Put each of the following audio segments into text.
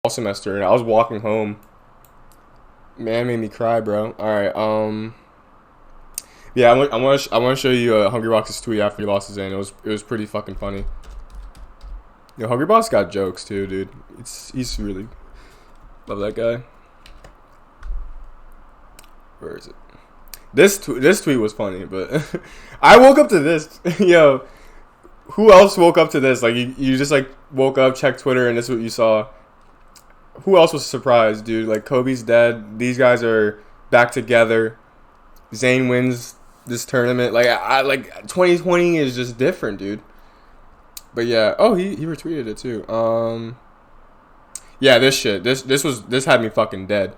All semester, and I was walking home. Man, made me cry, bro. All right, yeah, I want to show you Hungrybox's tweet after he lost his in. It was pretty fucking funny. Yo, Hungrybox got jokes too, dude. He's really love that guy. Where is it? This tweet was funny, but I woke up to this. Yo, who else woke up to this? Like you just like woke up, checked Twitter, and this is what you saw. Who else was surprised, dude? Like Kobe's dead. These guys are back together. Zayn wins this tournament. Like I like 2020 is just different, dude. But yeah, oh he retweeted it too. Yeah, this shit. This had me fucking dead.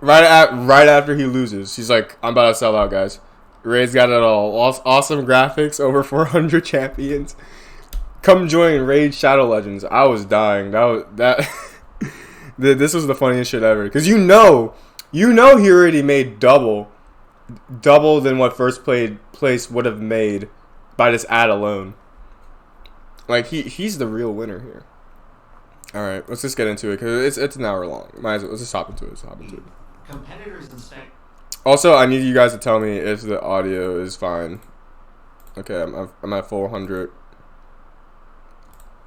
Right after he loses, he's like, I'm about to sell out, guys. Ray's got it all. Awesome graphics, over 400 champions. Come join Raid Shadow Legends. I was dying. That this was the funniest shit ever. Cause you know he already made double than what first place would have made by this ad alone. Like he's the real winner here. All right, let's just get into it because it's an hour long. Let's just hop into it. Competitors inspect. Also, I need you guys to tell me if the audio is fine. Okay, I'm at 400.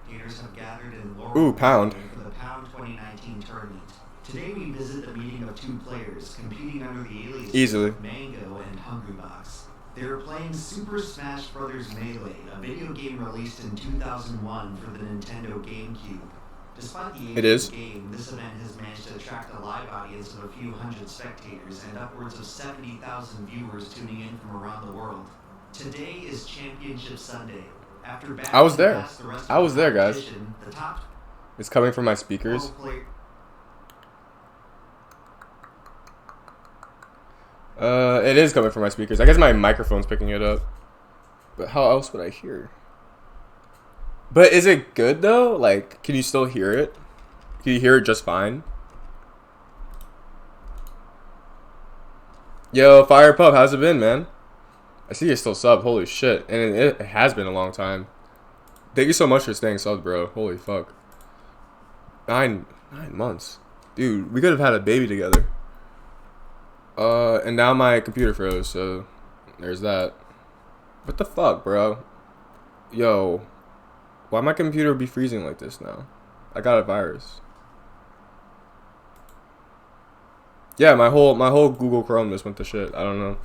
Have gathered in Ooh, pound. For the Pound 2019 tournament. Today we visit the meeting of two players competing under the aliases Easily. Mango and Hungrybox. They are playing Super Smash Bros. Melee, a video game released in 2001 for the Nintendo GameCube. Despite the age of the game, this event has managed to attract a live audience of a few hundred spectators and upwards of 70,000 viewers tuning in from around the world. Today is Championship Sunday. After I was there. Guys. The top it's coming from my speakers. It is coming from my speakers. I guess my microphone's picking it up. But how else would I hear? But is it good though? Like, can you still hear it? Can you hear it just fine? Yo, Fire Pup, how's it been, man? I see you're still sub. Holy shit. And it has been a long time. Thank you so much for staying sub, bro. Holy fuck. 9 months. Dude, we could have had a baby together. And now my computer froze, so there's that. What the fuck, bro? Yo. Why my computer be freezing like this now? I got a virus. Yeah, my whole Google Chrome just went to shit. I don't know.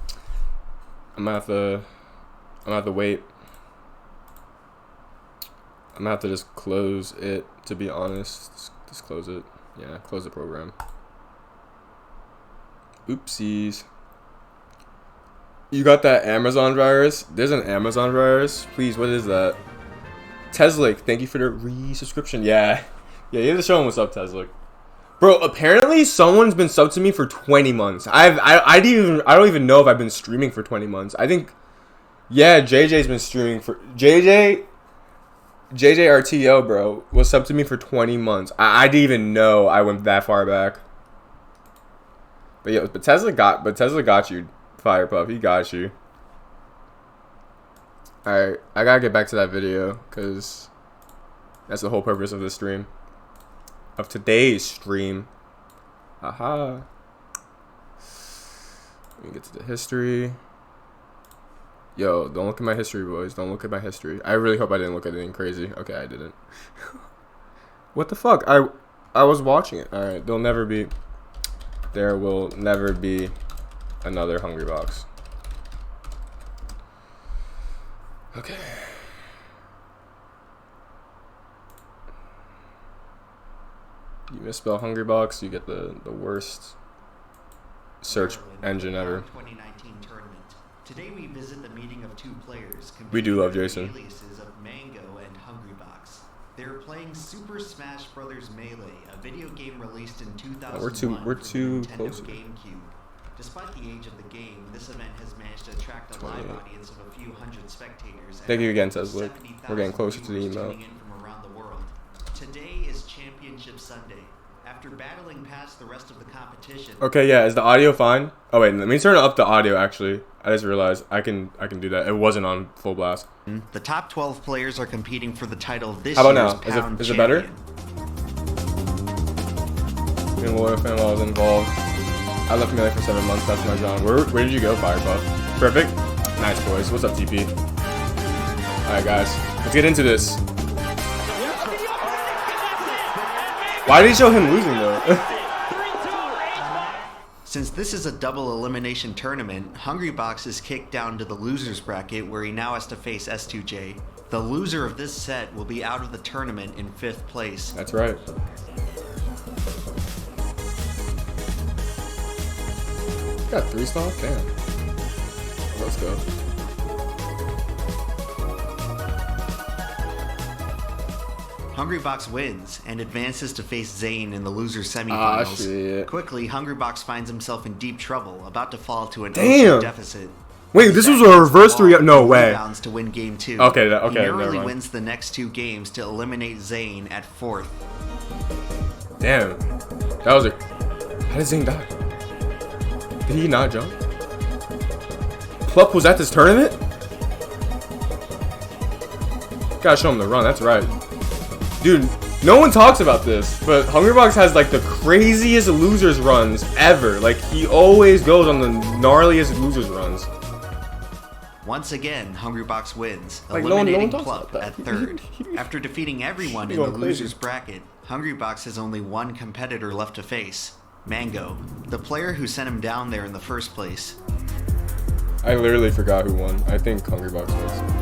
I'm gonna have to wait. I'm gonna have to just close it, to be honest. Just close it. Yeah, close the program. Oopsies. You got that Amazon virus? There's an Amazon virus? Please, what is that? Teslick, thank you for the resubscription. Yeah, you have to show him what's up, Teslick. Bro, apparently someone's been subbed to me for 20 months. I don't even know if I've been streaming for 20 months. I think, yeah, JJ's been streaming for JJRTO, bro, was subbed to me for 20 months. I didn't even know I went that far back. But yeah, Tesla got you, Fire Puff. He got you. Alright, I gotta get back to that video, because that's the whole purpose of this stream. Of today's stream. Haha. Let me get to the history. Yo, don't look at my history, boys. Don't look at my history. I really hope I didn't look at anything crazy. Okay, I didn't. What the fuck? I was watching it. Alright, there will never be another Hungrybox. Okay. You misspell Hungrybox, you get the worst search engine ever. 2019 tournament. Today we visit the meeting of two players. We do love Jason. Aliases of Mango and Hungrybox. They're playing Super Smash Bros. Melee, a video game released in 2001 we're too for the Nintendo close. GameCube. Despite the age of the game, this event has managed to attract a live audience of a few hundred spectators. Thank you again, Tesla. We're getting closer to the email. In from around the world. Today is Championship Sunday. After battling past the rest of the competition. Okay, yeah, is the audio fine? Oh wait, let me turn up the audio actually. I just realized I can do that. It wasn't on full blast. The top 12 players are competing for the title of this How about year's now? Pound Is it better? Champion. fucking loyal fan while I was involved. I left Melee for 7 months. That's my John. Where did you go, Firepuff? Perfect. Nice, boys. What's up, TP? Alright, guys. Let's get into this. Why did he show him losing, though? Since this is a double elimination tournament, Hungrybox is kicked down to the loser's bracket where he now has to face S2J. The loser of this set will be out of the tournament in 5th place. That's right. Got 3 stock? Damn. Let's go. Hungrybox wins and advances to face Zane in the loser's semifinals. Shit. Quickly, Hungrybox finds himself in deep trouble, about to fall to an Damn. deficit. Wait, this was a reverse 3. No way. Rebounds to win game 2. Okay, he never narrowly mind. wins the next 2 games to eliminate Zane at 4th. Damn. That was a... How did Zane die? Did he not jump? Plup was at this tournament? Gotta show him the run, that's right. Dude, no one talks about this, but Hungrybox has like the craziest losers runs ever. Like, he always goes on the gnarliest losers runs. Once again, Hungrybox wins, Like, eliminating no one talks Plup about at that. 3rd. After defeating everyone in the loser's bracket, Hungrybox has only one competitor left to face, Mango, the player who sent him down there in the first place. I literally forgot who won. I think Hungrybox wins.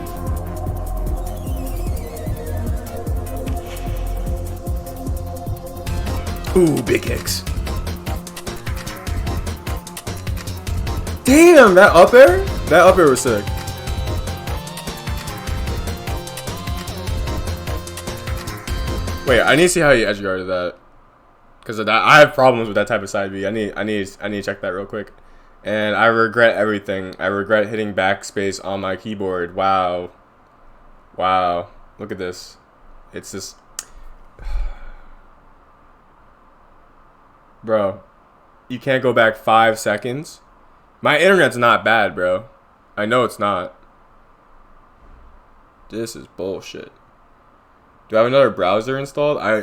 Ooh, big kicks. Damn, that up air? That up air was sick. Wait, I need to see how he edge guarded that. Because of that, I have problems with that type of side B. I need to check that real quick. And I regret everything. I regret hitting backspace on my keyboard. Wow. Wow. Look at this. It's just... Bro, you can't go back 5 seconds? My internet's not bad, bro. I know it's not. This is bullshit. Do I have another browser installed? I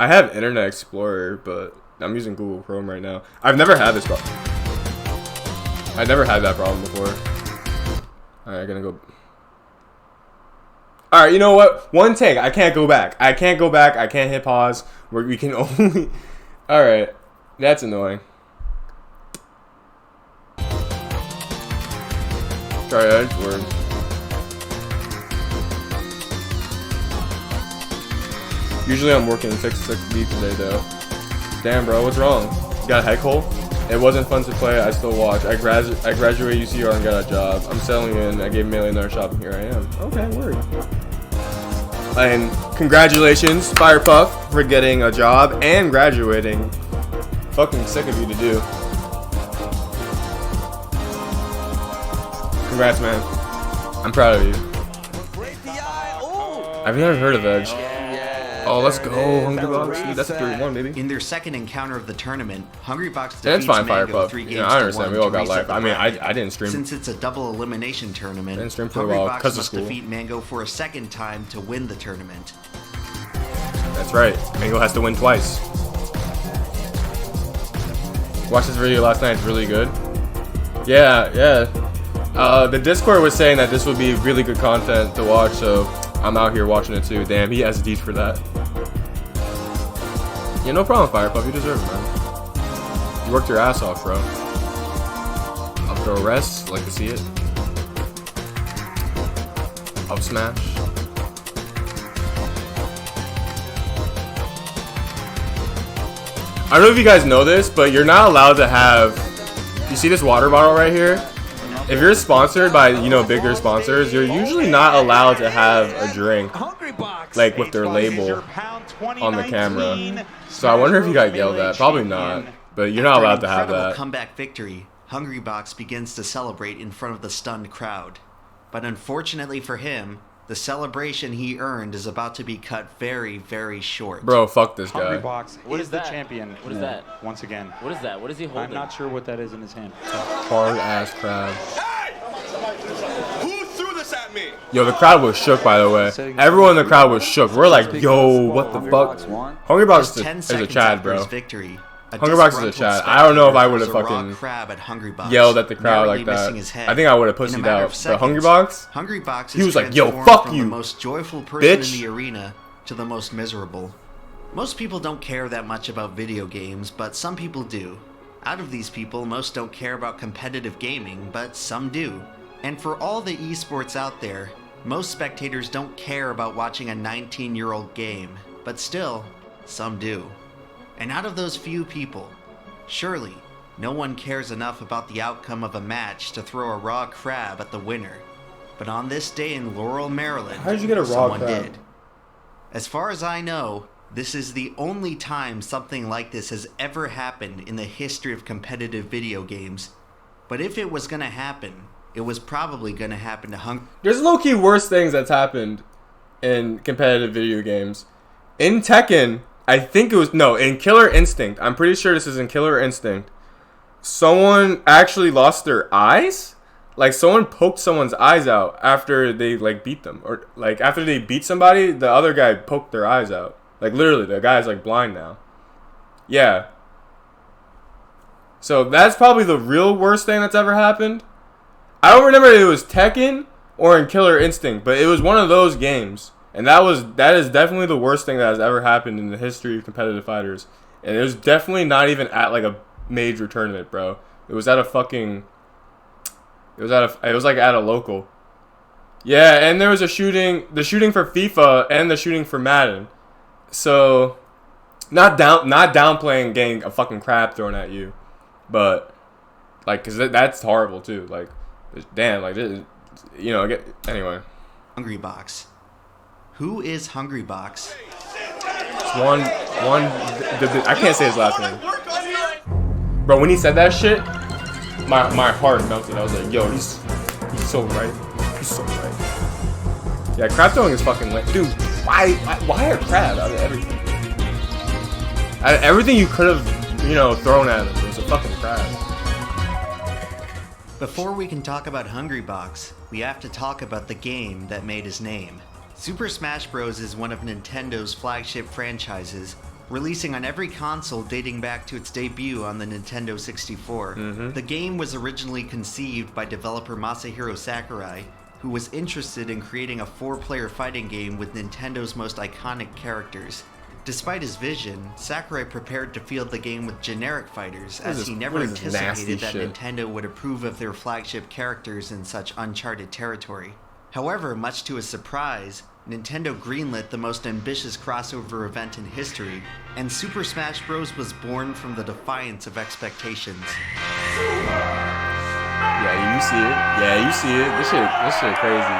have Internet Explorer, but I'm using Google Chrome right now. I've never had this problem. I never had that problem before. Alright, gonna go. Alright, you know what? One take. I can't go back. I can't go back. I can't hit pause. We can only... Alright. That's annoying. Try edge word. Usually I'm working 6 weeks today though. Damn, bro, what's wrong? You got a head cold? It wasn't fun to play. I still watch. I graduate UCR and got a job. I'm selling in. I gave Melee another shot and here I am. Okay, word. And congratulations, Firepuff, for getting a job and graduating. Fucking sick of you to do. Congrats, man. I'm proud of you. I've never heard of Edge. Oh, let's go, Hungrybox. Dude, that's a 3-1, baby. In their second encounter of the tournament, Hungrybox That's defeats fine, Mango Firepuff. 3 games Yeah, I understand. to We 1 all to got reset life. the I mean, bracket. I didn't stream. Since it's a double elimination tournament, Didn't stream for a while Hungrybox because of must school. defeat Mango for a second time to win the tournament. That's right. Mango has to win twice. Watched this video last night. It's really good. Yeah. The Discord was saying that this would be really good content to watch, so I'm out here watching it too. Damn, he has deeds for that. Yeah, no problem, Firepuff. You deserve it, man. You worked your ass off, bro. Up throw rest. Like to see it. Up smash. I don't know if you guys know this, but you're not allowed to have... You see this water bottle right here? If you're sponsored by, bigger sponsors, you're usually not allowed to have a drink, like, with their label on the camera. So I wonder if you got yelled at. Probably not, but you're not allowed to have that. Comeback victory, Hungrybox begins to celebrate in front of the stunned crowd. But unfortunately for him, the celebration he earned is about to be cut very, very short. Bro, fuck this guy. Hungrybox What is is the that? champion. What is that? Once again. What is that? What is he holding? I'm not sure what that is in his hand. Hard ass crowd. Hey! Who threw this at me? Yo, the crowd was shook, by the way. Everyone in the crowd was shook. We're like, yo, what the fuck? Hungrybox Just 10 is a seconds Chad, after his bro. victory, Hungrybox is a chat. I don't know if I would have fucking crab at Hungrybox, yelled at the crowd like that. I think I would have pussied out. But Hungrybox, he was like, "Yo, fuck you, the most joyful person bitch." in the arena to the most miserable. Most people don't care that much about video games, but some people do. Out of these people, most don't care about competitive gaming, but some do. And for all the esports out there, most spectators don't care about watching a 19-year-old game, but still, some do. And out of those few people, surely, no one cares enough about the outcome of a match to throw a raw crab at the winner. But on this day in Laurel, Maryland, how did you get a raw someone crab? did. As far as I know, this is the only time something like this has ever happened in the history of competitive video games. But if it was gonna happen, it was probably gonna happen to There's low-key worse things that's happened in competitive video games. In Tekken, I think it was, no, in Killer Instinct, I'm pretty sure this is in Killer Instinct, someone actually lost their eyes? Like, someone poked someone's eyes out after they, like, beat them. Or, like, after they beat somebody, the other guy poked their eyes out. Like, literally, the guy's, like, blind now. Yeah. So, that's probably the real worst thing that's ever happened. I don't remember if it was Tekken or in Killer Instinct, but it was one of those games. And that is definitely the worst thing that has ever happened in the history of competitive fighters. And it was definitely not even at, like, a major tournament, bro. It was at a fucking... It was like at a local. Yeah, and there was the shooting for FIFA and the shooting for Madden. So, not downplaying getting a fucking crab thrown at you, but like, cause that's horrible too. Like, damn, like this, you know. Anyway. Hungrybox. Who is Hungrybox? One. I can't say his last name. Bro, when he said that shit, my heart melted. I was like, yo, he's so right. He's so right. Yeah, crab throwing is fucking lit, dude. Why a crab out of everything? Out of everything you could have, you know, thrown at him, it was a fucking crab. Before we can talk about Hungrybox, we have to talk about the game that made his name. Super Smash Bros. Is one of Nintendo's flagship franchises, releasing on every console dating back to its debut on the Nintendo 64. The game was originally conceived by developer Masahiro Sakurai, who was interested in creating a 4-player fighting game with Nintendo's most iconic characters. Despite his vision, Sakurai prepared to field the game with generic fighters, as he never anticipated that Nintendo would approve of their flagship characters in such uncharted territory. However, much to his surprise, Nintendo greenlit the most ambitious crossover event in history, and Super Smash Bros. Was born from the defiance of expectations. Yeah, you see it. Yeah, you see it. This shit crazy.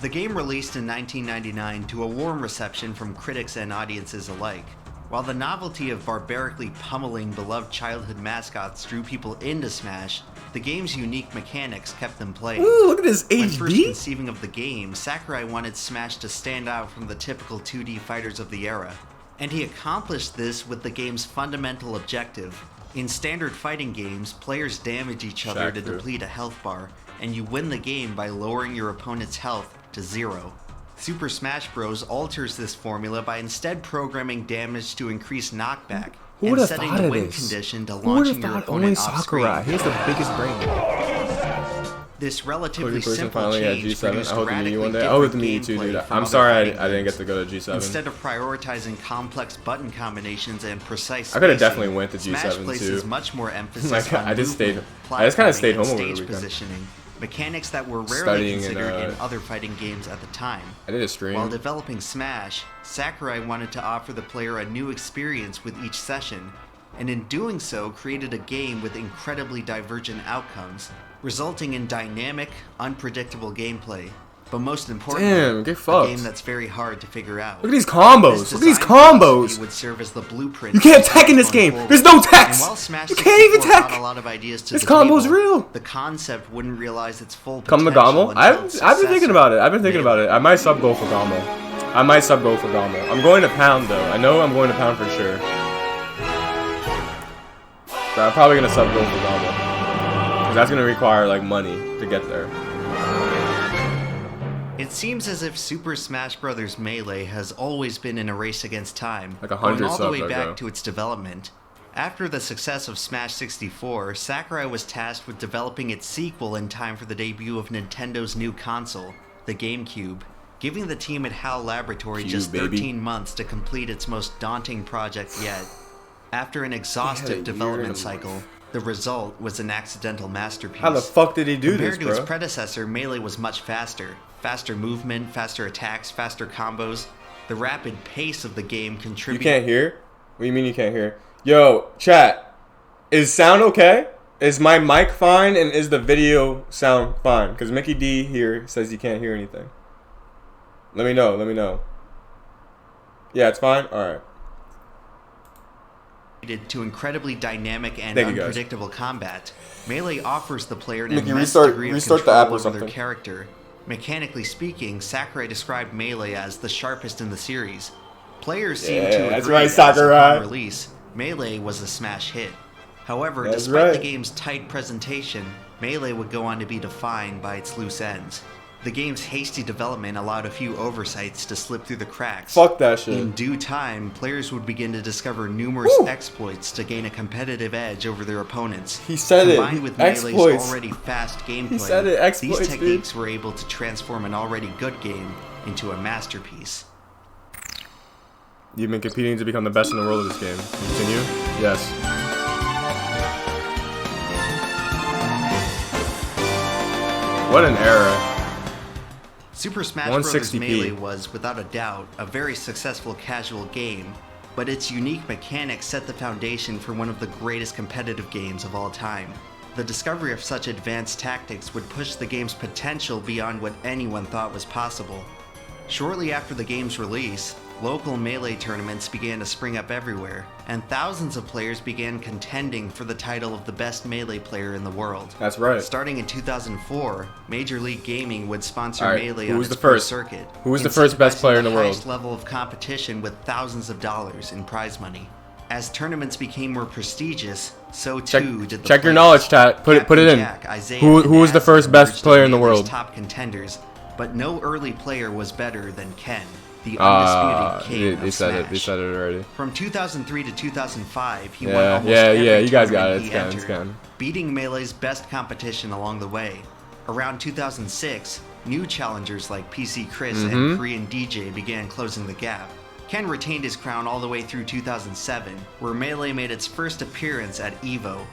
The game released in 1999 to a warm reception from critics and audiences alike. While the novelty of barbarically pummeling beloved childhood mascots drew people into Smash, the game's unique mechanics kept them playing. Ooh, look at this HD. When first conceiving of the game, Sakurai wanted Smash to stand out from the typical 2D fighters of the era. And he accomplished this with the game's fundamental objective. In standard fighting games, players damage each other to deplete a health bar, and you win the game by lowering your opponent's health to 0. Super Smash Bros. Alters this formula by instead programming damage to increase knockback and setting the win condition to launching your opponent off screen. He's the biggest brain. This relatively simple change produced I hope to meet you one day. radically I hope to different meet you too, gameplay dude. from I'm other sorry fighting I didn't games. get to go to G7. Instead of prioritizing complex button combinations and precise I could have spacing, definitely went to G7 Smash places too. much more emphasis Like, on I just movement, kind of stayed platforming, home and over the stage weekend. positioning, mechanics that were rarely Studying considered in, in other fighting games at the time. I did a stream. While developing Smash, Sakurai wanted to offer the player a new experience with each session, and in doing so created a game with incredibly divergent outcomes, resulting in dynamic, unpredictable gameplay. But most importantly, get a fucked. game that's very hard to figure out. Look at these combos. Look at these combos. Would serve as the blueprint. You can't tech in this game. There's no techs. You can't even tech. A lot of ideas to this the combo's table, real. The concept wouldn't realize its full Come potential. to Gamo? Until I've been thinking about it. I might sub go for Gamo. I'm going to Pound though. I know I'm going to Pound for sure. But I'm probably gonna sub go for Gamo. Because that's gonna require like money to get there. It seems as if Super Smash Bros. Melee has always been in a race against time, Like 100 going all the way subs back ago. to its development. After the success of Smash 64, Sakurai was tasked with developing its sequel in time for the debut of Nintendo's new console, the GameCube, giving the team at HAL Laboratory just 13 months to complete its most daunting project yet. After an exhaustive development cycle, the result was an accidental masterpiece. How the fuck did he do this, Compared to its predecessor, Melee was much faster. Faster movement, faster attacks, faster combos. The rapid pace of the game You contributed... can't hear? What do you mean you can't hear? Yo, chat. Is sound okay? Is my mic fine? And is the video sound fine? Because Mickey D here says you can't hear anything. Let me know. Let me know. Yeah, it's fine? Alright. To incredibly dynamic and Thank you, guys. unpredictable combat, Melee offers the player an Mickey, immense restart degree of the control app or over something. their character. Mechanically speaking, Sakurai described Melee as the sharpest in the series. Players seem to that's agree right, that Sakurai. upon release, Melee was a smash hit. However, That's despite right. the game's tight presentation, Melee would go on to be defined by its loose ends. The game's hasty development allowed a few oversights to slip through the cracks. Fuck that shit. In due time, players would begin to discover numerous exploits to gain a competitive edge over their opponents. He said it. Combined with Melee's Exploits. already fast gameplay, He said it. Exploits, these dude. techniques were able to transform an already good game into a masterpiece. You've been competing to become the best in the world of this game. Continue? Yes. What an era. Super Smash Bros. 160p. Melee was, without a doubt, a very successful casual game, but its unique mechanics set the foundation for one of the greatest competitive games of all time. The discovery of such advanced tactics would push the game's potential beyond what anyone thought was possible. Shortly after the game's release, local Melee tournaments began to spring up everywhere, and thousands of players began contending for the title of the best Melee player in the world. That's right. Starting in 2004, Major League Gaming would sponsor Alright, Melee who on was its the first? circuit. Who was the first best player in the world? Highest level of competition with thousands of dollars in prize money. As tournaments became more prestigious, so too did the Check your players. knowledge, chat. Put it Captain in. Jack, Isaiah, Who and was the Naz first best emerged player as in the Melee's world? top contenders, but no early player was better than Ken, the undisputed king They of said it. Smash. They said it already. From 2003 to 2005, he won Yeah, almost yeah, every yeah. You guys got it. tournament It's he Ken. It's entered, Ken. beating Melee's best competition along the way. Around 2006, new challengers like PC Chris Mm-hmm. and Korean DJ began closing the gap. Ken retained his crown all the way through 2007, where Melee made its first appearance at EVO.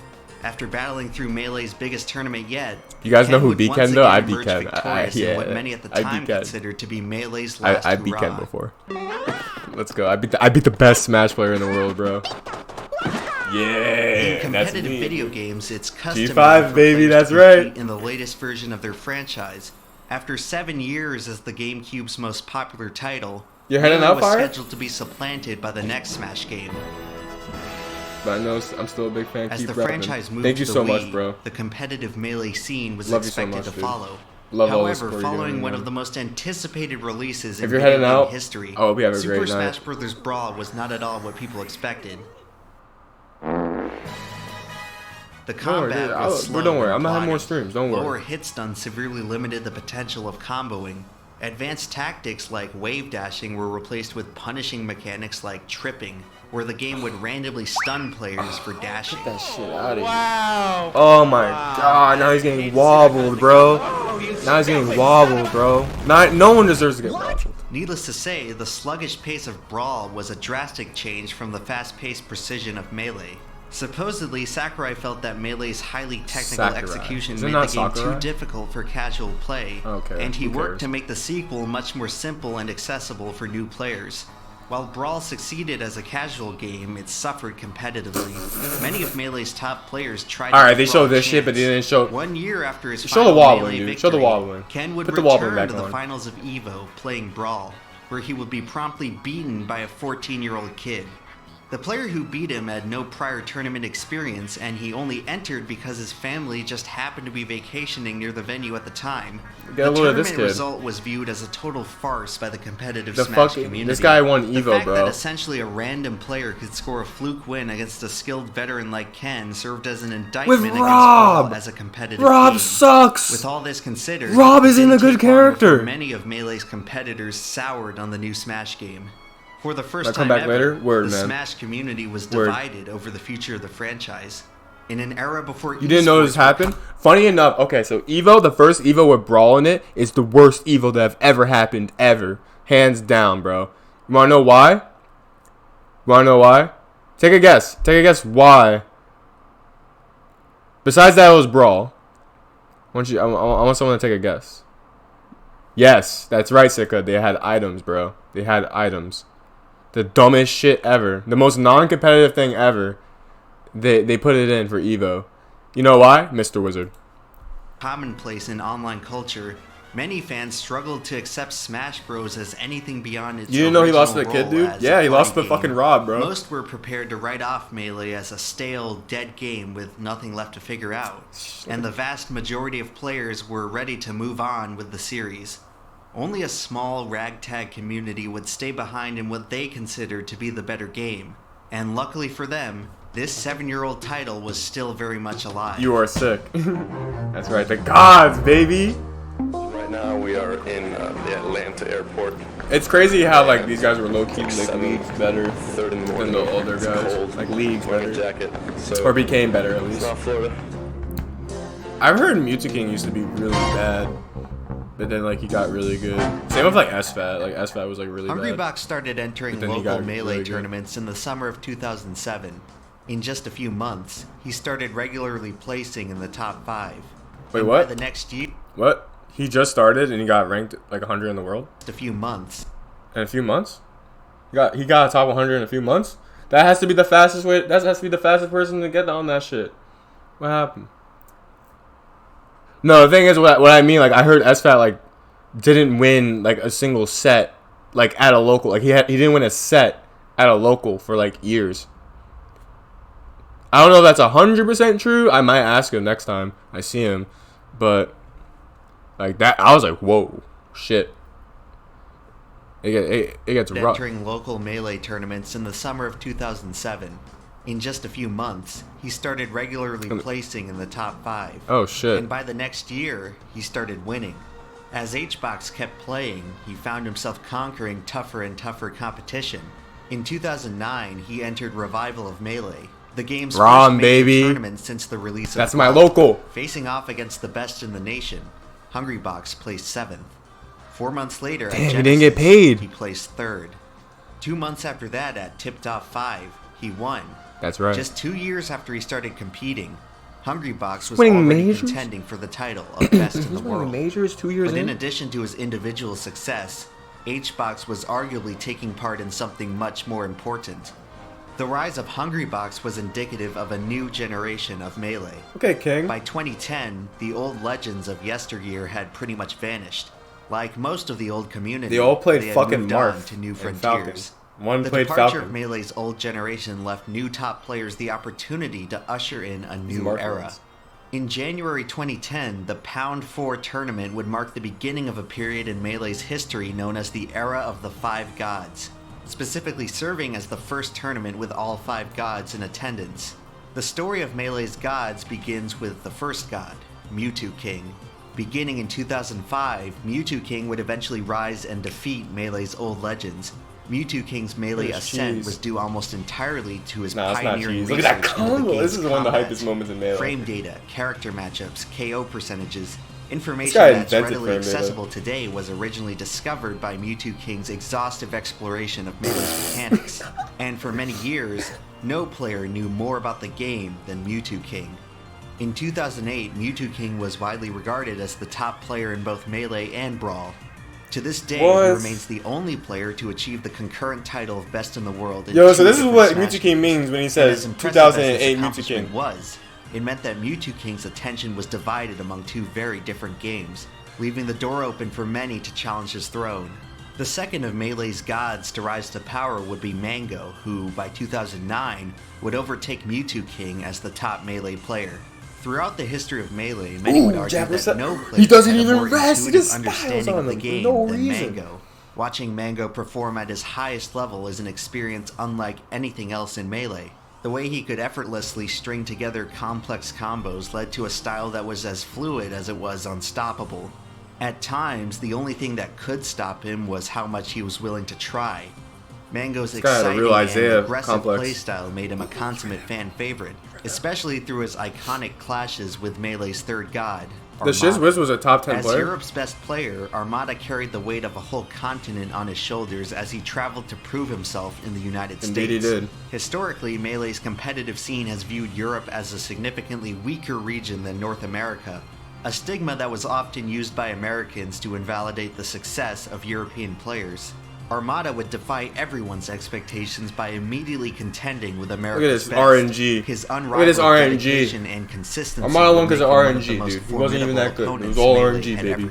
After battling through Melee's biggest tournament yet, You guys know who would beat once Ken, though? again I beat emerge Ken. victorious in Yeah, what many at the I beat time Ken. considered to be Melee's last I beat Ken hurrah. before. Let's go. I beat the best Smash player in the world, bro. Yeah, In that's competitive me. video games, it's customary G5, for baby, players that's to right. compete in the latest version of their franchise. After 7 years as the GameCube's most popular title, You're heading Melee out, was Fire? scheduled to be supplanted by the next Smash game. But I know I'm still a big fan. As Keep the repping. franchise moved Thank to you the so Wii, much, bro. the competitive Melee scene was Love you so expected much, to dude. follow. Love all the However, support you're following giving, one man. of the most anticipated releases If in you're video heading game out, history, I hope you have a Super great Smash night. Bros. Brawl was not at all what people expected. The Don't worry, combat dude. was slow Don't worry. and I'm gonna have more plotty. streams. Don't worry. Lower hit stun severely limited the potential of comboing. Advanced tactics like wave dashing were replaced with punishing mechanics like tripping, where the game would randomly stun players for dashing. Get that shit out of here. Wow. Oh my god. Now he's getting wobbled, bro. Now he's getting wobbled, bro. No one deserves to get wobbled. Needless to say, the sluggish pace of Brawl was a drastic change from the fast-paced precision of Melee. Supposedly, Sakurai felt that Melee's highly technical Sakurai. execution Is it made not the game Sakurai? too difficult for casual play, Okay, and he who worked cares? to make the sequel much more simple and accessible for new players. While Brawl succeeded as a casual game, it suffered competitively. Many of Melee's top players tried Alright, to they give Brawl showed a this shit, but they chance. didn't show. 1 year after his Show the final wobbling, Melee dude. Show the victory, wobbling. Ken would Put the wobbling return back to the on. finals of EVO playing Brawl, where he would be promptly beaten by a 14-year-old kid. The player who beat him had no prior tournament experience, and he only entered because his family just happened to be vacationing near the venue at the time. The tournament result was viewed as a total farce by the competitive Smash community. This guy won Evo, the fact bro. That essentially a random player could score a fluke win against a skilled veteran like Ken served as an indictment against Brawl as a competitive Rob game. sucks! With all this considered, Rob isn't a good character. Many of Melee's competitors soured on the new Smash game. For the first time ever, the Smash community was divided over the future of the franchise. In an era before you didn't know this happened? Funny enough, okay, so Evo, the first Evo with Brawl in it, is the worst Evo that have ever happened, ever. Hands down, bro. You wanna know why? You wanna know why? Take a guess. Take a guess why. Besides that, it was Brawl. I want someone to take a guess. Yes, that's right, Sika. They had items, bro. They had items. The dumbest shit ever. The most non-competitive thing ever. They put it in for Evo. You know why? Mr. Wizard. Commonplace in online culture, many fans struggled to accept Smash Bros. As anything beyond its You didn't know he lost to the kid, dude? Yeah, he lost to the fucking Rob, bro. Most were prepared to write off Melee as a stale, dead game with nothing left to figure out. And the vast majority of players were ready to move on with the series. Only a small ragtag community would stay behind in what they considered to be the better game. And luckily for them, this 7-year-old title was still very much alive. You are sick. That's right, the gods, baby! Right now we are in the Atlanta airport. It's crazy how like these guys were low-key like leagues better Third in the morning. than the older guys. Cold. Like leagues better. Jacket. So or became better at least. South Florida. I've heard Mewtwo King used to be really bad. But then, like, he got really good. Same with, like, SFAT. Like, SFAT was, like, really bad. Hungrybox started entering local Melee tournaments in the summer of 2007. In just a few months, he started regularly placing in the top 5. Wait, what? By the next year... What? He just started and he got ranked, like, 100 in the world? Just a few months. In a few months? He got a top 100 in a few months? That has to be the fastest way... That has to be the fastest person to get on that shit. What happened? No, the thing is, what I mean, like, I heard SFAT, like, didn't win, like, a single set, like, at a local. Like, he didn't win a set at a local for, like, years. I don't know if that's 100% true. I might ask him next time I see him. But, like, that, I was like, whoa, shit. It gets rough. Entering local Melee tournaments in the summer of 2007. In just a few months, he started regularly placing in the top 5. Oh, shit. And by the next year, he started winning. As HBox kept playing, he found himself conquering tougher and tougher competition. In 2009, he entered Revival of Melee, the game's first major tournament since the release of That's my local. Facing off against the best in the nation, Hungrybox placed 7th. 4 months later, at Genesis, he didn't get paid. He placed 3rd. 2 months after that, at Tip-Top 5, he won. That's right. Just 2 years after he started competing, Hungrybox was already contending for the title of Best in the World. Majors 2 years but in addition to his individual success, HBox was arguably taking part in something much more important. The rise of Hungrybox was indicative of a new generation of Melee. Okay, King. By 2010, the old legends of yesteryear had pretty much vanished. Like most of the old community, they all played they fucking moved Marth on to new frontiers. Falcons. One the played departure Falcon. of Melee's old generation left new top players the opportunity to usher in a new era. In January 2010, the Pound 4 tournament would mark the beginning of a period in Melee's history known as the Era of the Five Gods, specifically serving as the first tournament with all 5 gods in attendance. The story of Melee's gods begins with the first god, Mewtwo King. Beginning in 2005, Mewtwo King would eventually rise and defeat Melee's old legends. Mewtwo King's Melee ascent was due almost entirely to his pioneering research. Look at that combo! This is one of the hypest moments in Melee. Frame data, character matchups, KO percentages, information that's readily accessible today was originally discovered by Mewtwo King's exhaustive exploration of Melee's mechanics. And for many years, no player knew more about the game than Mewtwo King. In 2008, Mewtwo King was widely regarded as the top player in both Melee and Brawl. To this day, he remains the only player to achieve the concurrent title of Best in the World. Yo, so this is what Mewtwo King means when he says 2008 Mewtwo King. It meant that Mewtwo King's attention was divided among 2 very different games, leaving the door open for many to challenge his throne. The second of Melee's gods to rise to power would be Mango, who, by 2009, would overtake Mewtwo King as the top Melee player. Throughout the history of Melee, many would argue that no player doesn't had a even more rest, intuitive understanding of the game no than reason. Mango. Watching Mango perform at his highest level is an experience unlike anything else in Melee. The way he could effortlessly string together complex combos led to a style that was as fluid as it was unstoppable. At times, the only thing that could stop him was how much he was willing to try. Mango's exciting and aggressive playstyle made him a consummate fan favorite, especially through his iconic clashes with Melee's third god, Armada. The Shizwiz was a top 10 player? As Europe's best player, Armada carried the weight of a whole continent on his shoulders as he traveled to prove himself in the United States. Indeed he did. Historically, Melee's competitive scene has viewed Europe as a significantly weaker region than North America, a stigma that was often used by Americans to invalidate the success of European players. Armada would defy everyone's expectations by immediately contending with America's best. Look at his RNG. His unrivaled dedication and consistency. Armada won because of RNG, dude. He wasn't even that good. It was all RNG, baby.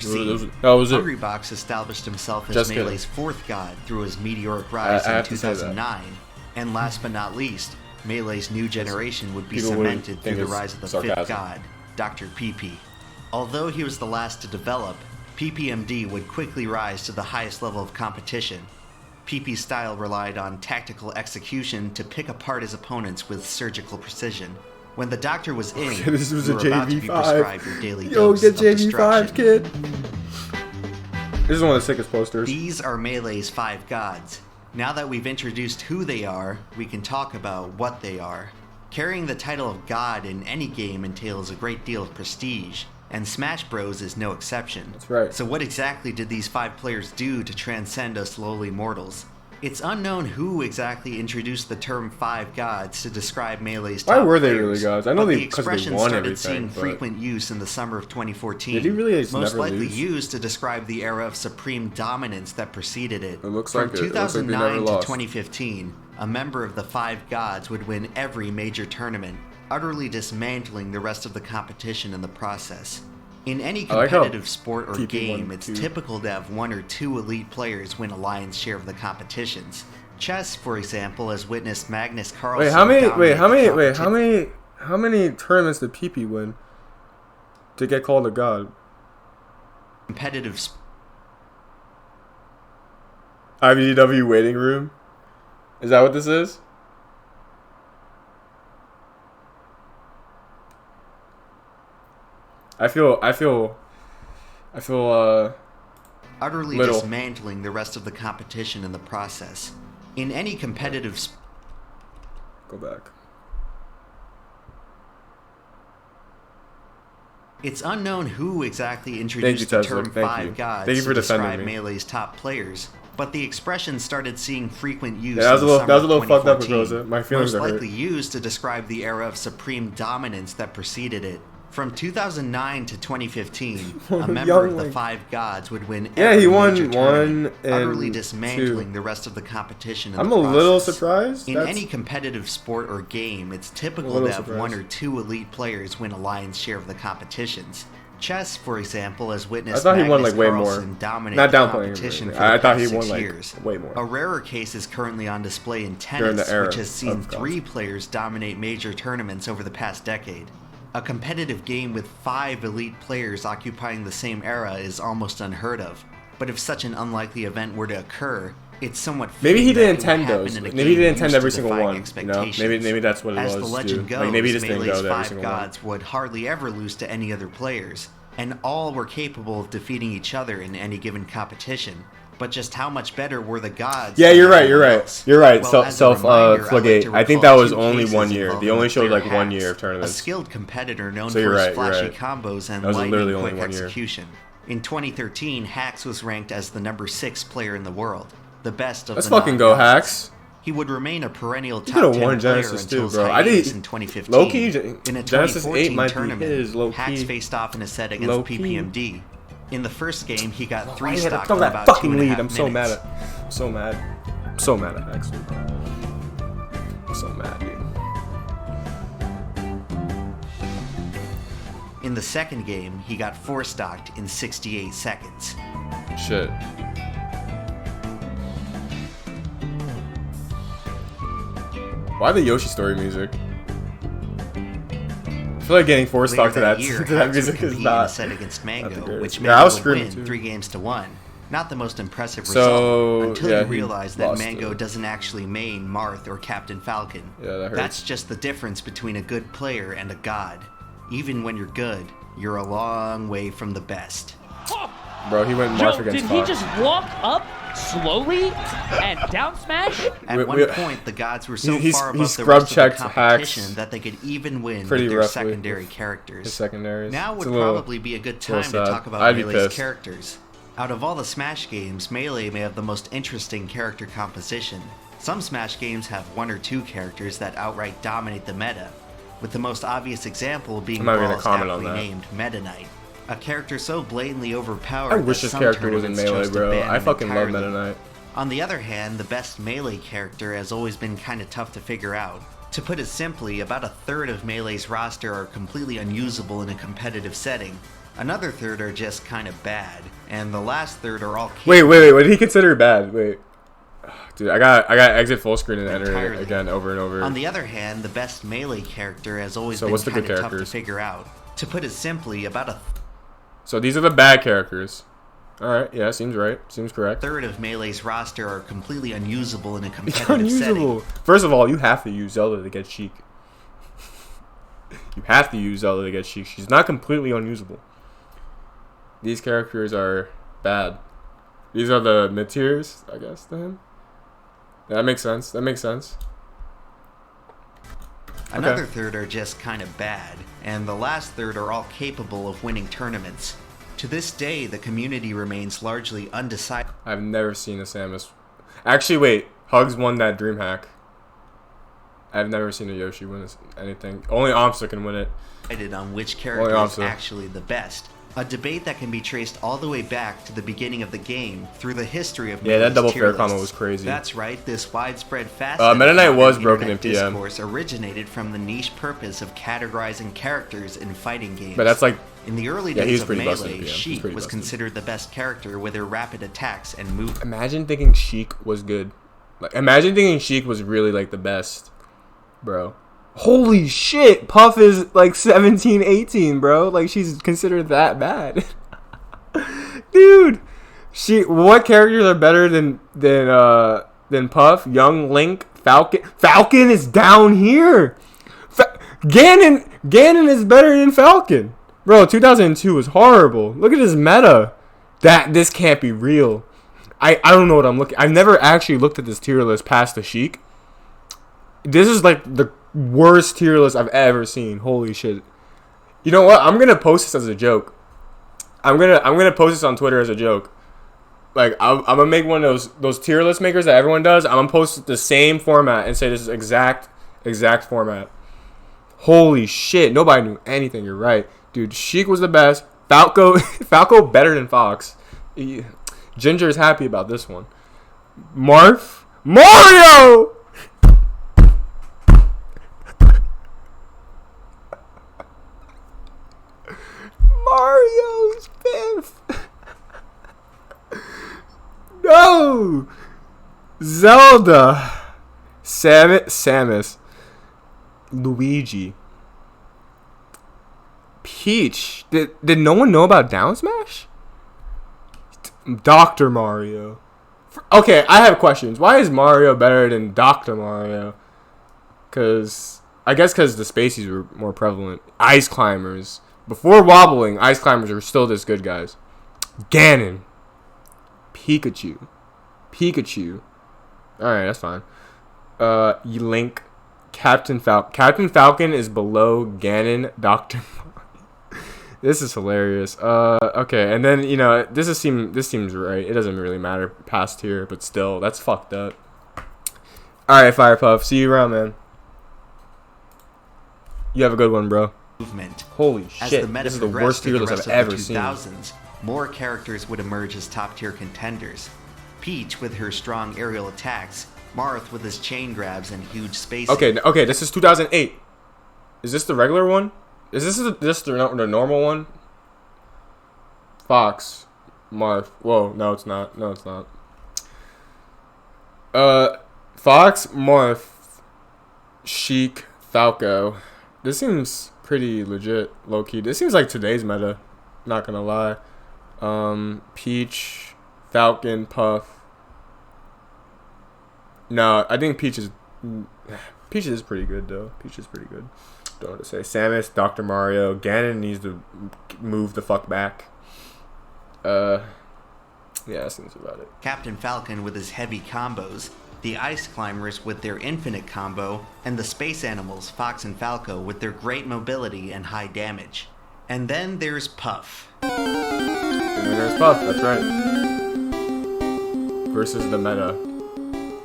That was it. Hungrybox established himself as Melee's fourth god through his meteoric rise in 2009. And last but not least, Melee's new generation would be cemented through the rise of the fifth god, Dr. PP. Although he was the last to develop, PPMD would quickly rise to the highest level of competition. PP's style relied on tactical execution to pick apart his opponents with surgical precision. When the doctor was in, this was you a were about to be JV5. prescribed your daily dose get of JV5, destruction. kid. This is one of the sickest posters. These are Melee's 5 gods. Now that we've introduced who they are, we can talk about what they are. Carrying the title of god in any game entails a great deal of prestige, and Smash Bros is no exception. That's right. So what exactly did these 5 players do to transcend us lowly mortals? It's unknown who exactly introduced the term 5 gods to describe Melee's top Why were they players, really gods? I know but they the because they expression won started everything. seeing But frequent use in the summer of 2014. did he really most never likely lose? used to describe the era of supreme dominance that preceded it. It looks From like it. It looks like they 2009 never to lost. 2015, a member of the 5 gods would win every major tournament, utterly dismantling the rest of the competition in the process. In any competitive sport or TP game, won it's two. typical to have 1 or 2 elite players win a lion's share of the competitions. Chess, for example, has witnessed Magnus Carlsen. How many tournaments did PP win to get called a god? Competitive IBDW waiting room? Is that what this is? I feel utterly little. dismantling the rest of the competition in the process. In any competitive Go back. It's unknown who exactly introduced the term 5 gods to describe Melee's top players, but the expression started seeing frequent use that was in a the little, that was a summer little of fucked up, 2014, Rosa. My feelings most are hurt. likely used to describe the era of supreme dominance that preceded it. From 2009 to 2015, a member of the 5 gods would win every he won major tournament, 1 and utterly dismantling 2. the rest of the competition in I'm the a little process. surprised. In That's any competitive sport or game, it's typical little to have surprised. 1 or 2 elite players win a lion's share of the competitions. Chess, for example, has witnessed I thought he won, Magnus way more. Carlsen dominate Not the downplaying competition him. for I the thought past he won 6 years. way more. A rarer case is currently on display in During tennis, the era which has seen of 3 players dominate major tournaments over the past decade. A competitive game with 5 elite players occupying the same era is almost unheard of. But if such an unlikely event were to occur, it's somewhat Maybe he fitting didn't that it would intend happen those. in a Maybe game he didn't intend used every to single defy one. You know, expectations. maybe that's what it As was. the legend dude. goes, Like, maybe he just didn't Melee's go to every 5 single one. gods would hardly ever lose to any other players, and all were capable of defeating each other in any given competition. But just how much better were the gods? Yeah, than you're right. everyone You're right. else? You're right. Well, as a reminder, I'd like Flugate. to I think recall that was 2 only cases 1 year. involving They only the showed player like 1 hacks, year of a tournaments. skilled competitor known So for you're his right, you're flashy right. combos and That was literally lightning-quick only 1 year. execution. In 2013, Hax was ranked as the number 6 player in the world, the best of Let's the fucking go, non-gods. Hacks. He would remain a perennial He top could've 10 won player Genesis until too, his bro. hiatus in 2015. Low-key, In a Genesis 8 2014 might be tournament, his, low-key. Hax faced off in a set against Low-key. PPMD. In the first game, he got 3 I had to stock throw in that about fucking 2.5 lead. I'm so mad minutes. at. I'm so mad. I'm so mad at Hacks, dude. I'm so mad, dude. In the second game, he got 4 stocked in 68 seconds. Shit. Why the Yoshi story music? I feel like getting forced talk to that music is not set against Mango, which yeah, I was Mango screaming win too. 3-1. Not the most impressive So, result until yeah, you realize that Mango it. doesn't actually main Marth or Captain Falcon. Yeah, that hurts. That's just the difference between a good player and a god. Even when you're good, you're a long way from the best. Bro, he went Marth against did Fox. he just walk up slowly and down smash? At one point, the gods were so far above the scrub rest of the checked competition hacks that they could even win with pretty their roughly secondary with characters. his secondaries. Now It's would a little- probably be a good little time to sad. talk about I'd be Melee's pissed. characters. Out of all the Smash games, Melee may have the most interesting character composition. Some Smash games have 1 or 2 characters that outright dominate the meta, with the most obvious example being I'm not gonna Brawl's comment on aptly that. named Meta Knight. A character so blatantly overpowered I that wish this some character was in tournaments Melee, chose to bro. ban I him fucking love entirely. Meta Knight. On the other hand, the best Melee character has always been kinda tough to figure out. To put it simply, about a third of Melee's roster are completely unusable in a competitive setting. Another third are just kinda bad, and the last third are all Wait, what did he consider bad? Wait. Dude, I got exit full screen and enter it again over and over. On the other hand, the best Melee character has always So been what's the good kinda tough to characters? figure out. To put it simply, about a So these are the bad characters. Alright, yeah, seems right. Seems correct. third of Melee's roster are completely unusable in a competitive Unusable. setting. First of all, you have to use Zelda to get Sheik. You have to use Zelda to get Sheik. She's not completely unusable. These characters are bad. These are the mid tiers, I guess, to him. Yeah, that makes sense. That makes sense. Another third are just kind of bad, and the last third are all capable of winning tournaments. To this day, the community remains largely undecided I've never seen a Samus. Actually, wait. Hugs won that dream hack. I've never seen a Yoshi win anything. Only Amsa can win it. on which character is Amsa. actually the best. A debate that can be traced all the way back to the beginning of the game through the history of Yeah, that Melee's double tier fair combo lists. was crazy. That's right, this widespread facet Meta of Knight modern was broken in internet PM. discourse originated from the niche purpose of categorizing characters in fighting games. But that's like, in the early yeah, days he's of pretty busted in Melee, PM. He's Sheik pretty was busted. considered the best character with her rapid attacks and movement. imagine thinking Sheik was good. Like, imagine thinking Sheik was really like the best, bro. Holy shit, Puff is like 17, 18, bro. Like, she's considered that bad. Dude, what characters are better than Puff? Young Link, Falcon. Falcon is down here. Ganon is better than Falcon. Bro, 2002 was horrible. Look at his meta. This can't be real. I don't know what I'm looking. I've never actually looked at this tier list past the Sheik. This is like the worst tier list I've ever seen. Holy shit. You know what? I'm gonna post this as a joke. I'm gonna post this on Twitter as a joke. Like, I'm gonna make one of those tier list makers that everyone does. I'm gonna post the same format and say this is exact format. Holy shit! Nobody knew anything. You're right, dude. Sheik was the best. Falco better than Fox. Ginger is happy about this one. Mario. Mario's fifth. No. Zelda. Samus. Luigi. Peach. Did no one know about Down Smash? Dr. Mario. Okay, I have questions. Why is Mario better than Dr. Mario? I guess because the Spaceys were more prevalent. Ice Climbers. Before wobbling, Ice Climbers are still this good, guys. Ganon. Pikachu. Alright, that's fine. Link. Captain Falcon. Captain Falcon is below Ganon, Dr. This is hilarious. Okay, and then, this seems right. It doesn't really matter past here, but still, that's fucked up. Alright, Firepuff. See you around, man. You have a good one, bro. Movement. Holy As shit, the meta this is the progressed worst tier through the list rest I've of ever the seen. 2000s, more characters would emerge as top-tier contenders. Peach with her strong aerial attacks, Marth with his chain grabs and huge spacing. Okay, this is 2008. Is this the regular one? Is this the normal one? Fox. Marth. Whoa, no it's not. Fox, Marth. Sheik, Falco. This seems pretty legit, low key. This seems like today's meta. Not gonna lie. Peach, Falcon, Puff. No, I think Peach is pretty good though. Peach is pretty good. Don't know what to say. Samus, Dr. Mario, Ganon needs to move the fuck back. Yeah, that seems about it. Captain Falcon with his heavy combos, the Ice Climbers with their infinite combo, and the Space Animals, Fox and Falco, with their great mobility and high damage. And then there's Puff. And then there's Puff, that's right. Versus the meta.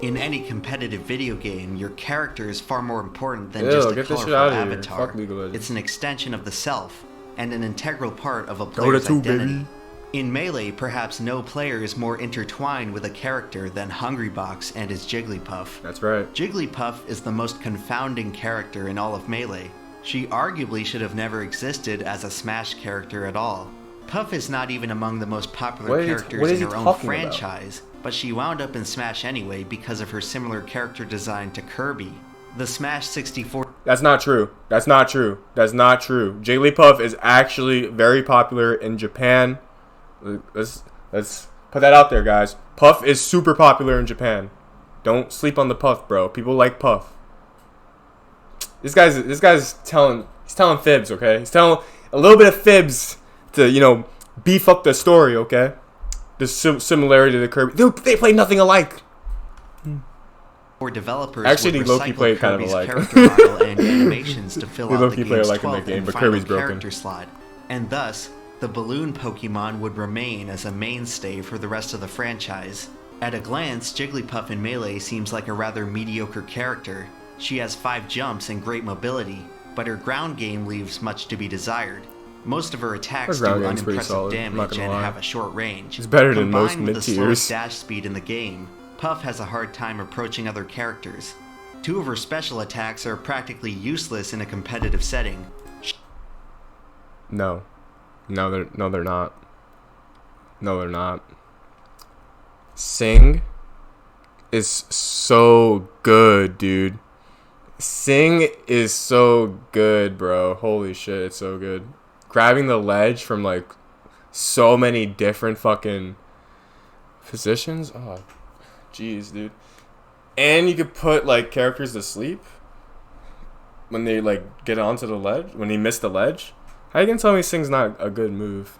In any competitive video game, your character is far more important than just a colorful avatar. It's an extension of the self, and an integral part of a player's identity. Baby. In Melee, perhaps no player is more intertwined with a character than Hungrybox and his Jigglypuff. That's right. Jigglypuff is the most confounding character in all of Melee. She arguably should have never existed as a Smash character at all. Puff is not even among the most popular characters in her own franchise, but she wound up in Smash anyway because of her similar character design to Kirby. The Smash 64... That's not true. That's not true. That's not true. Jigglypuff is actually very popular in Japan. Let's put that out there, guys. Puff is super popular in Japan. Don't sleep on the Puff, bro. People like Puff. This guy's telling fibs, okay? He's telling a little bit of fibs to, you know, beef up the story, okay? The similarity to the Kirby. They play nothing alike. Or developers actually, would Loki played kind of Kirby's alike. character model and animations to fill out the game's 12th and but final Kirby's broken. character slot, and thus the balloon Pokemon would remain as a mainstay for the rest of the franchise. At a glance, Jigglypuff in Melee seems like a rather mediocre character. She has 5 jumps and great mobility, but her ground game leaves much to be desired. Most of her attacks do unimpressive damage and have a short range. It's better than most mid-tiers. Combined with the slowest dash speed in the game, Puff has a hard time approaching other characters. 2 of her special attacks are practically useless in a competitive setting. No, they're not. No, they're not. Sing is so good, dude. Sing is so good, bro. Holy shit, it's so good. Grabbing the ledge from like so many different fucking positions. Oh, jeez, dude. And you could put like characters to sleep when they like get onto the ledge, when they miss the ledge. How you gonna tell me Sing's not a good move?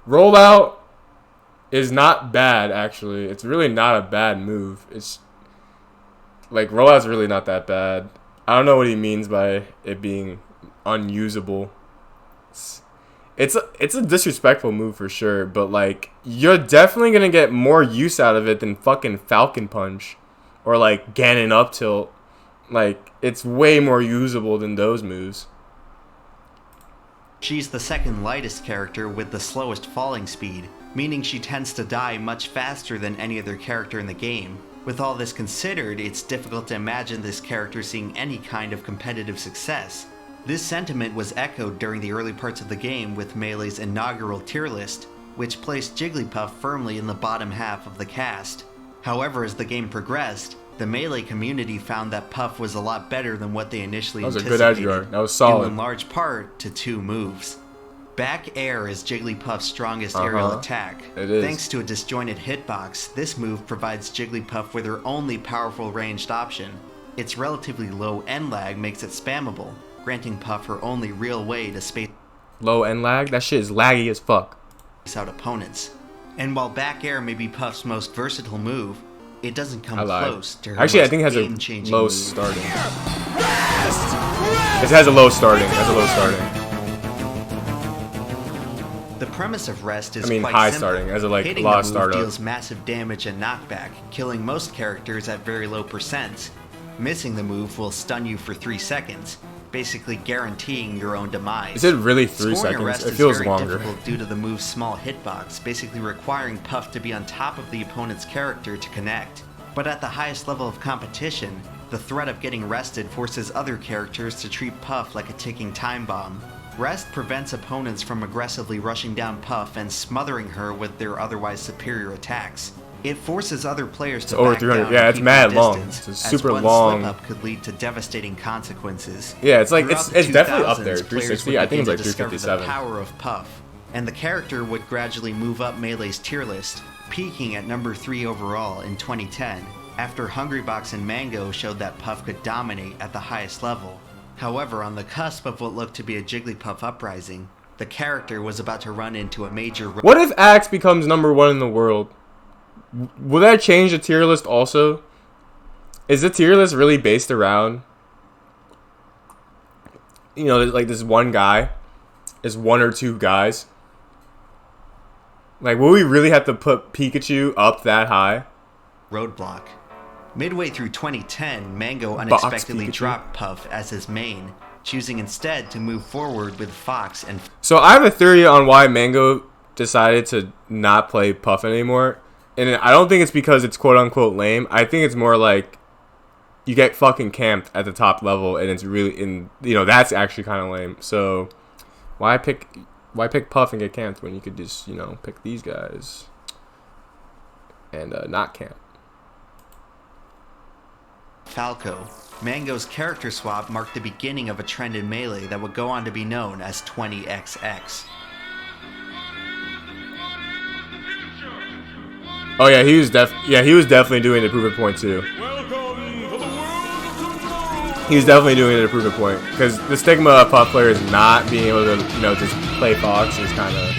Rollout is not bad, actually. It's really not a bad move. It's like rollout's really not that bad. I don't know what he means by it being unusable. It's a disrespectful move for sure, but like you're definitely gonna get more use out of it than fucking Falcon Punch or like Ganon up tilt. Like it's way more usable than those moves. She's the second lightest character with the slowest falling speed, meaning she tends to die much faster than any other character in the game. With all this considered, it's difficult to imagine this character seeing any kind of competitive success. This sentiment was echoed during the early parts of the game with Melee's inaugural tier list, which placed Jigglypuff firmly in the bottom half of the cast. However, as the game progressed, the Melee community found that Puff was a lot better than what they initially anticipated. That was a good edge guard. That was solid. Due in large part to 2 moves. Back air is Jigglypuff's strongest aerial attack. It is. Thanks to a disjointed hitbox, this move provides Jigglypuff with her only powerful ranged option. Its relatively low end lag makes it spammable, granting Puff her only real way to space low end lag? That shit is laggy as fuck. Out opponents. And while back air may be Puff's most versatile move, it doesn't come close to her actually, I think it has a low move. starting. It has a low starting. The premise of Rest is quite high simple. Starting, as a Hitting lot of the move startup. deals massive damage and knockback, killing most characters at very low percents. Missing the move will stun you for 3 seconds, basically guaranteeing your own demise. Is it really 3 Scoring seconds? Rest It feels is very longer. difficult due to the move's small hitbox, basically requiring Puff to be on top of the opponent's character to connect. But at the highest level of competition, the threat of getting rested forces other characters to treat Puff like a ticking time bomb. Rest prevents opponents from aggressively rushing down Puff and smothering her with their otherwise superior attacks. It forces other players to over back 300. down Yeah, and it's keep mad their long. distance, It's a as super one long. slip-up could lead to devastating consequences. Yeah, it's like Throughout it's the definitely up there. 2000s, players 360. would I think it's begin like to discover 357. the power of Puff, and the character would gradually move up Melee's tier list, peaking at number 3 overall in 2010, after Hungrybox and Mango showed that Puff could dominate at the highest level. However, on the cusp of what looked to be a Jigglypuff uprising, the character was about to run into a major... What if Axe becomes number 1 in the world? Will that change the tier list also? Is the tier list really based around, you know, like this one guy? Is 1 or 2 guys? Like, will we really have to put Pikachu up that high? roadblock. Midway through 2010, Mango Box unexpectedly Pikachu. dropped Puff as his main, choosing instead to move forward with Fox and... So I have a theory on why Mango decided to not play Puff anymore. And I don't think it's because it's quote-unquote lame. I think it's more like you get fucking camped at the top level, and it's really... that's actually kind of lame. So why pick Puff and get camped when you could just, pick these guys and not camp? Falco. Mango's character swap marked the beginning of a trend in Melee that would go on to be known as 20XX. Oh yeah, he was definitely doing it to prove a point too. He was definitely doing it to prove a point, because the stigma of Puff players not being able to, just play Fox is kind of,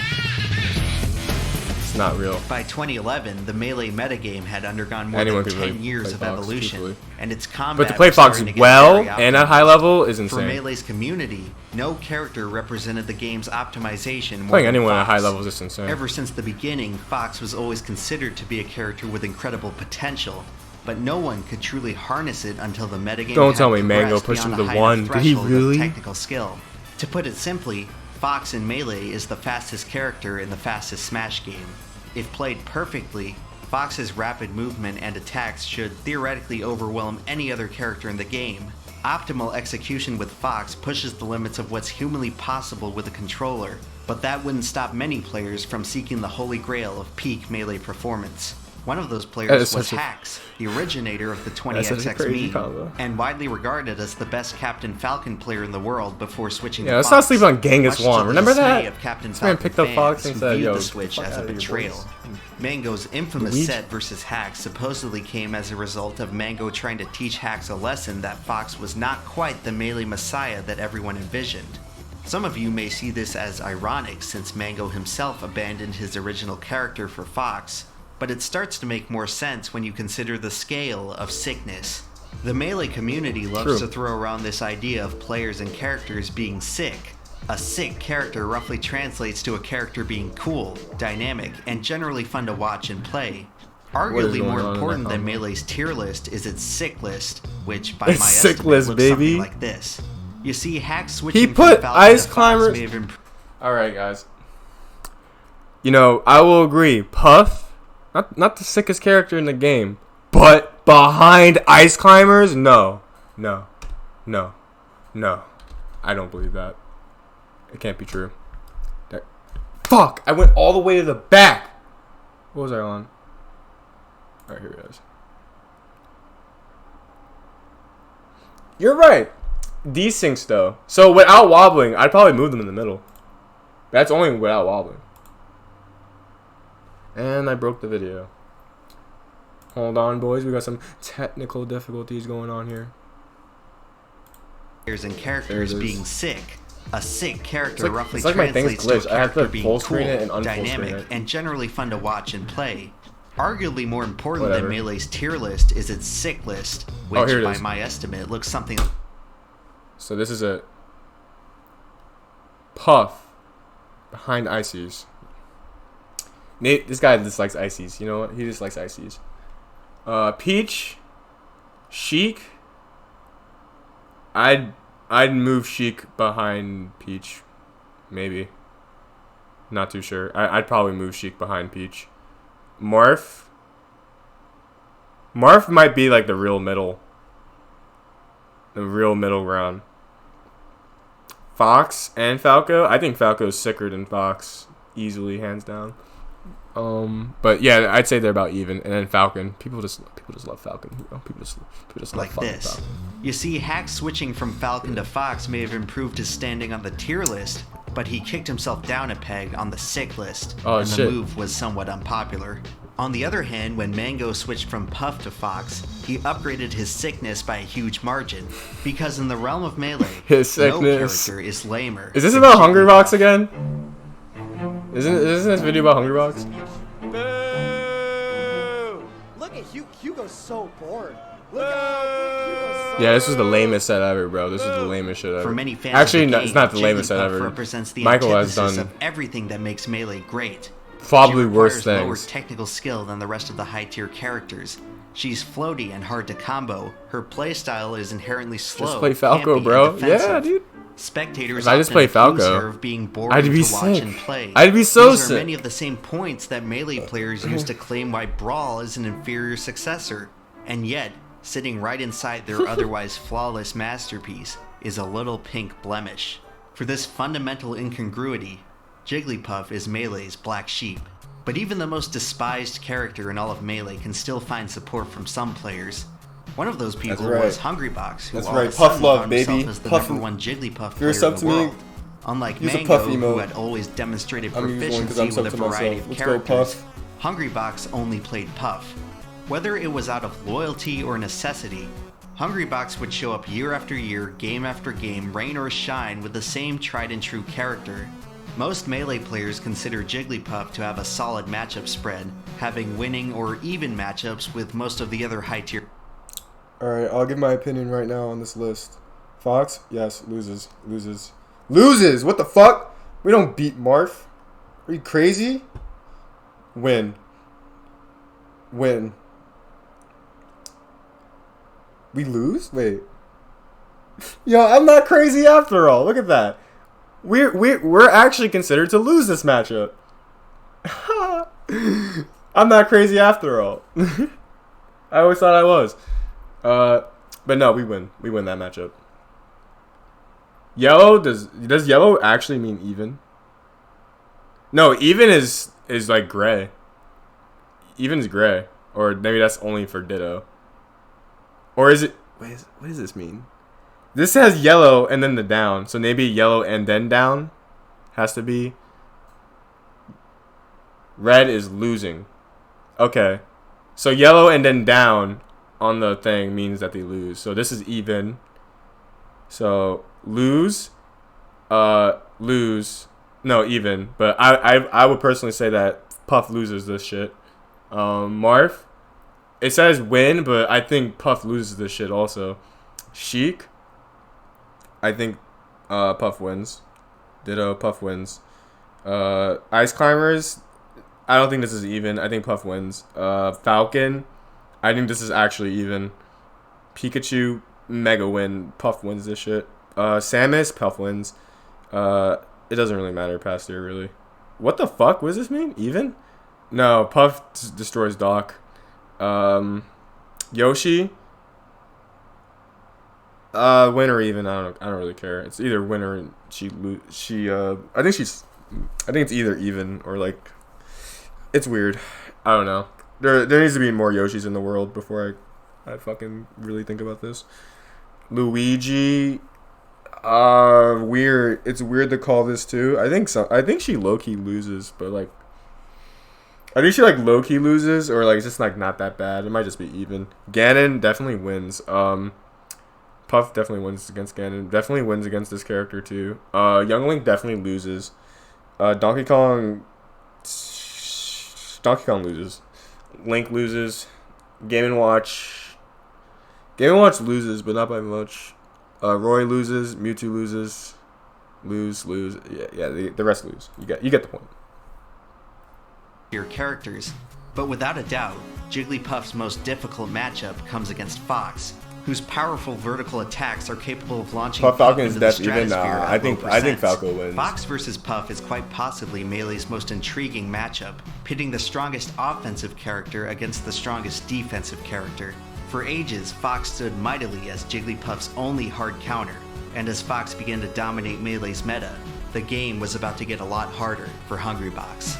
it's not real. By 2011, the Melee metagame had undergone more Anyone than could 10 really years play of Fox, evolution, truthfully. and its combat But to play was Fox starting to get well very and at high optimized. level is For insane. Melee's community, no character represented the game's optimization more Playing than anyone at Fox. high level is just insane. Ever since the beginning, Fox was always considered to be a character with incredible potential, but no one could truly harness it until the metagame Don't had tell me Mango progressed pushed him beyond to a high 1. enough Did he threshold of really? technical skill. To put it simply, Fox in Melee is the fastest character in the fastest Smash game. If played perfectly, Fox's rapid movement and attacks should theoretically overwhelm any other character in the game. Optimal execution with Fox pushes the limits of what's humanly possible with a controller, but that wouldn't stop many players from seeking the holy grail of peak Melee performance. One of those That players is was such a- Hax, the originator of the That's such a 20XX crazy meme, combo. and widely regarded as the best Captain Falcon player in the world before switching Yeah, to let's Fox. not sleep on Genghis Much to Juan. the Remember dismay that? Of Captain This man Falcon picked up Fox and fans, said, viewed "Yo, the switch fuck as a outta here, betrayal. boys." Mango's infamous Luigi. set versus Hax supposedly came as a result of Mango trying to teach Hax a lesson that Fox was not quite the Melee messiah that everyone envisioned. Some of you may see this as ironic since Mango himself abandoned his original character for Fox, but it starts to make more sense when you consider the scale of sickness. The Melee community loves True. to throw around this idea of players and characters being sick. A sick character roughly translates to a character being cool, dynamic, and generally fun to watch and play. Arguably going more on in important that than combo? Melee's tier list is its sick list, which by It's my sick estimate list, looks baby. something like this. You see, Hax switching He from put Falcon Ice to Fox Climbers- may have improved Alright, guys. I will agree. Puff, not the sickest character in the game, but behind Ice Climbers, no. I don't believe that. It can't be true. Fuck! I went all the way to the back! What was I on? Alright, here it is. You're right. These sinks, though. So without wobbling, I'd probably move them in the middle. That's only without wobbling. And I broke the video. Hold on, boys. We got some technical difficulties going on here. players and characters There it is. being sick. A sick character roughly it's like my thing's translates to a glitched. I have to character being full cool, screen it and unfull screen dynamic, it. and generally fun to watch and play. Arguably more important Whatever. than Melee's tier list is its sick list, which here it by is. my estimate looks something So this is a Puff behind Ices. Nate, this guy dislikes Ices. You know what? He dislikes Ices. Peach, Sheik. I'd move Sheik behind Peach, maybe. Not too sure. I'd probably move Sheik behind Peach. Marth might be like the real middle ground. Fox and Falco. I think Falco's sicker than Fox, easily, hands down. But yeah, I'd say they're about even. And then Falcon, people just love Falcon. You know? People just love like fucking this. Falcon. You see, Hack switching from Falcon to Fox may have improved his standing on the tier list, but he kicked himself down a peg on the sick list, and the move was somewhat unpopular. On the other hand, when Mango switched from Puff to Fox, he upgraded his sickness by a huge margin, because in the realm of Melee, no character is lamer. Is this about Hungrybox again? Isn't this video about Hungrybox? Boo! Look at Hugo's so bored. Look at Hugo's so Yeah, this was the lamest set ever, bro. This was the lamest shit ever. For many fans actually, of the game, it's not the lamest set Jigglypuff ever. represents the Michael has antithesis done of everything that makes Melee great. probably She worse requires lower things. technical skill than the rest of the high-tier characters. She's floaty and hard to combo. Her playstyle is inherently slow. Just play Falco, campy, and bro. defensive. Yeah, dude. Spectators If I just often play accuse Falco, her of being boring I'd be to watch sick. and play. I'd be so These are sick. many of the same points that Melee players use to claim why Brawl is an inferior successor. And yet, sitting right inside their otherwise flawless masterpiece is a little pink blemish. For this fundamental incongruity, Jigglypuff is Melee's black sheep. But even the most despised character in all of Melee can still find support from some players. One of those people was Hungrybox, who all of a sudden found himself as the #1 Jigglypuff player in the world. Unlike Mango, who had always demonstrated proficiency with a variety of characters, Hungrybox only played Puff. Whether it was out of loyalty or necessity, Hungrybox would show up year after year, game after game, rain or shine, with the same tried and true character. Most Melee players consider Jigglypuff to have a solid matchup spread, having winning or even matchups with most of the other high-tier. Alright, I'll give my opinion right now on this list. Fox, yes, loses. Loses! What the fuck? We don't beat Marth. Are you crazy? Win. We lose? Wait. Yo, I'm not crazy after all. Look at that. We're actually considered to lose this matchup. I'm not crazy after all. I always thought I was. But no, we win. We win that matchup. Yellow, does yellow actually mean even? No, even is like gray. Even is gray. Or maybe that's only for Ditto. Or is it... What does this mean? This has yellow and then the down. So maybe yellow and then down has to be. Red is losing. Okay. So yellow and then down on the thing means that they lose. So this is even. So lose. Lose. No, even. But I would personally say that Puff loses this shit. Marth. It says win, but I think Puff loses this shit also. Sheik. I think Puff wins. Ditto, Puff wins. Ice Climbers. I don't think this is even. I think Puff wins. Falcon. I think this is actually even. Pikachu, mega win. Puff wins this shit. Samus, Puff wins. It doesn't really matter past here, really. What the fuck? What does this mean? Even? No, Puff destroys Doc. Yoshi. Win or even? I don't really care. It's either win or I think it's either even or like. It's weird. I don't know. There needs to be more Yoshis in the world before I fucking really think about this. Luigi. Weird. It's weird to call this too. I think she low-key loses, but like. I think she like low-key loses, or like it's just like not that bad. It might just be even. Ganon definitely wins. Puff definitely wins against Ganon. Definitely wins against this character too. Young Link definitely loses. Donkey Kong loses. Link loses. Game & Watch loses, but not by much. Roy loses. Mewtwo loses. Lose. Yeah. The rest lose. You get the point. Your characters, but without a doubt, Jigglypuff's most difficult matchup comes against Fox, whose powerful vertical attacks are capable of launching Puff Falcon into is the even. stratosphere at I think Falco wins. Fox versus Puff is quite possibly Melee's most intriguing matchup, pitting the strongest offensive character against the strongest defensive character. For ages, Fox stood mightily as Jigglypuff's only hard counter, and as Fox began to dominate Melee's meta, the game was about to get a lot harder for Hungrybox.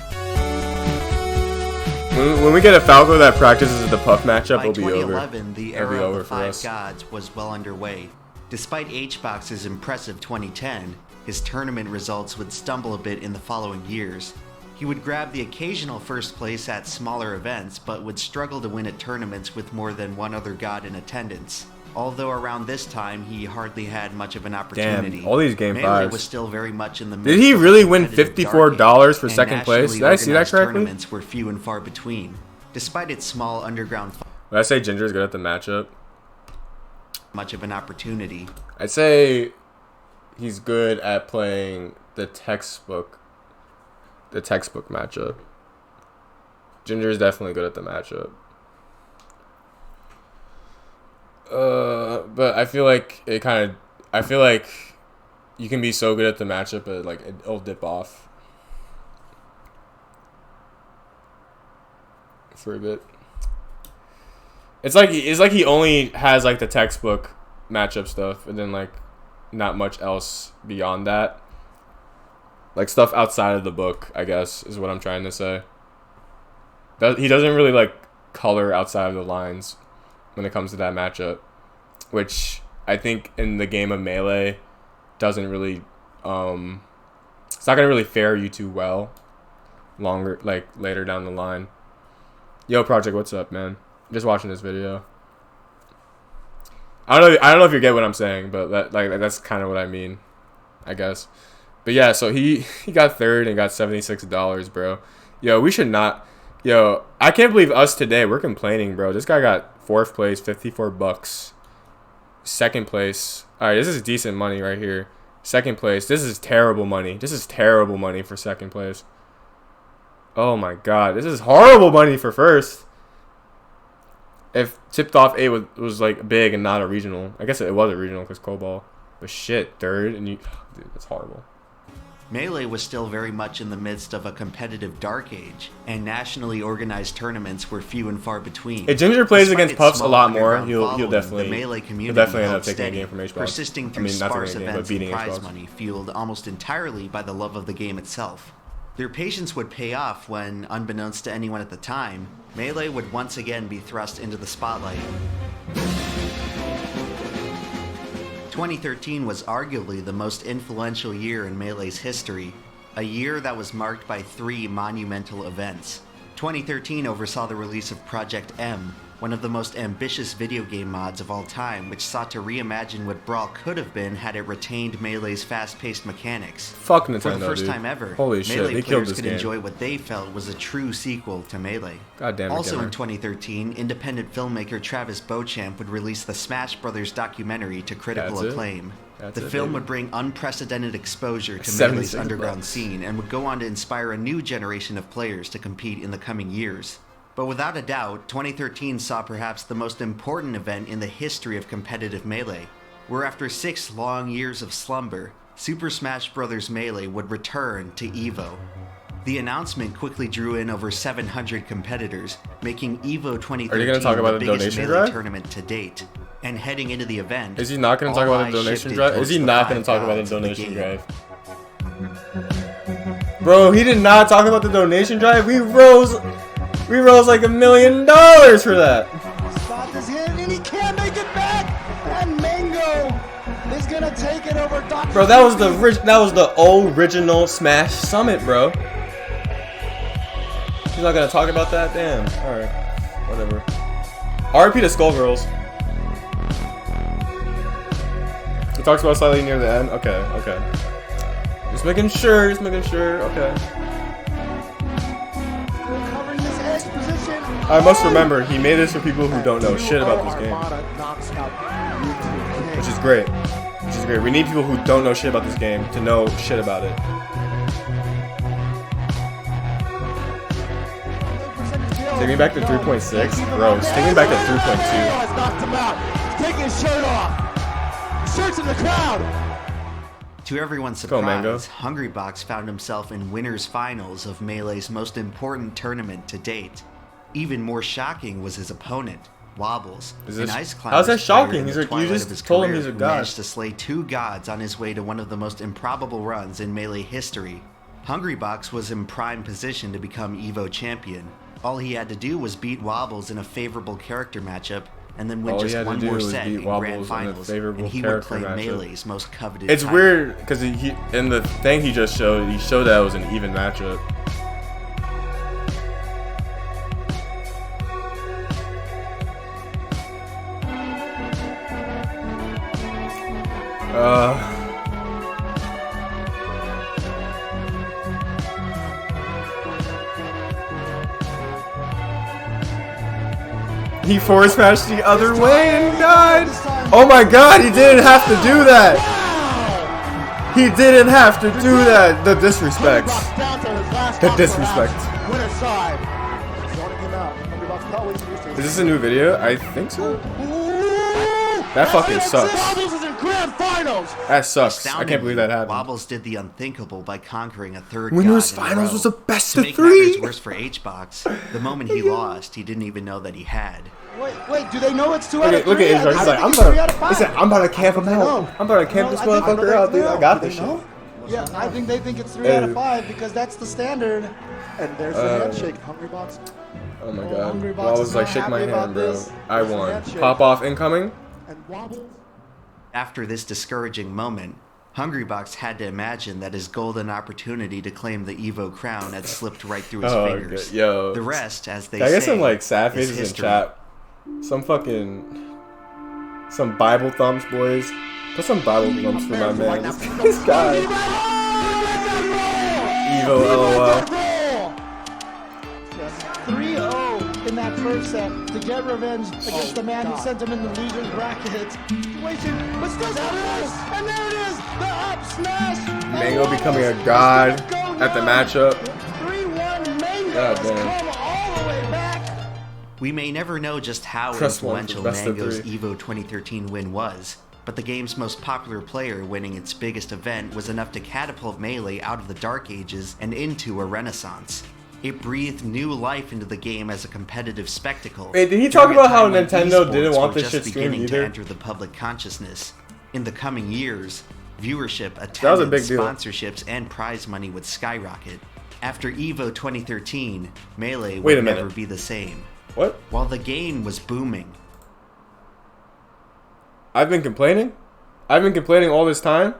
When we get a Falco that practices the Puff matchup, By it'll be over. 2011, the It'll be era of over the for Five us. Gods was well underway. Despite HBox's impressive 2010, his tournament results would stumble a bit in the following years. He would grab the occasional first place at smaller events, but would struggle to win at tournaments with more than one other god in attendance. Although around this time, he hardly had much of an opportunity. Damn, all these game Melee 5s. was still very much in the Did he midst of really win competitive $54 dark for age, second and place? Did I see that nationally correctly? Tournaments were few and far between. Despite its small underground Would I say Ginger's good at the matchup? much of an opportunity. I'd say he's good at playing the textbook matchup. Ginger's definitely good at the matchup. But I feel like you can be so good at the matchup, but like it'll dip off for a bit. It's like he only has like the textbook matchup stuff, and then like not much else beyond that. Like stuff outside of the book, I guess, is what I'm trying to say. He doesn't really like color outside of the lines when it comes to that matchup, which I think in the game of Melee doesn't really it's not gonna really fare you too well later down the line. Yo, Project, what's up, man? Just watching this video. I don't know if you get what I'm saying, but that's kind of what I mean, I guess. But yeah, so he got third and got $76, bro. Yo, we should not. Yo, I can't believe us today. We're complaining, bro. This guy got 4th place, $54. Second place. All right, this is decent money right here. Second place. This is terrible money. This is terrible money for second place. Oh my god, this is horrible money for first. If Tipped Off 8 was like big and not a regional, I guess it was a regional because Cobalt. But shit, third and dude, that's horrible. Melee was still very much in the midst of a competitive dark age, and nationally organized tournaments were few and far between. If Ginger plays Despite against its Puffs a small lot more, underground he'll following, definitely the Melee community end held up taking steady, a game from HBox. persisting through not sparse taking a game, but events beating and prize HBox. money, fueled almost entirely by the love of the game itself. Their patience would pay off when, unbeknownst to anyone at the time, Melee would once again be thrust into the spotlight. 2013 was arguably the most influential year in Melee's history, a year that was marked by 3 monumental events. 2013 oversaw the release of Project M, one of the most ambitious video game mods of all time, which sought to reimagine what Brawl could have been had it retained Melee's fast-paced mechanics. Fuck Nintendo, For the first dude. time ever, Holy shit, Melee they killed players this could game. enjoy what they felt was a true sequel to Melee. God damn it, Also gamer. in 2013, independent filmmaker Travis Beauchamp would release the Smash Brothers documentary to critical That's it? acclaim. That's The it, film baby. would bring unprecedented exposure to 76 Melee's underground bucks. scene and would go on to inspire a new generation of players to compete in the coming years. But without a doubt, 2013 saw perhaps the most important event in the history of competitive Melee, where after 6 long years of slumber, Super Smash Bros. Melee would return to EVO. The announcement quickly drew in over 700 competitors, making EVO 2013 Are you gonna talk about the the biggest donation Melee drive? tournament to date. And heading into the event, Is he not going to talk all about the eyes donation shifted drive? Is towards he the not going five to talk about the gods of the donation game. drive? Bro, he did not talk about the donation drive. We rose like $1 million for that. Spot is hit and he can't make it back. And Mango is gonna take it over Dr. Bro, that was the original Smash Summit, bro. He's not gonna talk about that? Damn. Alright. Whatever. RP to Skullgirls. He talks about slightly near the end. Okay. Just making sure, okay. Covering this edge position. I must remember, he made this for people who don't know shit about this game. Which is great. We need people who don't know shit about this game to know shit about it. Take me back to 3.6. Gross. Take me back to 3.2. Knocked him out. He's taking his shirt off. Shirts in the crowd. To everyone's Go, Mango. surprise, Hungrybox found himself in winners finals of Melee's most important tournament to date. Even more shocking was his opponent, Wobbles, Is an this- ice how's that climber shocking? in He's the like, you twilight just of his told him career he's a who god. managed to slay 2 gods on his way to one of the most improbable runs in Melee history. Hungrybox was in prime position to become EVO champion. All he had to do was beat Wobbles in a favorable character matchup, and then win All he just had to one do more was set beat in Grand Wobbles in a Finals, favorable and he would character claim matchup. Melee's most coveted It's title. weird because he in the thing he just showed, he showed that it was an even matchup. He force smashed the other way and died. Oh my god, he didn't have to do that. He didn't have to do that. The disrespect. The disrespect. Is this a new video? I think so. That fucking sucks. That sucks. I can't believe that happened. Wobbles did the unthinkable by conquering a third Winners god in a Finals row. was the best To of make 3. matters worse for HBox, the moment he lost, he didn't even know that he had. Wait, do they know it's 2 out of 3? Look at Israel. He's like, I'm about to camp him out. I'm about to camp this motherfucker out, dude. I got this shit. Yeah, I think they think it's 3 out of 5 because that's the standard. And there's the handshake, Hungrybox. Oh my Hungrybox god. I was is like, not shake my happy about hand, bro. this. I There's the won. handshake. Pop off incoming. And Wobbles. After this discouraging moment, Hungrybox had to imagine that his golden opportunity to claim the Evo crown had slipped right through his fingers. Okay. Yo. The rest, as they Can I say, get some like sad is faces in history. chat? Some Bible thumbs, boys. Put some Bible thumbs for my man. This guy. Evo LOL. 3-0 in that first set to get revenge against the man who sent him in the loser's bracket. Wait, but still there it is, and there it is, the up smash. Mango becoming a god at the matchup. 3-1 Mango God has damn. come all the way back. We may never know just how Press one for influential best of Mango's 3. Evo 2013 win was, but the game's most popular player winning its biggest event was enough to catapult Melee out of the Dark Ages and into a renaissance. It breathed new life into the game as a competitive spectacle. Wait, did he talk during a about how time when Nintendo esports didn't want were this shit just streamed beginning to either? enter the public consciousness? In the coming years, viewership, was a attendance, big deal. sponsorships, and prize money would skyrocket. After Evo 2013, Melee Wait a would minute. never be the same. What? While the game was booming, I've been complaining? I've been complaining all this time?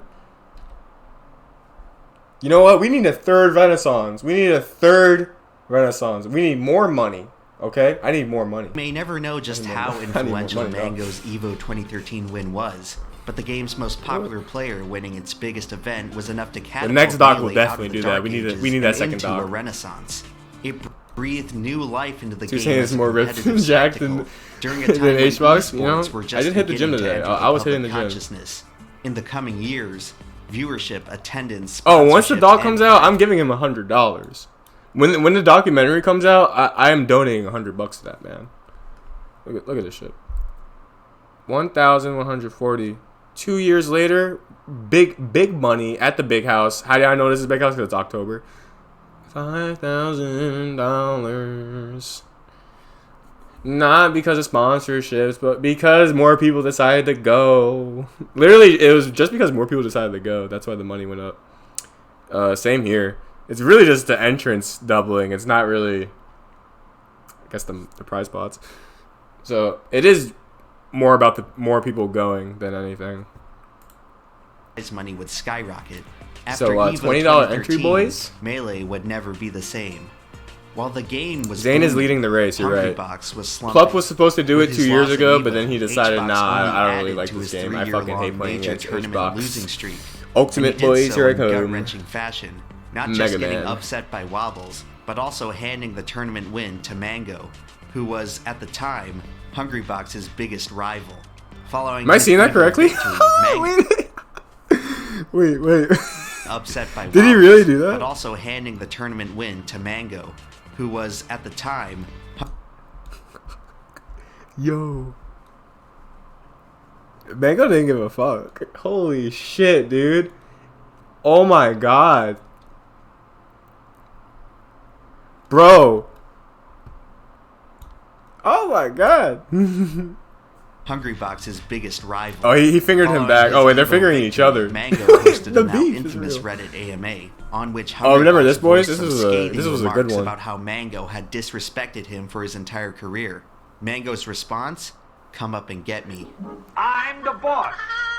You know what? We need a third renaissance. We need a third renaissance. We need more money. Okay? I need more money. you may never know just I need how more- I need more influential money, dog. Mango's Evo 2013 win was, but the game's most popular player winning its biggest event was enough to catapult next doc will Melee out of definitely the do that. Dark We need Ages that and second into doc. a renaissance. It breathed new life into the 2Saint game is as a more ripped competitive and jacked than- spectacle during a than time when HBox, you know? esports were I just didn't hit the gym beginning to today. enter I was hitting public the gym. consciousness. In the coming years, viewership, attendance, Oh, once the sponsorships, doc and comes out, I'm giving him $100. When the documentary comes out, I am donating $100 to that man. Look at this shit. 1,140. 2 years later, big money at the big house. How do I know this is big house? Because it's October. $5,000. Not because of sponsorships, but because more people decided to go. Literally, it was just because more people decided to go. That's why the money went up. Same here. It's really just the entrance doubling. It's not really, I guess, the prize pots. So it is more about the more people going than anything. prize money would skyrocket. So, Evo $20 entry, 2013, boys? Melee would never be the same. While the game was Zane is booming, leading the race, you're right. Hungrybox was slumping. Plup was supposed to do With it his 2 years loss ago, in but Evo, then he decided, HBox nah, only I don't really added like to this his game. I fucking hate 3-year-long playing major against tournament losing Hungrybox. streak. Ultimate And he did boys, so here I in come. gut-wrenching fashion, not just Mega getting Man. upset by Wobbles, but also handing the tournament win to Mango, who was at the time Hungrybox's biggest rival. Following Am I his seeing that Evo correctly? victory, Mango Wait. upset by Did he Wobbles, really do that? But also handing the tournament win to Mango, who was at the time Yo. Mango didn't give a fuck. Holy shit, dude. Oh my god. Bro. Oh my god. Hungrybox's biggest rival. Oh, he fingered him Following back. his Oh, wait, they're Evo fingering each victory, other. Mango hosted The a now beef is infamous real. Reddit AMA on which Oh, remember Hungrybox this, boys? voiced This some was a good remarks one. about how Mango had disrespected him for his entire career. Mango's response: "Come up and get me." I'm the boss.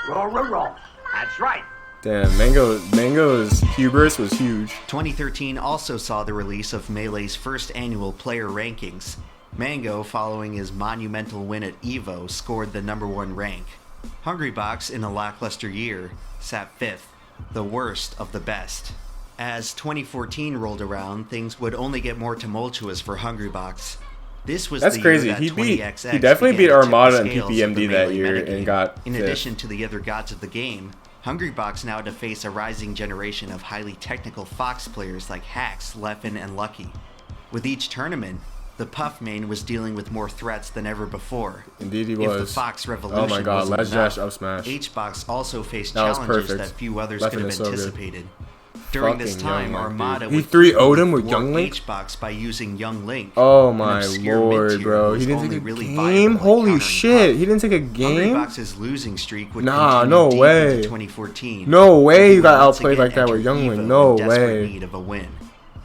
Roll. That's right. Damn, Mango's hubris was huge. 2013 also saw the release of Melee's first annual player rankings. Mango, following his monumental win at EVO, scored the #1 rank. Hungrybox, in a lackluster year, sat 5th, the worst of the best. As 2014 rolled around, things would only get more tumultuous for Hungrybox. This was That's the crazy. year that He 20XX definitely beat began to tip the Armada and scales of PPMD the that Melee year metagame. and got In 5th. addition to the other gods of the game, Hungrybox now had to face a rising generation of highly technical Fox players like Hax, Leffen, and Lucky. With each tournament, the Puff main was dealing with more threats than ever before. Indeed he If the was. Fox Revolution Oh my god, wasn't let's enough, dash up smash. HBox also faced That was challenges perfect. that few others Leffen could have is so good. anticipated. During this Fucking time, Young Link, Armada dude. He would 3-0'd him with thwart Young Link? HBox by using Young Link. Oh an my obscure lord, mid-tier bro. who He was didn't only take a really game? viable at Holy countering shit. Puff. He didn't take a game? Hungrybox's losing streak would Nah, continue no deep way. into 2014. No way He you would got once outplayed again like that with enter Young Link. EVO No in desperate way. need of a win.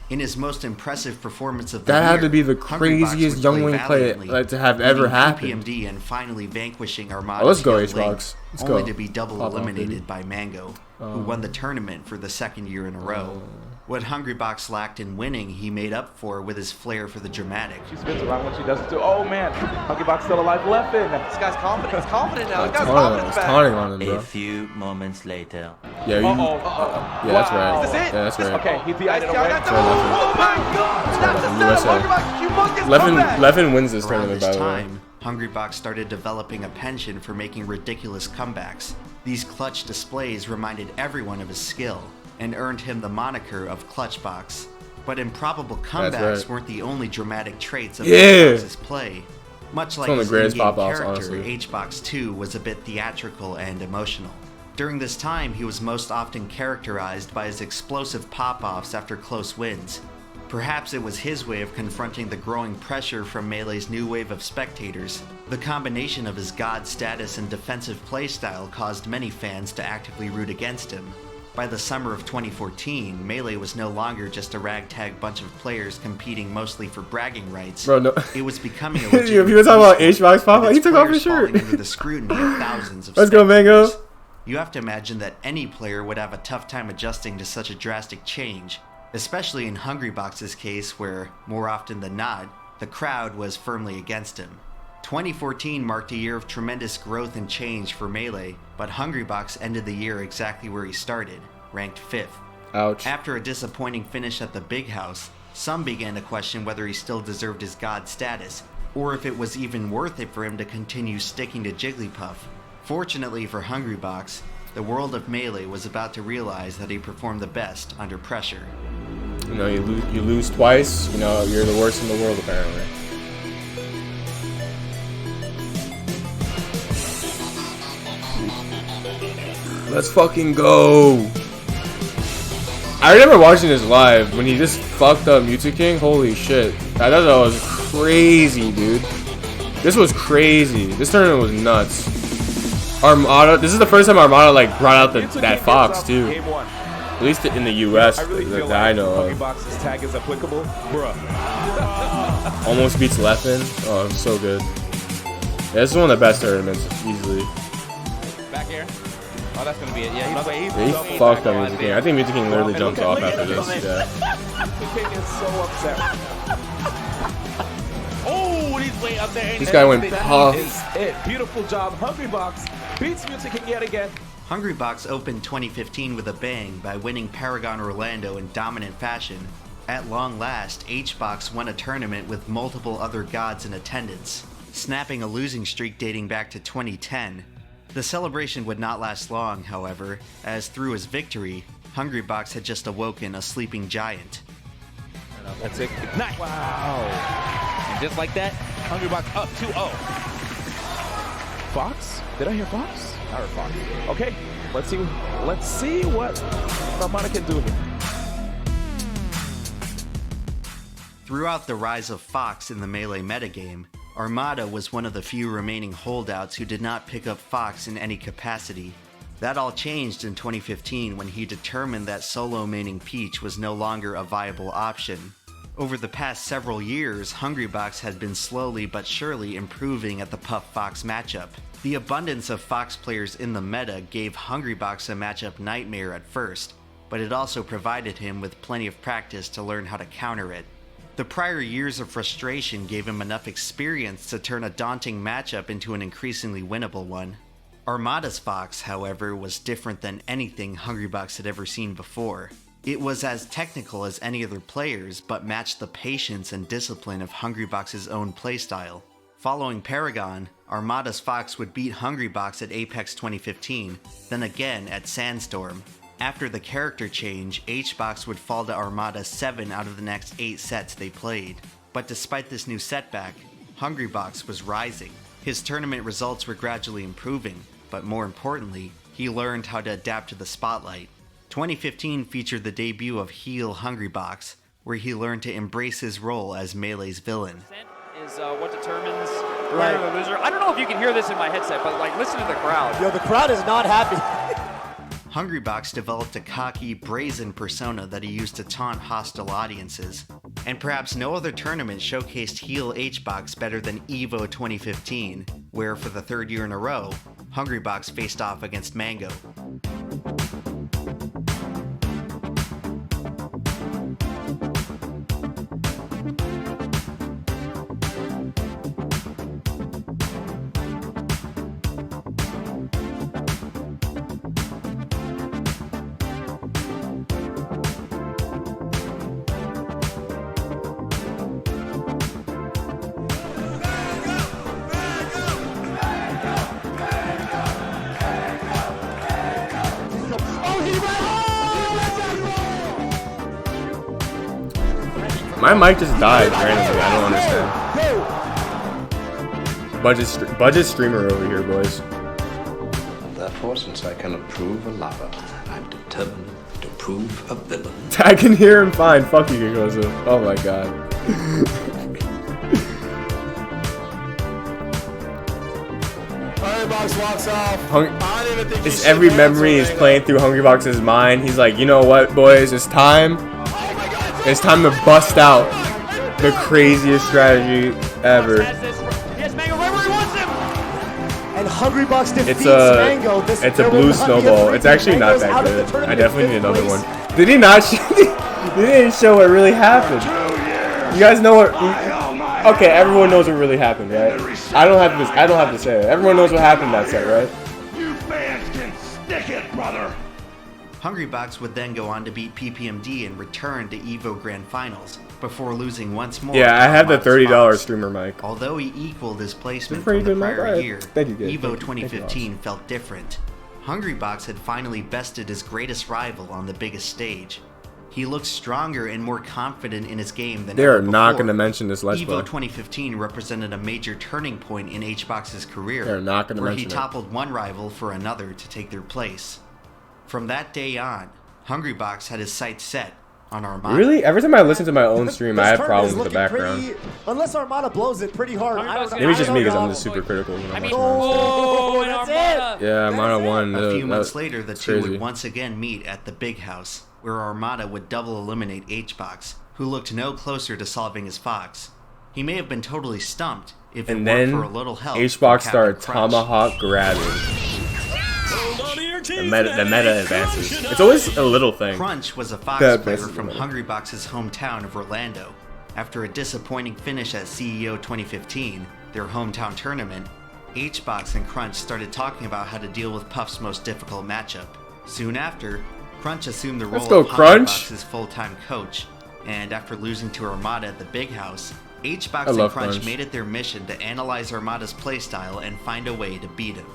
In his most impressive performance of the That year, had to be the Hungrybox craziest would Young Link play valiantly, to have ever beating happened. PPMD and finally vanquishing Armada's Oh, let's go, Young HBox. Link, Let's only go. to be double Pop off, eliminated baby. by Mango, who won the tournament for the second year in a row. What Hungrybox lacked in winning, he made up for with his flair for the dramatic. She spins around when she does it too. Oh man, Hungrybox still alive. Leffen. This guy's confident. He's confident now. This guy's Taunting confidence back. on him, bro. A few moments later. Yeah, you, yeah, that's right. Is this it? Yeah, that's right. Okay, he beat it away. Oh my god! That's the USA. setup. Hungrybox, humongous comeback. Leffen wins this Around tournament, this by the way. time, Hungrybox started developing a penchant for making ridiculous comebacks. These clutch displays reminded everyone of his skill and earned him the moniker of Clutchbox. But improbable comebacks right. weren't the only dramatic traits of Yeah. Hungrybox's play. Much like one of the his greatest in-game pop-offs, character, honestly. HBox 2 was a bit theatrical and emotional. During this time, he was most often characterized by his explosive pop-offs after close wins. Perhaps it was his way of confronting the growing pressure from Melee's new wave of spectators. The combination of his god status and defensive playstyle caused many fans to actively root against him. By the summer of 2014, Melee was no longer just a ragtag bunch of players competing mostly for bragging rights. Bro, no. It was becoming a If legitimate you were talking about esport, HBox pop, with he its took off his players falling shirt. under the scrutiny of thousands of Let's go, Mango. spectators. You have to imagine that any player would have a tough time adjusting to such a drastic change, especially in Hungrybox's case where, more often than not, the crowd was firmly against him. 2014 marked a year of tremendous growth and change for Melee, but Hungrybox ended the year exactly where he started, ranked 5th. Ouch. After a disappointing finish at the Big House, some began to question whether he still deserved his god status, or if it was even worth it for him to continue sticking to Jigglypuff. Fortunately for Hungrybox, the world of Melee was about to realize that he performed the best under pressure. You know, you lose twice, you know, you're the worst in the world, apparently. Let's fucking go. I remember watching this live when he just fucked up Mewtwo King. Holy shit. I thought that was crazy, dude. This was crazy. This tournament was nuts. Armada, this is the first time Armada like brought out that Fox too. At least in the US that I know of. Hungrybox's tag is applicable, bruh. Almost beats Leffen. Oh, so good. Yeah, this is one of the best tournaments, easily. Back here. Oh, that's gonna be it. Yeah, Yeah, he fucked up Mewtwo King. I think Mewtwo King literally jumps off after this. Yeah. The king is so upset. Oh, he's way up there. This guy went That puff. is it. Beautiful job. Hungrybox beats Mewtwo King yet again. Hungrybox opened 2015 with a bang by winning Paragon Orlando in dominant fashion. At long last, HBox won a tournament with multiple other gods in attendance, snapping a losing streak dating back to 2010. The celebration would not last long, however, as through his victory, Hungrybox had just awoken a sleeping giant. That's it. Ignite. Wow. And just like that, Hungrybox up 2-0. Fox? Did I hear Fox? I heard Fox. Okay, let's see what Armada can do here. Throughout the rise of Fox in the Melee metagame, Armada was one of the few remaining holdouts who did not pick up Fox in any capacity. That all changed in 2015 when he determined that solo maining Peach was no longer a viable option. Over the past several years, Hungrybox had been slowly but surely improving at the Puff-Fox matchup. The abundance of Fox players in the meta gave Hungrybox a matchup nightmare at first, but it also provided him with plenty of practice to learn how to counter it. The prior years of frustration gave him enough experience to turn a daunting matchup into an increasingly winnable one. Armada's Fox, however, was different than anything Hungrybox had ever seen before. It was as technical as any other players, but matched the patience and discipline of Hungrybox's own playstyle. Following Paragon, Armada's Fox would beat Hungrybox at Apex 2015, then again at Sandstorm. After the character change, HBox would fall to Armada 7 out of the next 8 sets they played. But despite this new setback, Hungrybox was rising. His tournament results were gradually improving, but more importantly, he learned how to adapt to the spotlight. 2015 featured the debut of heel Hungrybox, where he learned to embrace his role as Melee's villain. Is what determines the winner or the loser. I don't know if you can hear this in my headset, but like, listen to the crowd. Yo, the crowd is not happy. Hungrybox developed a cocky, brazen persona that he used to taunt hostile audiences. And perhaps no other tournament showcased heel HBox better than EVO 2015, where for the third year in a row, Hungrybox faced off against Mango. My mic just died randomly. I don't understand. Budget streamer over here, boys. Therefore, since I can approve a lover, I'm determined to prove a villain. I can hear him fine. Fuck you, Gigoza. Oh my god. Hungrybox walks off. It's every memory is playing through Hungrybox's mind. He's like, you know what, boys? It's time. It's time to bust out the craziest strategy ever. And Hungrybox defeats Mango. It's a blue snowball. It's actually not that good. I definitely need another one. Did he not? He didn't show what really happened. You guys know what? Okay, everyone knows what really happened, right? I don't have to say it. Everyone knows what happened that set, right? You fans can stick it, brother. Hungrybox would then go on to beat PPMD and return to EVO Grand Finals, before losing once more. Yeah, I have the $30 streamer mic. Although he equaled his placement from the prior year, EVO 2015 felt different. Hungrybox had finally bested his greatest rival on the biggest stage. He looked stronger and more confident in his game than ever before. They are not going to mention this Let's Play. EVO 2015 represented a major turning point in HBox's career, They're not going to mention where he toppled one rival for another to take their place. From that day on, Hungrybox had his sights set on Armada. Really? Every time I listen to my own stream, I have problems with the background. Unless Armada blows it pretty hard. Maybe it's just me because I'm just super critical. When I'm watching that's it. Yeah, Armada won. A few months later, the two would once again meet at the Big House, where Armada would double eliminate HBox, who looked no closer to solving his Fox. He may have been totally stumped if it weren't for a little help. HBox started tomahawk grabbing. The meta advances. It's always a little thing. Crunch was a Fox player from Hungrybox's hometown of Orlando. After a disappointing finish at CEO 2015, their hometown tournament, HBox and Crunch started talking about how to deal with Puff's most difficult matchup. Soon after, Crunch assumed the role of Hungrybox's full-time coach, and after losing to Armada at the Big House, HBox and Crunch made it their mission to analyze Armada's playstyle and find a way to beat him.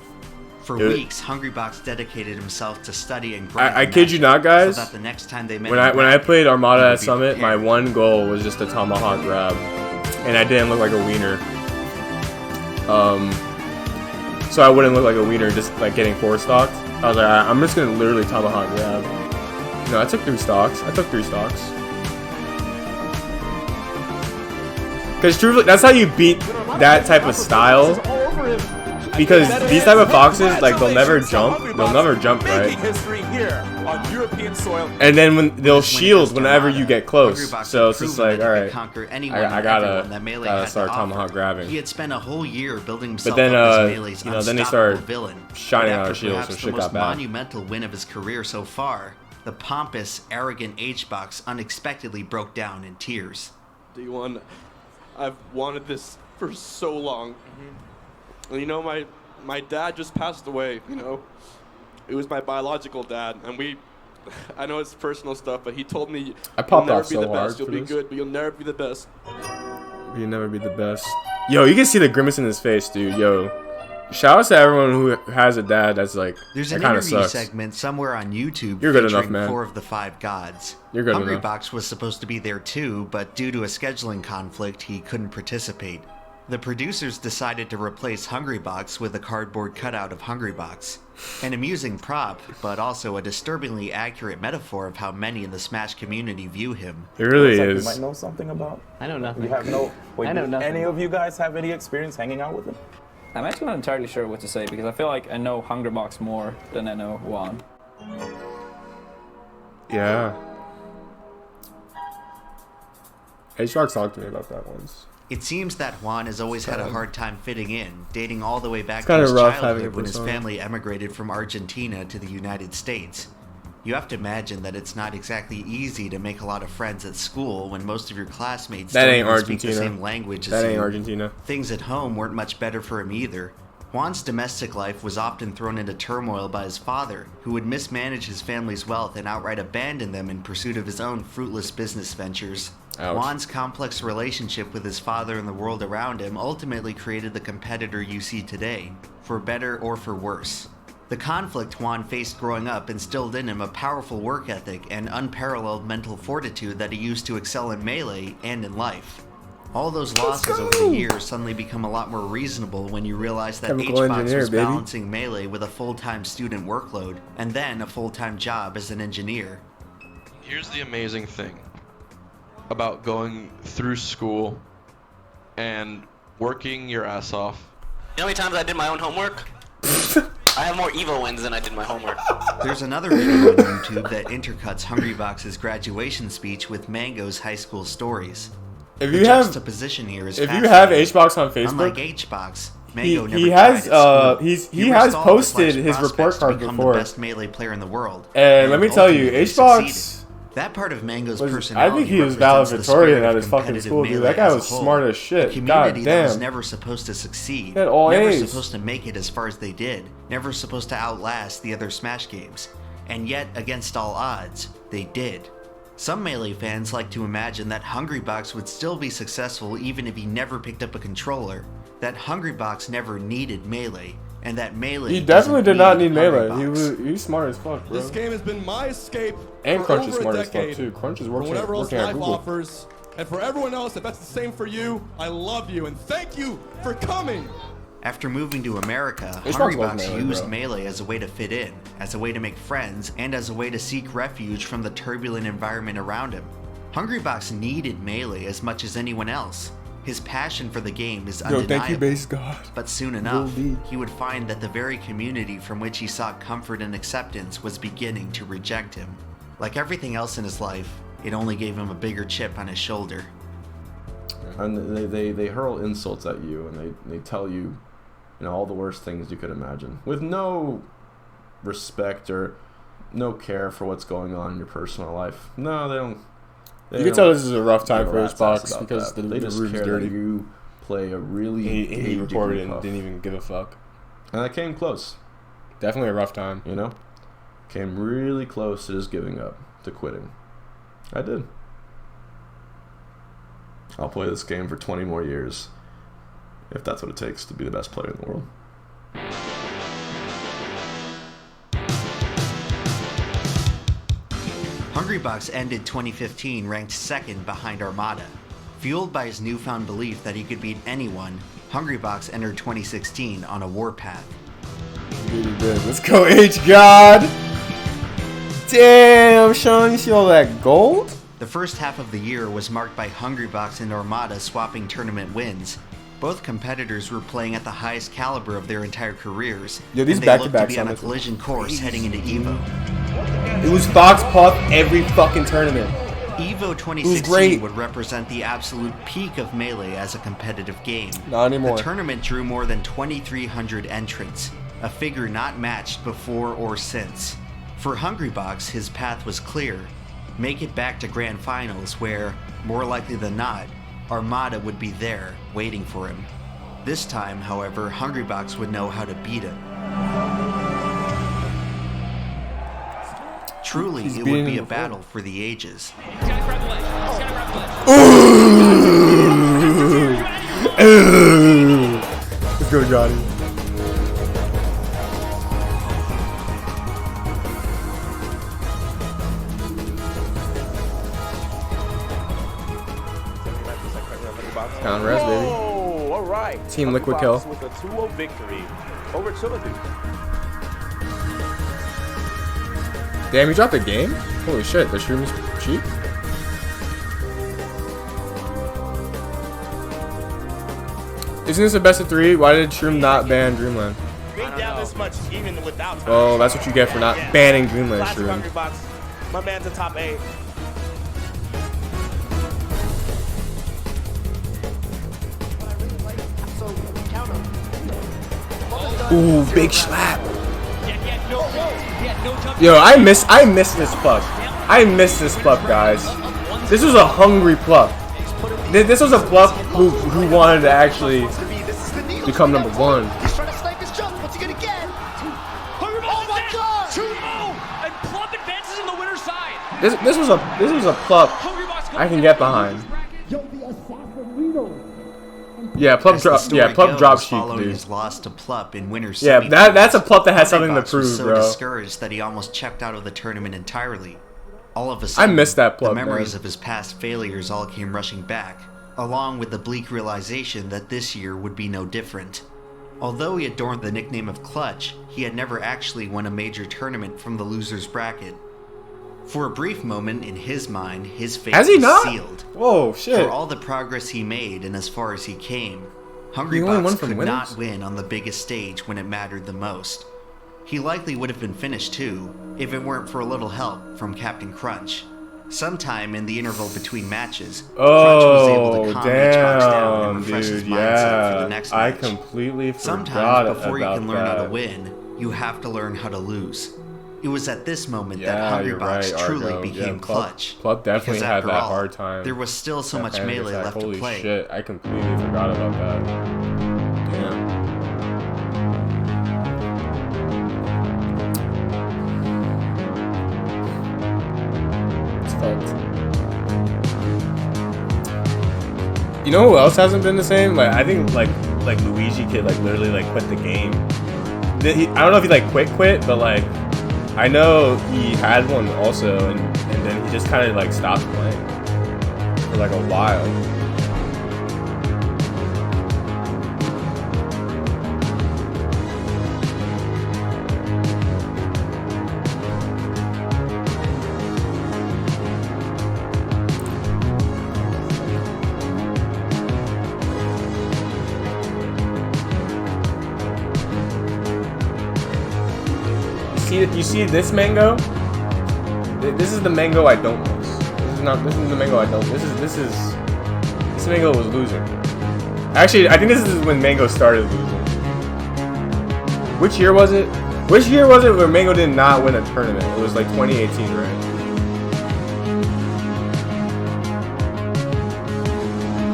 For weeks, Hungrybox dedicated himself to study and grind. I kid you not, guys. So that the next time they met when I played Armada at Summit, my one goal was just a tomahawk grab, and I didn't look like a wiener. So I wouldn't look like a wiener just like getting 4 stocks. I was like, I'm just gonna literally tomahawk grab. No, I took 3 stocks. Because truthfully, that's how you beat that type of style. because these type of foxes, like, they'll never jump. They'll never jump, right? History here on European soil. And then when they'll shield whenever you get close. So it's just like, all right, I gotta start tomahawk grabbing. He had spent a whole year building himself But then, up as Melee's you know, then they unstoppable start villain. shining But out after our shields, so perhaps shit the most got bad. monumental win of his career so far, the pompous, arrogant H-Box unexpectedly broke down in tears. D1, I've wanted this for so long. And you know, my dad just passed away, you know. It was my biological dad, and I know it's personal stuff, but he told me you'll never be the best. You'll be good, but you'll never be the best. You'll never be the best. Yo, you can see the grimace in his face, dude. Yo, shout out to everyone who has a dad that's like, there's that an kind of interview sucks. segment somewhere on YouTube You're good enough, featuring man. 4 of the 5 gods. You're good enough. Hungrybox was supposed to be there too, but due to a scheduling conflict, he couldn't participate. The producers decided to replace Hungrybox with a cardboard cutout of Hungrybox. An amusing prop, but also a disturbingly accurate metaphor of how many in the Smash community view him. It really You is. might know something about. I know nothing. You have no. Wait, I know do nothing. Any of you guys have any experience hanging out with him? I'm actually not entirely sure what to say because I feel like I know Hungrybox more than I know Juan. Yeah. H-Rock talked to me about that once. It seems that Juan has always had a hard time fitting in, dating all the way back It's to kinda his rough having childhood a when his persona. family emigrated from Argentina to the United States. You have to imagine that it's not exactly easy to make a lot of friends at school when most of your classmates That don't ain't even speak the Argentina. same language as That ain't you. Argentina. Things at home weren't much better for him either. Juan's domestic life was often thrown into turmoil by his father, who would mismanage his family's wealth and outright abandon them in pursuit of his own fruitless business ventures. Ouch. Juan's complex relationship with his father and the world around him ultimately created the competitor you see today, for better or for worse. The conflict Juan faced growing up instilled in him a powerful work ethic and unparalleled mental fortitude that he used to excel in Melee and in life. All those losses over the years suddenly become a lot more reasonable when you realize that Chemical H-Box engineer, was baby. balancing Melee with a full-time student workload, and then a full-time job as an engineer. Here's the amazing thing about going through school and working your ass off. You know how many times I did my own homework? I have more Evo wins than I did my homework. There's another video on YouTube that intercuts Hungrybox's graduation speech with Mango's high school stories. If The you have, juxtaposition here is if you have fascinating. HBox on Facebook, Unlike H-Box, Mango never he has tried at school. he has risked all of his posted life's his report prospects to card become before. the best Melee player in the world. And let me tell you, ultimately HBox succeeded. That part of Mango's was, personality I think he was represents the valedictorian spirit at of his fucking competitive school, dude. Melee That guy as a was whole. smart as A shit. community God that was damn. never supposed to succeed, He had all never A's. supposed to make it as far as they did, never supposed to outlast the other Smash games. And yet, against all odds, they did. Some Melee fans like to imagine that Hungrybox would still be successful even if he never picked up a controller, that Hungrybox never needed Melee, and that Melee He definitely did not need Melee. Hungrybox. He was smart as fuck, bro. This game has been my escape And for Crunch is over smart a as fuck decade. too. Crunch is For working, whatever else working at life Google. offers, and for everyone else, if that's the same for you, I love you and thank you for coming. After moving to America, Xbox loves Hungrybox Melee, used bro. Melee as a way to fit in, as a way to make friends, and as a way to seek refuge from the turbulent environment around him. Hungrybox needed Melee as much as anyone else. His passion for the game is Yo, undeniable. thank you, base god. But soon enough, Indeed. he would find that the very community from which he sought comfort and acceptance was beginning to reject him. Like everything else in his life, it only gave him a bigger chip on his shoulder. And they hurl insults at you, and they tell you, all the worst things you could imagine, with no respect or no care for what's going on in your personal life. No, they don't. You can tell this is a rough time give a for rat's Xbox ass about because that. the They just room's care dirty. that you play a really He gay reported it and Jigglypuff. didn't even give a fuck. And I came close. Definitely a rough time. Came really close to just giving up, to quitting. I did. I'll play this game for 20 more years, if that's what it takes to be the best player in the world. Hungrybox ended 2015 ranked second behind Armada. Fueled by his newfound belief that he could beat anyone, Hungrybox entered 2016 on a warpath. Really good. Let's go, H-God! Damn, Sean, you see all that gold? The first half of the year was marked by Hungrybox and Armada swapping tournament wins. Both competitors were playing at the highest caliber of their entire careers, Yo, these and they looked to back-to-backs be on a honestly. collision course heading into EVO. It was Fox Puff every fucking tournament. EVO 2016 would represent the absolute peak of Melee as a competitive game. Not anymore. The tournament drew more than 2,300 entrants, a figure not matched before or since. For Hungrybox, his path was clear. Make it back to Grand Finals where, more likely than not, Armada would be there, waiting for him. This time, however, Hungrybox would know how to beat him. Truly, it would be a battle for the ages. Let's go, Johnny. Pound rest, baby. Oh, all right. Team Liquid Kill. With a 2-0 victory over Trilogy. Damn, he dropped a game? Holy shit, the shroom is cheap? Isn't this a best of 3? Why did Shroom not ban Dreamland? Being down this much even without time. Oh, that's what you get for not banning Dreamland, Classic Shroom. Hungrybox. My man's a top 8. Ooh, big slap. Yo, I miss this pluck. I miss this pluck, guys. This was a hungry pluck. This was a pluck who wanted to actually become number 1. He's trying to snipe his jump. What's he gonna get? Oh my God! 2-0, and Plump advances on the winner's side. This was a pluck I can get behind. Yeah, Plup drop sheep, dude. His loss to Plup in winners. Yeah, that's a Plup that has something to prove, was so bro. discouraged that he almost checked out of the tournament entirely. All of a sudden, I missed that Plup, the memories man. of his past failures all came rushing back, along with the bleak realization that this year would be no different. Although he adorned the nickname of Clutch, he had never actually won a major tournament from the loser's bracket. For a brief moment, in his mind, his fate Has he was not? sealed. Whoa, shit. For all the progress he made and as far as he came, He only won Hungrybox from could winners? not win on the biggest stage when it mattered the most. He likely would have been finished too, if it weren't for a little help from Captain Crunch. Sometime in the interval between matches, Crunch was able to calm Hbox down and refresh his mindset for the next match. I completely forgot Sometimes before you about can learn how to that. win, you have to learn how to lose. It was at this moment Yeah, that you're Hungrybox right, truly Argo. became Yeah, Clutch. Plup definitely Because had after that all, hard time. there was still so That much panic Melee attack. left Holy to play. shit, I completely forgot about that. Damn. It's fucked. You know who else hasn't been the same? Like I think like Luigi could like literally like quit the game. I don't know if he like quit, but like I know he had one also, and then he just kind of like stopped playing for like a while. You see this mango? This is the mango I don't miss. This is the mango I don't. This mango was losing. Actually, I think this is when mango started losing. Which year was it? Which year was it where mango did not win a tournament? It was like 2018, right?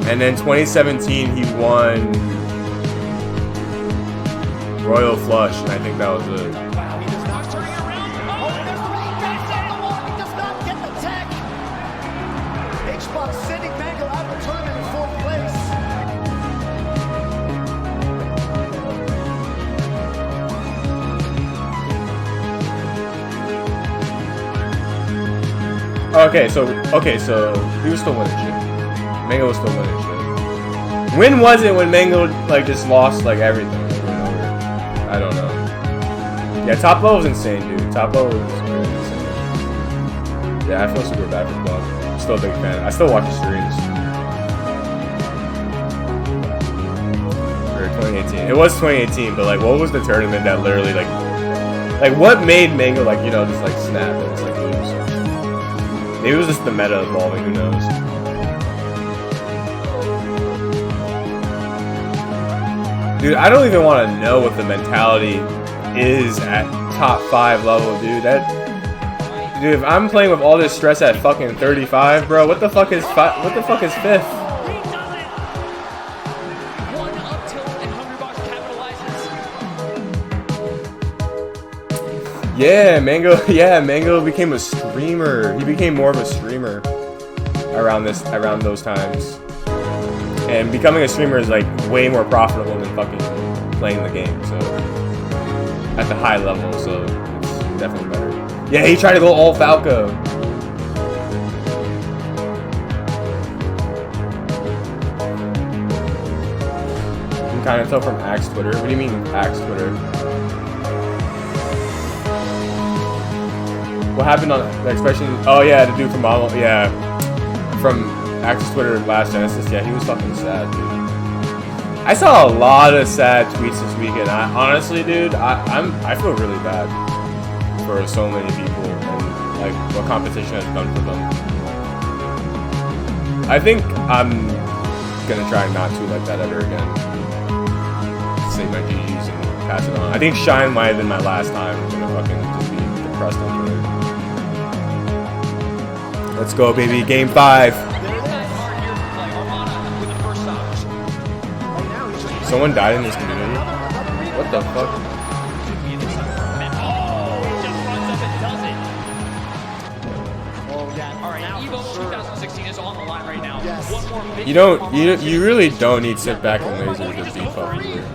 And then 2017 he won Royal Flush, and I think that was it. Sending Mango out of the tournament in 4th place. Okay, so he was still winning shit. Mango was still winning shit. When was it when Mango like just lost like everything over and over? I don't know. Yeah, top low was insane, dude. Top low was really insane. Yeah, I feel super bad for Bob. Still a big fan. I still watch the streams. 2018. It was 2018, but like, what was the tournament that literally like what made Mango like, you know, just like snap and just like lose? Maybe it was just the meta evolving. Who knows? Dude, I don't even want to know what the mentality is at top 5 level, dude. Dude, if I'm playing with all this stress at fucking 35, bro, what the fuck is 5th? Yeah, Mango became a streamer. He became more of a streamer around those times. And becoming a streamer is like way more profitable than fucking playing the game, so at the high level, so it's definitely better. Yeah, he tried to go all Falco. You can kind of tell from Axe Twitter. What do you mean Axe Twitter? What happened on the expression? Oh yeah, the dude from Mama, yeah, from Axe's Twitter last Genesis. Yeah, he was fucking sad, dude. I saw a lot of sad tweets this weekend. Honestly, dude, I feel really bad for so many people and like what competition has done for them. I think I'm gonna try not to like that ever again. Say my GGs and pass it on. I think Shine might have been my last time. I'm gonna fucking just be depressed on Twitter. Let's go, baby. Game 5. Someone died in this community? What the fuck? You really don't need to sit back and laser to beat up here.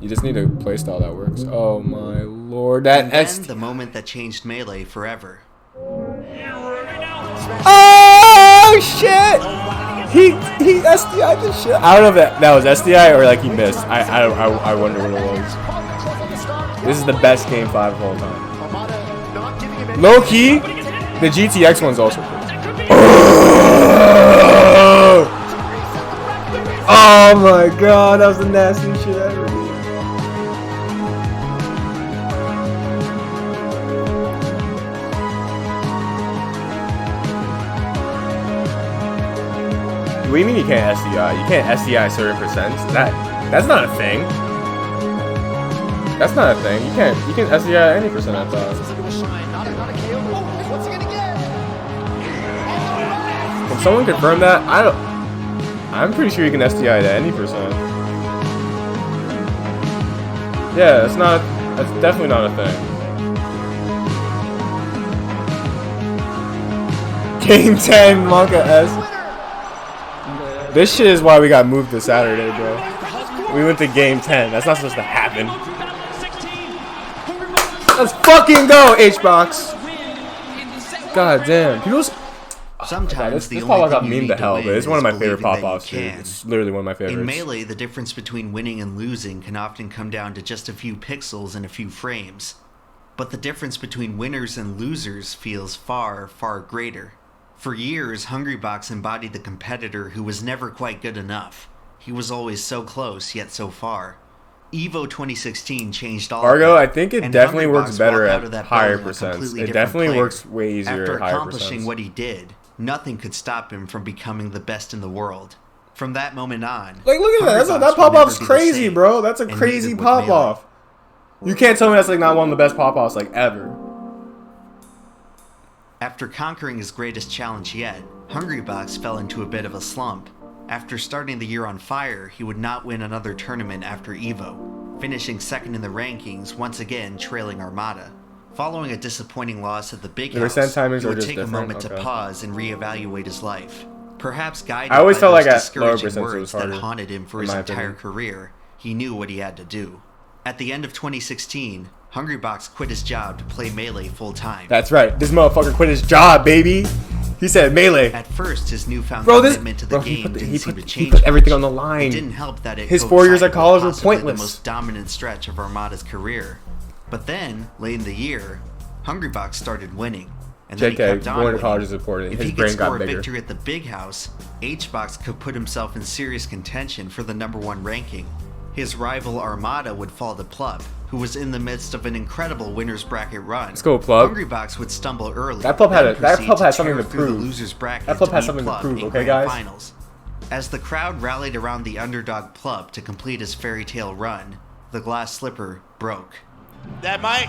You just need a playstyle that works. Oh my lord, that and then the moment that changed Melee forever. Oh shit! He SDI'd the shit. I don't know if that was SDI or like he missed. I wonder what it was. This is the best game 5 of all time. Low key, the GTX one's also cool. Oh my god, that was the nastiest shit ever. What do you mean you can't SDI? You can't SDI certain percents. That's not a thing. That's not a thing. You can SDI any percent, I thought. Can someone confirm that? I'm pretty sure you can SDI to any percent. Yeah, that's definitely not a thing. Game 10, Monka S. This shit is why we got moved to Saturday, bro. We went to game 10. That's not supposed to happen. Let's fucking go, H-Box. God damn. Sometimes this pop-off got memed to hell, but it's one of my favorite pop-offs, dude. It's literally one of my favorites. In Melee, the difference between winning and losing can often come down to just a few pixels and a few frames. But the difference between winners and losers feels far, far greater. For years, Hungrybox embodied the competitor who was never quite good enough. He was always so close, yet so far. EVO 2016 changed all Argo, of that, I think it definitely works better at higher percents. It definitely works way easier at higher percents. After accomplishing what he did, nothing could stop him from becoming the best in the world. From that moment on, like, look at that. That pop-off's crazy, bro. That's a crazy pop-off. You can't tell me that's like not one of the best pop-offs like ever. After conquering his greatest challenge yet, Hungrybox fell into a bit of a slump. After starting the year on fire, he would not win another tournament after EVO, finishing second in the rankings, once again trailing Armada. Following a disappointing loss at the Big House, he would take a moment to pause and reevaluate his life. Perhaps guided by those discouraging words that haunted him for his entire career, he knew what he had to do. At the end of 2016, Hungrybox quit his job to play Melee full-time. That's right. This motherfucker quit his job, baby. He said Melee. At first, his newfound commitment to the game didn't seem to change. He put everything on the line. It didn't help that his 4 years at college were pointless. The most dominant stretch of Armada's career. But then, late in the year, Hungrybox started winning. and then he kept on going to winning. college is important. If His he could brain got score a bigger. victory at the big house, H-Box could put himself in serious contention for the #1 ranking. His rival Armada would fall to Plup, who was in the midst of an incredible winner's bracket run. Let's go, Plup. Hungrybox would stumble early. That Plup had something to The prove. losers bracket That Plup to has meet something to Plup prove, in okay, grand guys? finals. As the crowd rallied around the underdog Plup to complete his fairy tale run, the glass slipper broke. That might.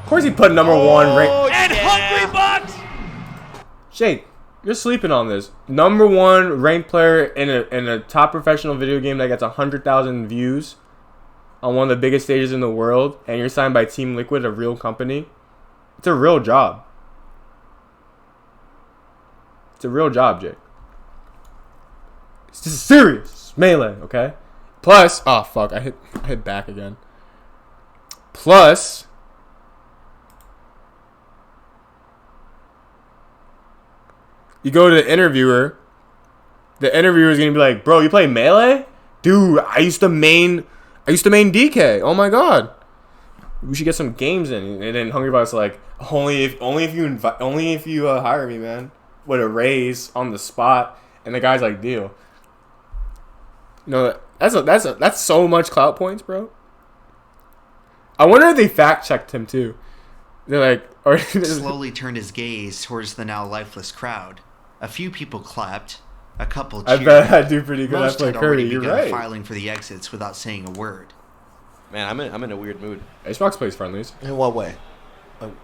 Of course he put #1 rank. And Hungrybox. Shake, you're sleeping on this. #1 ranked player in a top professional video game that gets 100,000 views on one of the biggest stages in the world, and you're signed by Team Liquid, a real company. It's a real job. It's a real job, Jake. It's just serious melee, okay? Plus, oh fuck, I hit back again. Plus, you go to the interviewer. The interviewer is gonna be like, "Bro, you play melee, dude? I used to main DK. Oh my god, we should get some games in." And then Hungrybox like, "Only if you hire me, man, with a raise on the spot." And the guy's like, "Deal." You know, that's so much clout points, bro. I wonder if they fact checked him too. They're like, or slowly turned his gaze towards the now lifeless crowd. A few people clapped. A couple cheered. I bet I do pretty good. Most I play had already Curry. You're begun right. filing for the exits without saying a word. Man, I'm in a weird mood. HBox plays friendlies. In what way?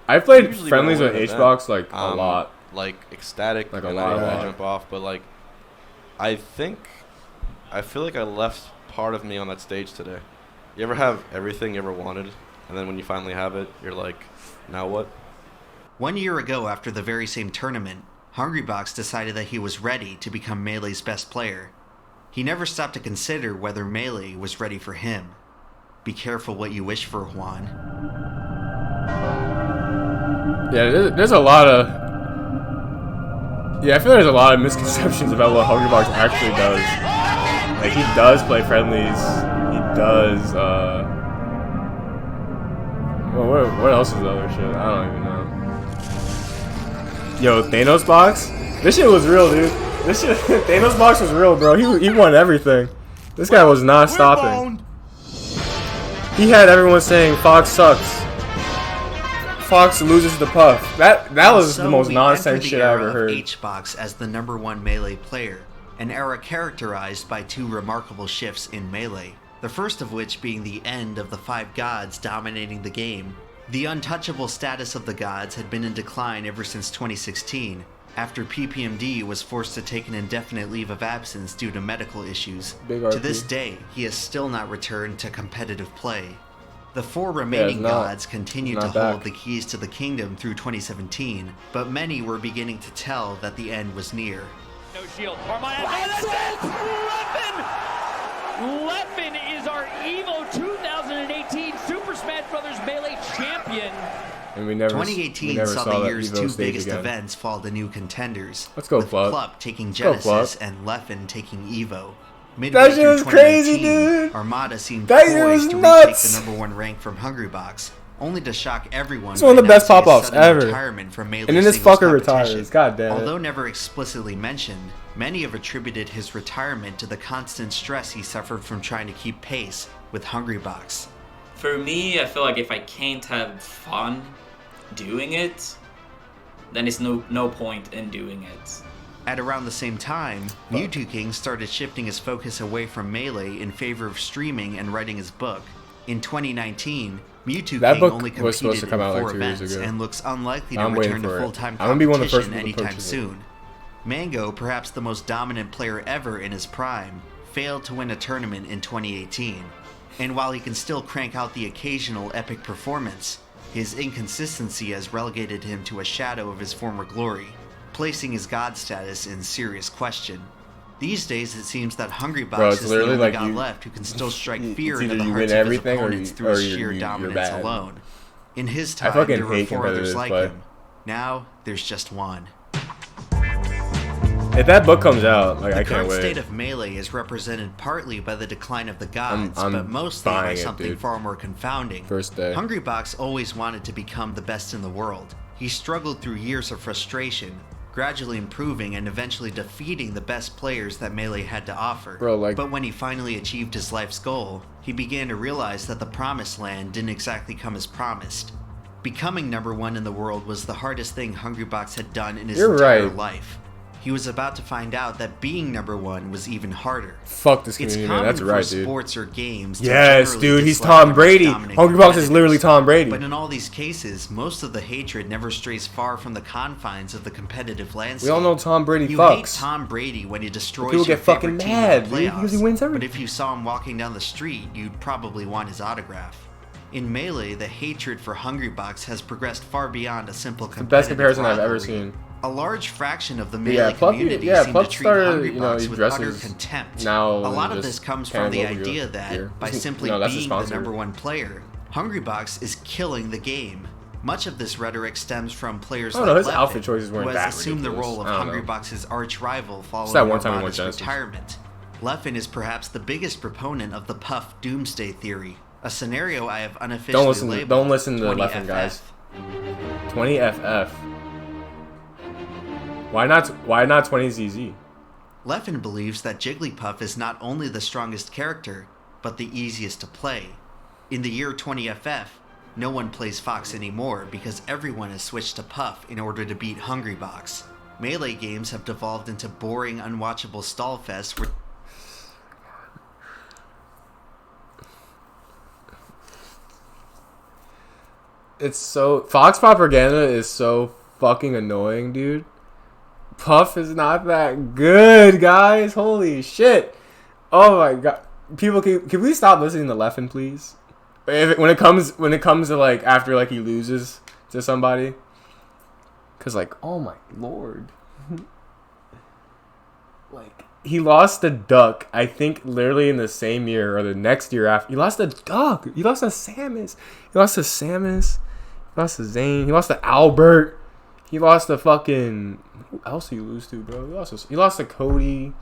I've played Usually friendlies when I with win an HBox event, like a lot. Like ecstatic, Like a and lot. I jump off, but like, I feel like I left part of me on that stage today. You ever have everything you ever wanted, and then when you finally have it, you're like, now what? 1 year ago, after the very same tournament, Hungrybox decided that he was ready to become Melee's best player. He never stopped to consider whether Melee was ready for him. Be careful what you wish for, Juan. Yeah, there's a lot of... Yeah, I feel there's a lot of misconceptions about what Hungrybox actually does. Like, he does play friendlies. He does, Well, what else is the other shit? I don't even know. Yo, Thanos box? This shit was real, dude. This shit... Thanos box was real, bro. He won everything. This guy was not stopping. He had everyone saying, Fox sucks. Fox loses to Puff. That was the most nonsense shit I ever heard. H-Box as the #1 Melee player, an era characterized by two remarkable shifts in Melee. The first of which being the end of the 5 gods dominating the game. The untouchable status of the gods had been in decline ever since 2016, after PPMD was forced to take an indefinite leave of absence due to medical issues. To this day, he has still not returned to competitive play. The 4 remaining gods continued to hold the keys to the kingdom through 2017, but many were beginning to tell that the end was near. No shield. Leffen is our EVO 2018 Super Smash Bros. Melee champion. And we never 2018 saw the year's 2 biggest events fall to new contenders. Let's go, with Plup taking Genesis and Leffen taking EVO. Midway through 2018, crazy, dude. Armada seemed That poised to retake the #1 rank from Hungrybox, only to shock everyone. It's one of the best pop-offs ever. Retirement from Melee and then this fucker retires. God damn it. Although never explicitly mentioned, many have attributed his retirement to the constant stress he suffered from trying to keep pace with Hungrybox. For me, I feel like if I can't have fun doing it, then it's no point in doing it. At around the same time, Mewtwo King started shifting his focus away from Melee in favor of streaming and writing his book. In 2019, Mewtwo King only competed in 4 events and looks unlikely to return to full-time competition anytime soon. Mango, perhaps the most dominant player ever in his prime, failed to win a tournament in 2018. And while he can still crank out the occasional epic performance, his inconsistency has relegated him to a shadow of his former glory, placing his god status in serious question. These days, it seems that Hungrybox is the only god left who can still strike fear into the hearts of his opponents through his sheer dominance alone. In his time, there were 4 others like him. Now, there's just one. If that book comes out, like, I can't wait. The current state of Melee is represented partly by the decline of the gods, but mostly by something far more confounding. First day. Hungrybox always wanted to become the best in the world. He struggled through years of frustration, gradually improving and eventually defeating the best players that Melee had to offer. But when he finally achieved his life's goal, he began to realize that the promised land didn't exactly come as promised. Becoming #1 in the world was the hardest thing Hungrybox had done in his entire life. He was about to find out that being #1 was even harder. Fuck this community, man. That's right, dude. Sports or games yes, dude. He's Tom Brady. Hungrybox is literally Tom Brady. But in all these cases, most of the hatred never strays far from the confines of the competitive landscape. We all know Tom Brady you fucks. hate Tom Brady when he destroys People your get fucking favorite team mad, in the dude, playoffs. because he wins everything. But if you saw him walking down the street, you'd probably want his autograph. In Melee, the hatred for Hungrybox has progressed far beyond a simple competitive the best comparison I've ever rivalry. seen. A large fraction of the Melee community seem to treat Hungrybox with utter contempt. A lot of this comes from the idea that, by simply being the #1 player, Hungrybox is killing the game. Much of this rhetoric stems from players like his Leffen, outfit choices weren't who that has assumed the ridiculous. role of Hungrybox's arch-rival following that one time he Armada's won retirement. Leffen is perhaps the biggest proponent of the Puff Doomsday Theory, a scenario I have unofficially labeled Don't listen to 20FF. Leffen, guys. 20FF. Why not 20ZZ? Leffen believes that Jigglypuff is not only the strongest character, but the easiest to play. In the year 20FF, no one plays Fox anymore because everyone has switched to Puff in order to beat Hungrybox. Melee games have devolved into boring, unwatchable stallfests where it's so Fox propaganda is so fucking annoying, dude. Puff is not that good, guys. Holy shit. Oh my god. People, can we stop listening to Leffen, please? When it comes to like after like he loses to somebody, cause like, oh my lord, like he lost to Duck. I think literally in the same year or the next year after. He lost to Duck. He lost to Samus. He lost to Samus. He lost to Zane. He lost to Albert. He lost to fucking. Who else did he lose to, bro? He lost to Cody.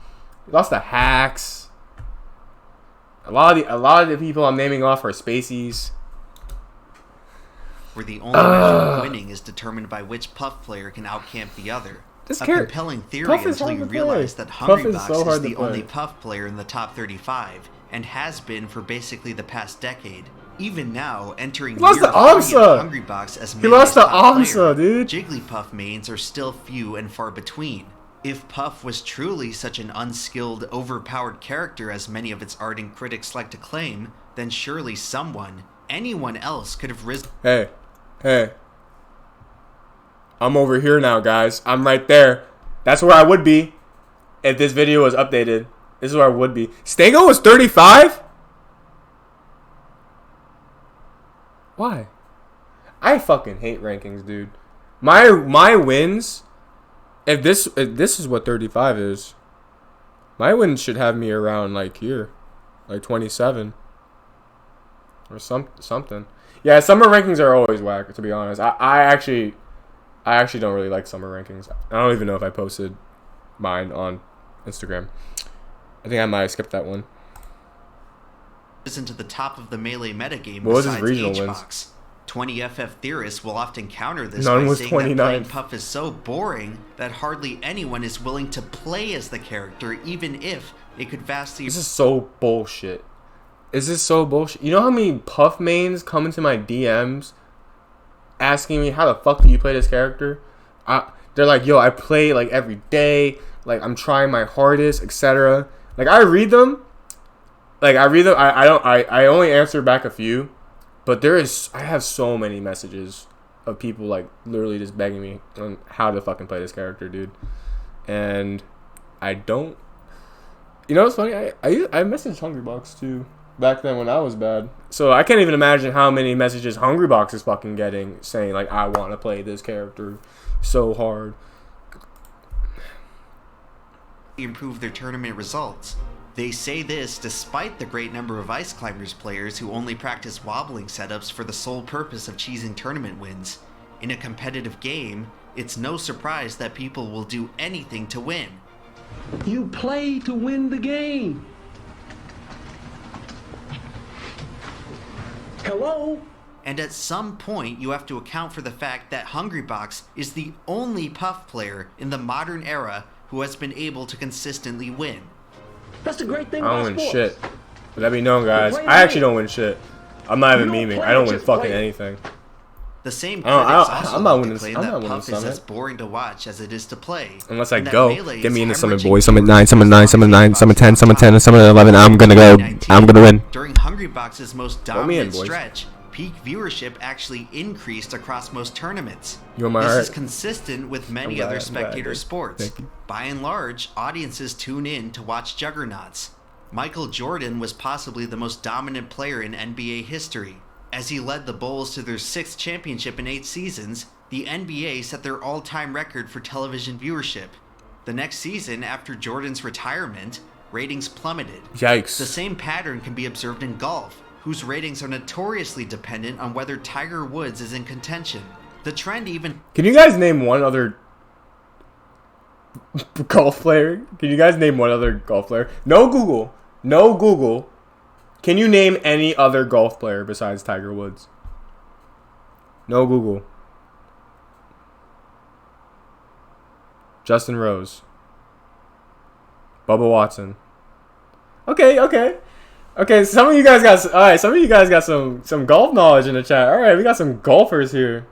He lost to Hacks. A lot of the people I'm naming off are Spaceys. Where the only measure of winning is determined by which Puff player can outcamp the other. A compelling theory until you realize that Hungrybox is the only Puff player in the top 35 and has been for basically the past decade. Even now, entering year 3 of Hungrybox as Melee's top player, dude. Jigglypuff mains are still few and far between. If Puff was truly such an unskilled, overpowered character as many of its ardent critics like to claim, then surely someone, anyone else could have risen. Hey. I'm over here now, guys. I'm right there. That's where I would be if this video was updated. This is where I would be. Stego was 35? Why? I fucking hate rankings, dude. My wins... If this is what 35 is, my wins should have me around like here, like 27 or something. Yeah, summer rankings are always whack, to be honest. I actually don't really like summer rankings. I don't even know if I posted mine on Instagram. I think I might have skipped that one. Risen to the top of the Melee metagame what was his besides regional H-Box. wins? 20FF theorists will often counter this None by was saying 29. that playing Puff is so boring that hardly anyone is willing to play as the character, even if it could vastly... This is so bullshit. Is this so bullshit? You know how many Puff mains come into my DMs asking me, how the fuck do you play this character? They're like, yo, I play like every day. Like, I'm trying my hardest, etc. Like, I read them. I only answer back a few. But I have so many messages of people like literally just begging me on how to fucking play this character, dude. And I don't. You know what's funny? I messaged Hungrybox too back then when I was bad. So I can't even imagine how many messages Hungrybox is fucking getting saying like, I want to play this character so hard. Improve their tournament results. They say this despite the great number of Ice Climbers players who only practice wobbling setups for the sole purpose of cheesing tournament wins. In a competitive game, it's no surprise that people will do anything to win. You play to win the game. Hello? And at some point, you have to account for the fact that Hungrybox is the only Puff player in the modern era who has been able to consistently win. That's the great thing I about don't win sports. shit. Let me know, guys. I actually don't win shit. I'm not even memeing. I don't win fucking anything. The same critics also I'm not like winning. to claim I'm that not winning Puff is as Summit. boring to watch as it is to play. Unless I and that go. Melee Get me is in the Summit, hemorrhaging boys. Summit 9, Summit 9, Summit 9, Summit 10, Summit 10, Summit 11. I'm gonna go. I'm gonna win. During Hungrybox's most Throw me in, dominant boys. stretch, peak viewership actually increased across most tournaments. You're my This heart. is consistent with many I'm glad- other I'm glad, spectator dude. sports. Thank you. By and large, audiences tune in to watch juggernauts. Michael Jordan was possibly the most dominant player in NBA history. As he led the Bulls to their 6th championship in 8 seasons, the NBA set their all-time record for television viewership. The next season, after Jordan's retirement, ratings plummeted. Yikes. The same pattern can be observed in golf, whose ratings are notoriously dependent on whether Tiger Woods is in contention. The trend even... Can you guys name one other golf player? Can you guys name one other golf player? No Google. No Google. Can you name any other golf player besides Tiger Woods? No Google. Justin Rose. Bubba Watson. Okay. Some of you guys got Some of you guys got some golf knowledge in the chat. All right, we got some golfers here.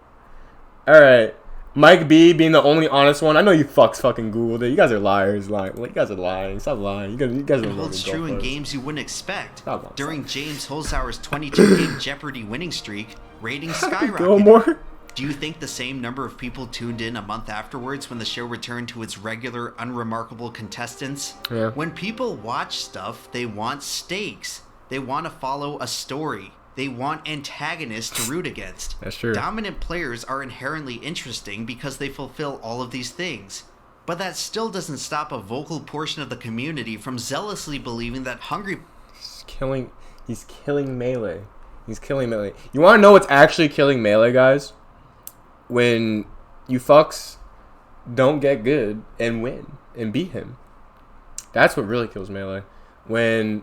All right, Mike B being the only honest one. I know you fucking Googled it. You guys are liars. You guys are lying. Stop lying. You guys are It holds true in golf games you wouldn't expect. Stop. During James Holzhauer's 22-game Jeopardy winning streak, ratings Go skyrocketed. more. Do you think the same number of people tuned in a month afterwards when the show returned to its regular, unremarkable contestants? Yeah. When people watch stuff, they want stakes. They want to follow a story. They want antagonists to root against. That's true. Dominant players are inherently interesting because they fulfill all of these things. But that still doesn't stop a vocal portion of the community from zealously believing that He's killing Melee. He's killing Melee. You want to know what's actually killing Melee, guys? When you fucks don't get good and win and beat him. That's what really kills Melee. When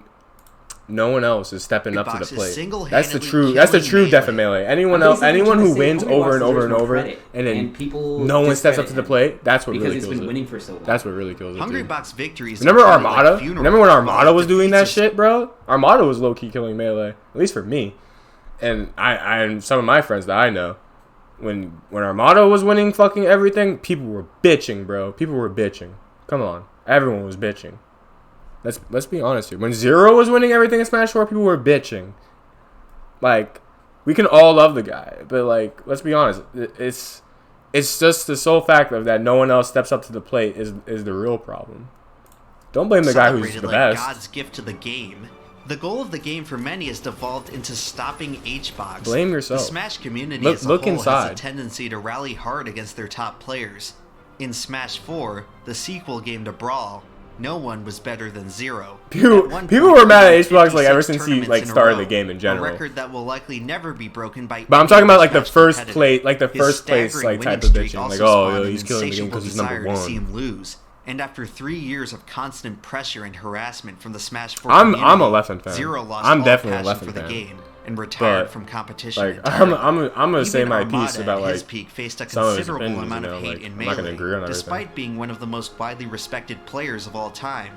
no one else is stepping up to the plate. That's the true death of Melee. Anyone who wins over and over and over and then no one steps up to the plate, that's what really kills it. Because it's been winning for so long. That's what really kills it. Hungrybox victories. Remember Armada? Remember when Armada was doing that shit, bro? Armada was low-key killing Melee. At least for me. And and some of my friends that I know. When Armada was winning fucking everything, people were bitching, bro. People were bitching. Come on. Everyone was bitching. Let's be honest here. When Zero was winning everything in Smash 4, people were bitching. Like, we can all love the guy, but like, let's be honest. It's just the sole fact of that no one else steps up to the plate is the real problem. Don't blame the guy who's the best. God's gift to the game. The goal of the game for many has devolved into stopping HBox. Blame yourself. The Smash community as a look whole inside. has a tendency to rally hard against their top players. In Smash 4, the sequel game to Brawl, no one was better than Zero. People were mad at HBox like ever since he like started the game in A general. record that will likely never be broken by. But I'm talking about like the Smash first competitor. place His like staggering type of winning streak bitching. Like, also oh, spawned yo, an he's killing the game because he's number insatiable desire to see him one. lose. And after 3 years of constant pressure and harassment from the Smash 4 I'm community, a Leffen fan. Zero lost I'm all definitely a passion Leffen for the fan. game and retired But, from competition. like, entirely. I'm gonna say Even my Armada piece about at like his peak faced a some of his considerable opinions. amount You know, of hate like, in I'm not gonna Melee, agree on everything. despite being one of the most widely respected players of all time.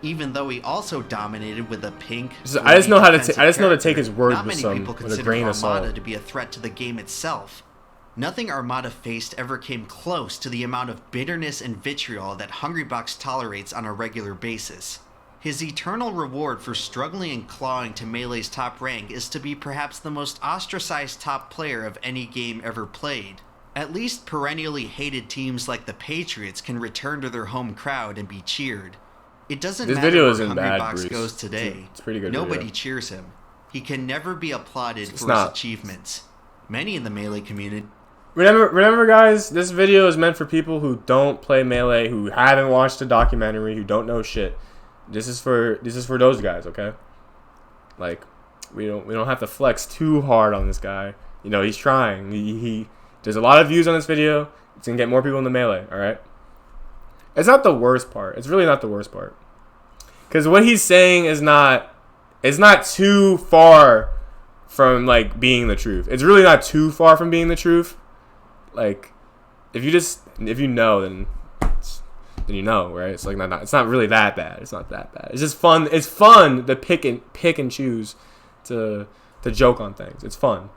Even though he also dominated with a pink. I just know how to. I just know to character, take his word not with many people with a consider grain of Armada salt. to be a threat to the game itself. Nothing Armada faced ever came close to the amount of bitterness and vitriol that Hungrybox tolerates on a regular basis. His eternal reward for struggling and clawing to Melee's top rank is to be perhaps the most ostracized top player of any game ever played. At least perennially hated teams like the Patriots can return to their home crowd and be cheered. It doesn't This matter video where isn't bad, Hungrybox Bruce. goes today. It's a pretty good Nobody video. cheers him. He can never be applauded for not. his achievements. Many in the Melee community. Remember, guys, this video is meant for people who don't play Melee, who haven't watched a documentary, who don't know shit. This is for those guys, okay? Like, we don't have to flex too hard on this guy. You know, he's trying. He there's a lot of views on this video. It's gonna get more people in the Melee, all right? It's not the worst part. It's really not the worst part. Because what he's saying is not too far from like being the truth. It's really not too far from being the truth. Like, if you know, then you know, right? It's like it's not really that bad. It's not that bad. It's just fun. It's fun to pick and choose to joke on things. It's fun.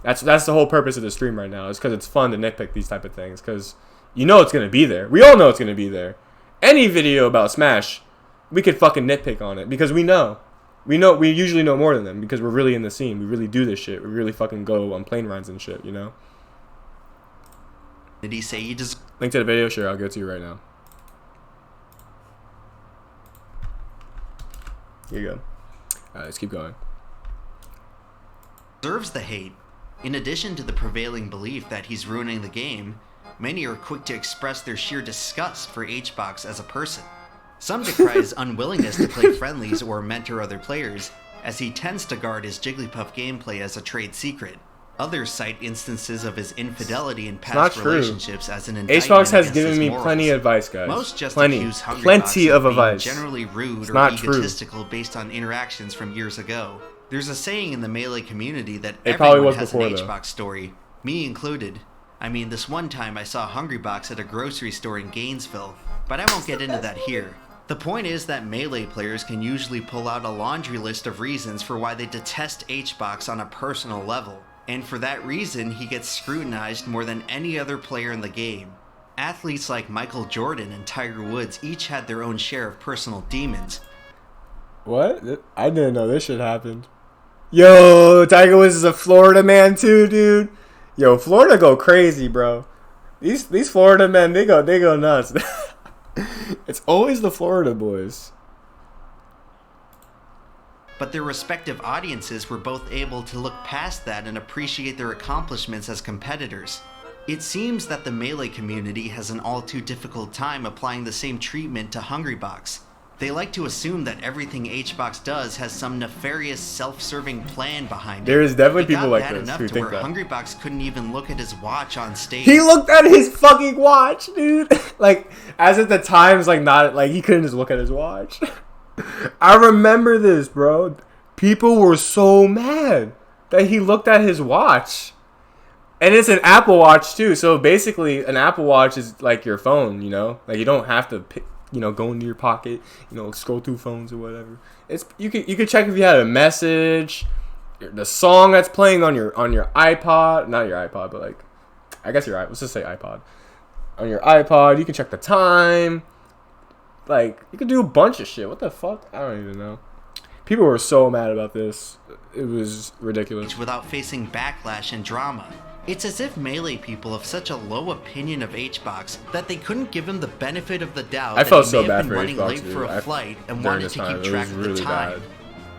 That's the whole purpose of the stream right now. Is because it's fun to nitpick these type of things. Because you know it's gonna be there. We all know it's gonna be there. Any video about Smash, we could fucking nitpick on it because we know. We usually know more than them because we're really in the scene. We really do this shit. We really fucking go on plane rides and shit. You know. Did he say he just link to the video? Sure, I'll go to you right now. Here you go. Alright, let's keep going. Deserves the hate. In addition to the prevailing belief that he's ruining the game, many are quick to express their sheer disgust for HBox as a person. Some decry his unwillingness to play friendlies or mentor other players, as he tends to guard his Jigglypuff gameplay as a trade secret. Others cite instances of his infidelity in past relationships as an indictment HBox has against given his me morals. plenty of advice, guys. Most just plenty accuse Hungrybox of being advice. Generally rude it's or not egotistical based on interactions from years ago. There's a saying in the Melee community that It probably everyone was has before, an though. HBox story, me included. I mean, this one time I saw Hungrybox at a grocery store in Gainesville, but I won't get into that here. The point is that Melee players can usually pull out a laundry list of reasons for why they detest HBox on a personal level. And for that reason, he gets scrutinized more than any other player in the game. Athletes like Michael Jordan and Tiger Woods each had their own share of personal demons. What? I didn't know this shit happened. Yo, Tiger Woods is a Florida man too, dude. Yo, Florida go crazy, bro. These Florida men, they go nuts. It's always the Florida boys. But their respective audiences were both able to look past that and appreciate their accomplishments as competitors. It seems that the Melee community has an all too difficult time applying the same treatment to Hungrybox. They like to assume that everything HBox does has some nefarious self-serving plan behind it. There is definitely It got people like bad this enough who to think where that. Hungrybox couldn't even look at his watch on stage. He looked at his fucking watch, dude. Like, as at the times, like, not, like, he couldn't just look at his watch. I remember this, bro. People were so mad that he looked at his watch. And it's an Apple Watch, too. So, basically, an Apple Watch is like your phone, you know? Like, you don't have to pick, go into your pocket, scroll through phones or whatever. It's you could check if you had a message, the song that's playing on your iPod, not your iPod, but like, I guess let's just say iPod. On your iPod, you can check the time. Like, you can do a bunch of shit. What the fuck? I don't even know. People were so mad about this. It was ridiculous. Without facing backlash and drama. It's as if Melee people have such a low opinion of HBox that they couldn't give him the benefit of the doubt I felt that he so may bad have been for running HBox, late for dude. a flight and during wanted this to time, keep it track was of the really time. bad.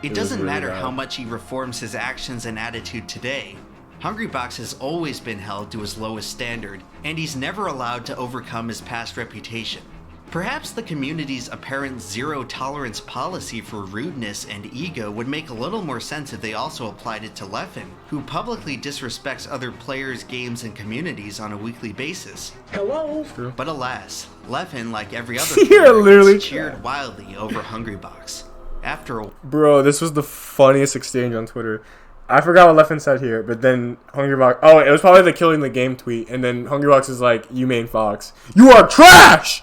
It It doesn't was really matter bad. how much he reforms his actions and attitude today. Hungrybox has always been held to his lowest standard, and he's never allowed to overcome his past reputation. Perhaps the community's apparent zero-tolerance policy for rudeness and ego would make a little more sense if they also applied it to Leffen, who publicly disrespects other players, games, and communities on a weekly basis. Hello? But alas, Leffen, like every other You're player, literally cheered wildly over Hungrybox. After a Bro, this was the funniest exchange on Twitter. I forgot what Leffen said here, but then Hungrybox... Oh, it was probably the killing the game tweet, and then Hungrybox is like, you main Fox. You are trash!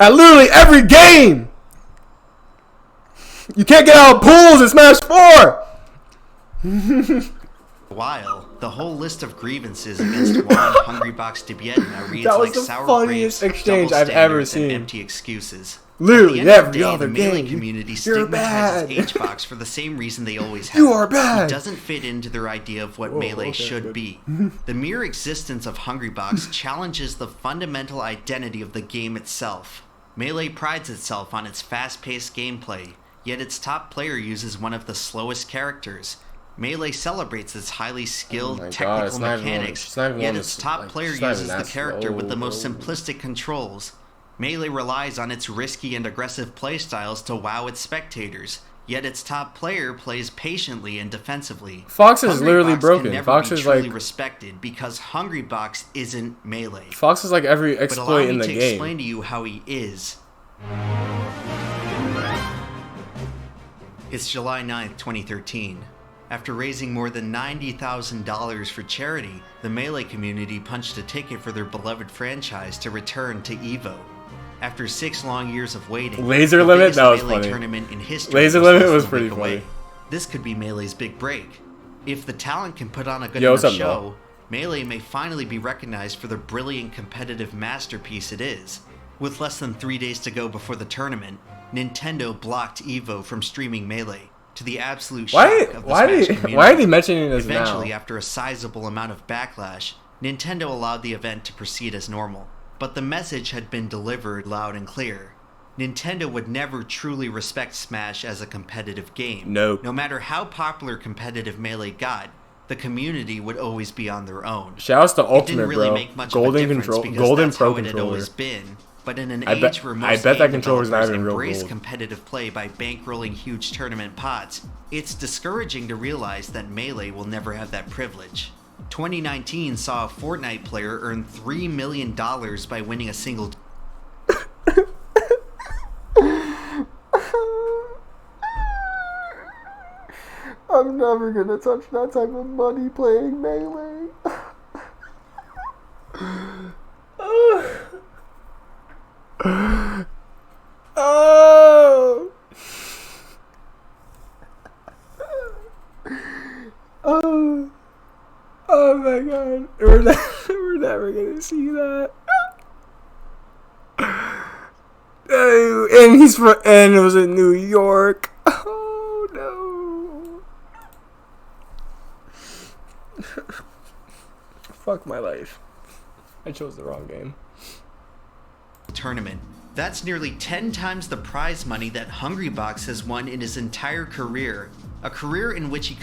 At literally every game! You can't get out of pools in Smash 4! while, the whole list of grievances against Juan Hungrybox Debiedna reads That was like the sour funniest grapes, exchange double I've ever standards, and seen. empty excuses. Literally At the end of every the day, other the Melee game. community You're stigmatizes bad. HBox for the same reason they always have. You are bad. He doesn't fit into their idea of what Whoa, Melee okay, should good. be. The mere existence of Hungrybox challenges the fundamental identity of the game itself. Melee prides itself on its fast-paced gameplay, yet its top player uses one of the slowest characters. Melee celebrates its highly skilled Oh my God, technical it's not even one- mechanics, it's not even yet one its that's, top like, player it's not even uses the that character with the slow, most bro. simplistic controls. Melee relies on its risky and aggressive playstyles to wow its spectators, yet its top player plays patiently and defensively. Fox is literally Hungrybox broken. Can never Fox be is truly like- respected because Hungrybox isn't Melee. Fox is like every But allow exploit me in the to game. explain to you how he is. It's July 9th, 2013. After raising more than $90,000 for charity, the Melee community punched a ticket for their beloved franchise to return to EVO. After 6 long years of waiting, Laser the Limit? biggest That was Melee funny. tournament in history Laser was Limit less was than a pretty week away. funny. This could be Melee's big break. If the talent can put on a good Yo, enough what's up, show, Noel? Melee may finally be recognized for the brilliant competitive masterpiece it is. With less than 3 days to go before the tournament, Nintendo blocked EVO from streaming Melee, to the absolute shock of the Smash community. Why are they mentioning this now? Eventually, after a sizable amount of backlash, Nintendo allowed the event to proceed as normal. But the message had been delivered loud and clear. Nintendo would never truly respect Smash as a competitive game. No. No matter how popular competitive Melee got, the community would always be on their own. Shouts to It Ultimate, didn't really bro. make much Golden of a difference control, because Golden that's Pro how it had controller. always been. But in an I bet- age where I most bet that game controller's not developers even real embrace gold. competitive play by bankrolling huge tournament pots, it's discouraging to realize that Melee will never have that privilege. 2019 saw a Fortnite player earn $3 million by winning a single I'm never gonna touch that type of money playing Melee. Oh. Oh. Oh my god. We're never gonna see that. Oh, and it was in New York. Oh no. Fuck my life. I chose the wrong game. tournament. That's nearly 10 times the prize money that Hungrybox has won in his entire career. A career in which he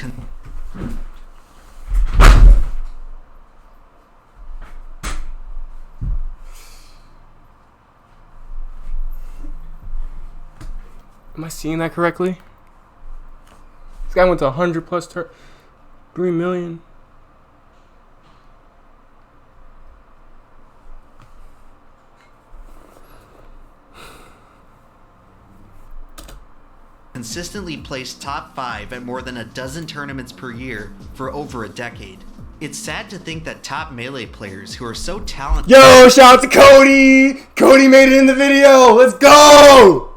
Am I seeing that correctly? This guy went to 100 plus 3 million. consistently placed top 5 at more than a dozen tournaments per year for over a decade. It's sad to think that top Melee players who are so talented— Yo, shout out to Cody! Cody made it in the video! Let's go!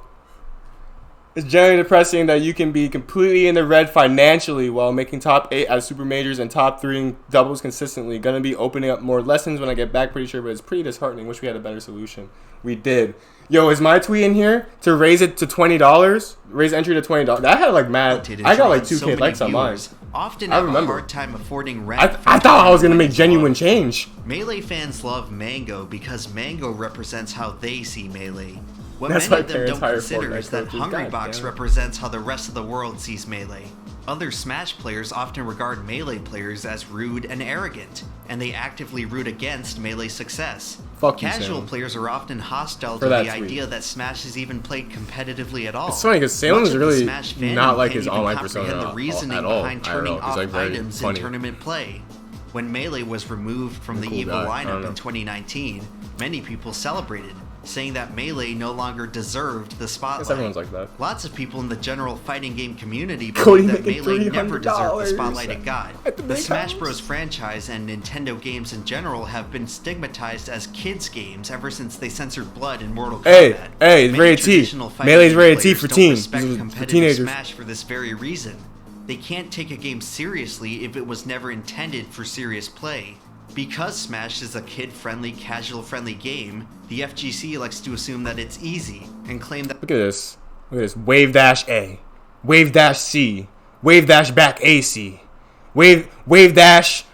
It's generally depressing that you can be completely in the red financially while making top 8 at super majors and top 3 in doubles consistently. Gonna be opening up more lessons when I get back, pretty sure, but it's pretty disheartening. Wish we had a better solution. We did. Yo, is my tweet in here to raise it to $20? Raise entry to $20. That had like mad. I got like 2K likes on mine. Often I have remember. a hard time affording rent. I thought I was gonna make genuine change. Melee fans love Mango because Mango represents how they see Melee. What That's many my of them don't parents' consider hire is that Fortnite coaches. Hungrybox God damn. represents how the rest of the world sees Melee. Other Smash players often regard Melee players as rude and arrogant, and they actively root against Melee's success. Fuck you, Casual Salem. players are often hostile For to that the tweet. idea that Smash is even played competitively at all. It's funny because Salem Much is of the really Smash fandom not like can't his even online comprehend persona the reasoning at all. behind I don't turning know. He's off like very items funny. in tournament play. When Melee was removed from the Cool EVO guy. I don't lineup know. in 2019, many people celebrated, saying that Melee no longer deserved the spotlight. everyone's like that. Lots of people in the general fighting game community Cody believe that making Melee never deserved the $300 spotlight it got. at the The big Smash house. Bros. Franchise and Nintendo games in general have been stigmatized as kids' games ever since they censored blood in Mortal Kombat. Hey, it's Many rated T. traditional fighting Melee's game rated T players for don't teens. respect This is for competitive teenagers. Smash for this very reason. They can't take a game seriously if it was never intended for serious play. Because Smash is a kid-friendly, casual-friendly game, the FGC likes to assume that it's easy and claim that— Look at this. Look at this. Wave dash A. Wave dash C. Wave dash back AC. Wave dash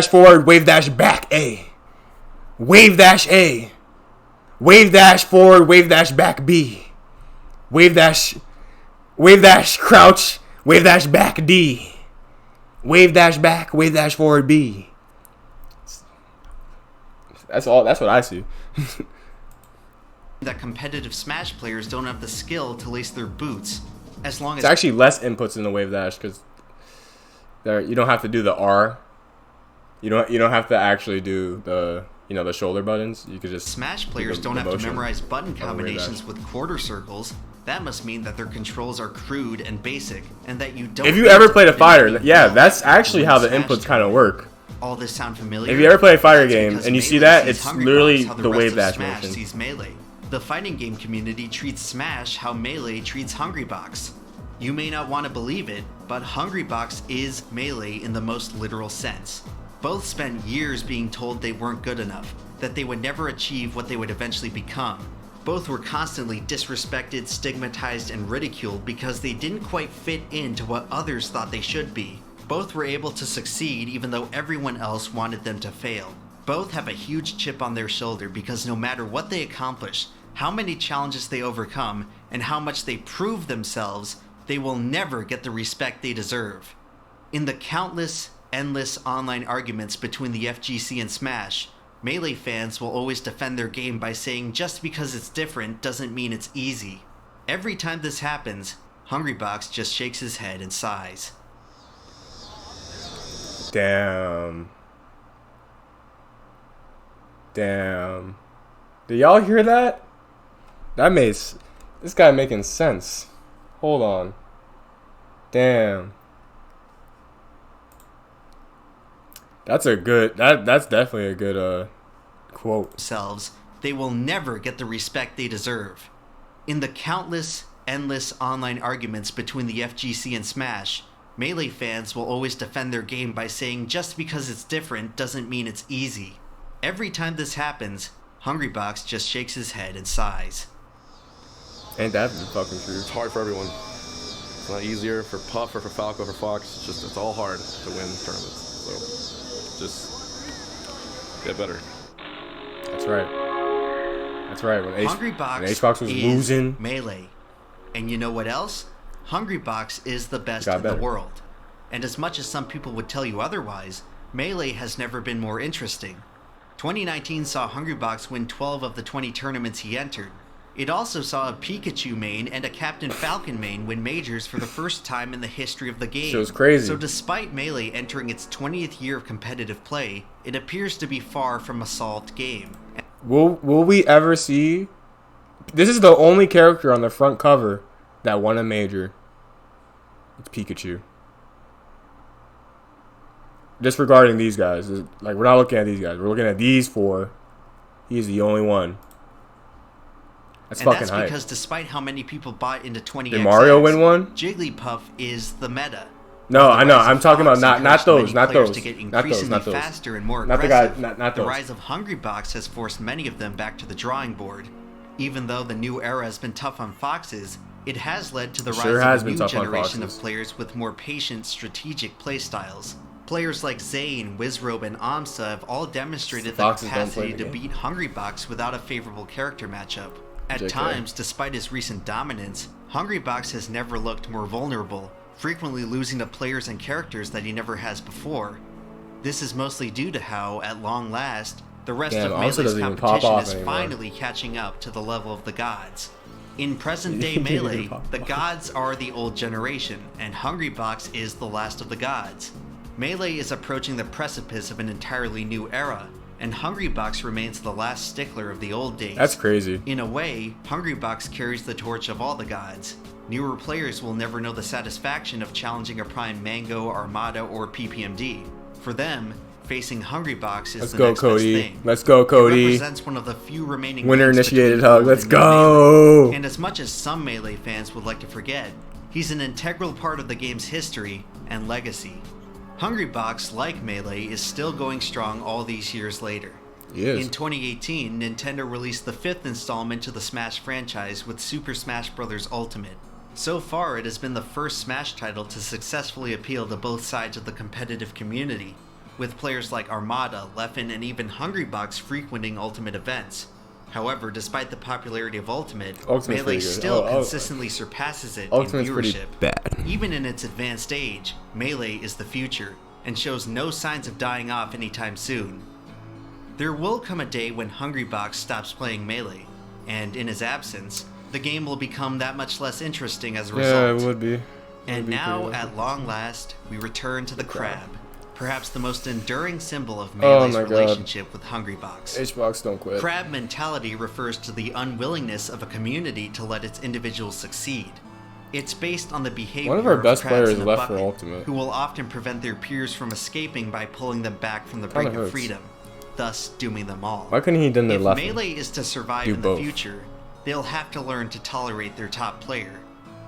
forward. Wave dash back A. Wave dash A. Wave dash forward. Wave dash back B. Wave dash crouch. Wave dash back D. Wave dash back. Wave dash forward B. That's all. That's what I see. that competitive Smash players don't have the skill to lace their boots, as long as— It's actually less inputs in the wave dash because you don't have to do the R. You don't have to actually do the you know, the shoulder buttons. You could just Smash players don't have to memorize button combinations with quarter circles. That must mean that their controls are crude and basic, and that you don't. If you ever played a fighter, yeah, that's actually how the inputs kind of work. All this sound familiar? If you ever play a fighter game and you see that, it's literally the wave dash motion. Sees Melee. The fighting game community treats Smash how Melee treats Hungrybox. You may not want to believe it, but Hungrybox is Melee in the most literal sense. Both spent years being told they weren't good enough, that they would never achieve what they would eventually become. Both were constantly disrespected, stigmatized, and ridiculed because they didn't quite fit into what others thought they should be. Both were able to succeed even though everyone else wanted them to fail. Both have a huge chip on their shoulder because no matter what they accomplish, how many challenges they overcome, and how much they prove themselves, they will never get the respect they deserve. In the countless, endless online arguments between the FGC and Smash, Melee fans will always defend their game by saying just because it's different doesn't mean it's easy. Every time this happens, Hungrybox just shakes his head and sighs. Damn. Damn. Did y'all hear that? That makes this guy making sense. Hold on. Damn. That's a good. That's definitely a good quote. Themselves, they will never get the respect they deserve. In the countless, endless online arguments between the FGC and Smash, Melee fans will always defend their game by saying just because it's different doesn't mean it's easy. Every time this happens, Hungrybox just shakes his head and sighs. Ain't that the fucking truth? It's hard for everyone. It's not easier for Puff or for Falco or for Fox. It's all hard to win tournaments. So just get better. That's right. That's right. When Hungrybox was is losing, Melee. And you know what else? Hungrybox is the best in the world. And as much as some people would tell you otherwise, Melee has never been more interesting. 2019 saw Hungrybox win 12 of the 20 tournaments he entered. It also saw a Pikachu main and a Captain Falcon main win majors for the first time in the history of the game. So it's crazy. So despite Melee entering its 20th year of competitive play, it appears to be far from a solved game. Will we ever see? This is the only character on the front cover that won a major. It's Pikachu. Disregarding these guys, like we're not looking at these guys. We're looking at these four. He's the only one. That's fucking hype. Because despite how many people bought into 20XX, did Mario win one? Jigglypuff is the meta. No, I know. I'm talking about not those. To get increasingly faster and more aggressive. Not those. The rise of Hungrybox has forced many of them back to the drawing board. Even though the new era has been tough on foxes, it has led to the rise of a new generation of players with more patient, strategic playstyles. Players like Zane, Wizrobe, and Amsa have all demonstrated the capacity to beat Hungrybox without a favorable character matchup. At times, despite his recent dominance, Hungrybox has never looked more vulnerable, frequently losing to players and characters that he never has before. This is mostly due to how, at long last, the rest of Melee's competition is finally catching up to the level of the gods. In present-day Melee, the gods are the old generation, and Hungrybox is the last of the gods. Melee is approaching the precipice of an entirely new era, and Hungrybox remains the last stickler of the old days. That's crazy. In a way, Hungrybox carries the torch of all the gods. Newer players will never know the satisfaction of challenging a Prime Mango, Armada, or PPMD. For them, facing Hungrybox is the next best thing. Let's go, Cody. It represents one of the few remaining winner-initiated hug. Let's go. And as much as some Melee fans would like to forget, he's an integral part of the game's history and legacy. Hungrybox, like Melee, is still going strong all these years later. In 2018, Nintendo released the 5th installment to the Smash franchise with Super Smash Bros. Ultimate. So far, it has been the first Smash title to successfully appeal to both sides of the competitive community, with players like Armada, Leffen, and even Hungrybox frequenting Ultimate events. However, despite the popularity of Ultimate, Melee still consistently surpasses it in viewership. Even in its advanced age, Melee is the future, and shows no signs of dying off anytime soon. There will come a day when Hungrybox stops playing Melee, and in his absence, the game will become that much less interesting as a result. Yeah, it would be. And now, at long last, we return to the crab. perhaps the most enduring symbol of Melee's relationship with Hungrybox. Hbox don't quit. Crab mentality refers to the unwillingness of a community to let its individuals succeed. It's based on the behavior one of our best crabs players in a left for bucket, Ultimate. who will often prevent their peers from escaping by pulling them back from the brink of freedom, thus dooming them all. Why couldn't he done their left? If Melee is to survive in the future, they'll have to learn to tolerate their top player.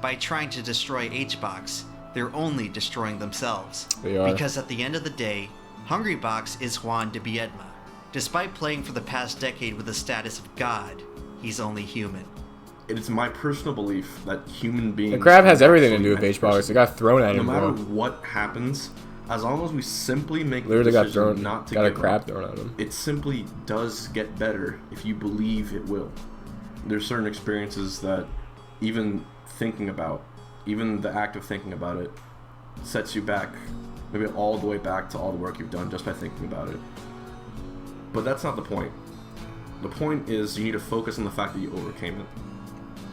By trying to destroy Hbox, they're only destroying themselves. They are. Because at the end of the day, Hungrybox is Juan de Biedma. Despite playing for the past decade with the status of God, he's only human. It is my personal belief that human beings... The crab has everything to do with Hbox. It got thrown at him, no matter bro. what happens, as long as we simply make literally the got decision thrown, not to got a give crab up, thrown at him. it simply does get better if you believe it will. There's certain experiences that even thinking about, even the act of thinking about it, sets you back, maybe all the way back to all the work you've done just by thinking about it. But that's not the point. The point is you need to focus on the fact that you overcame it.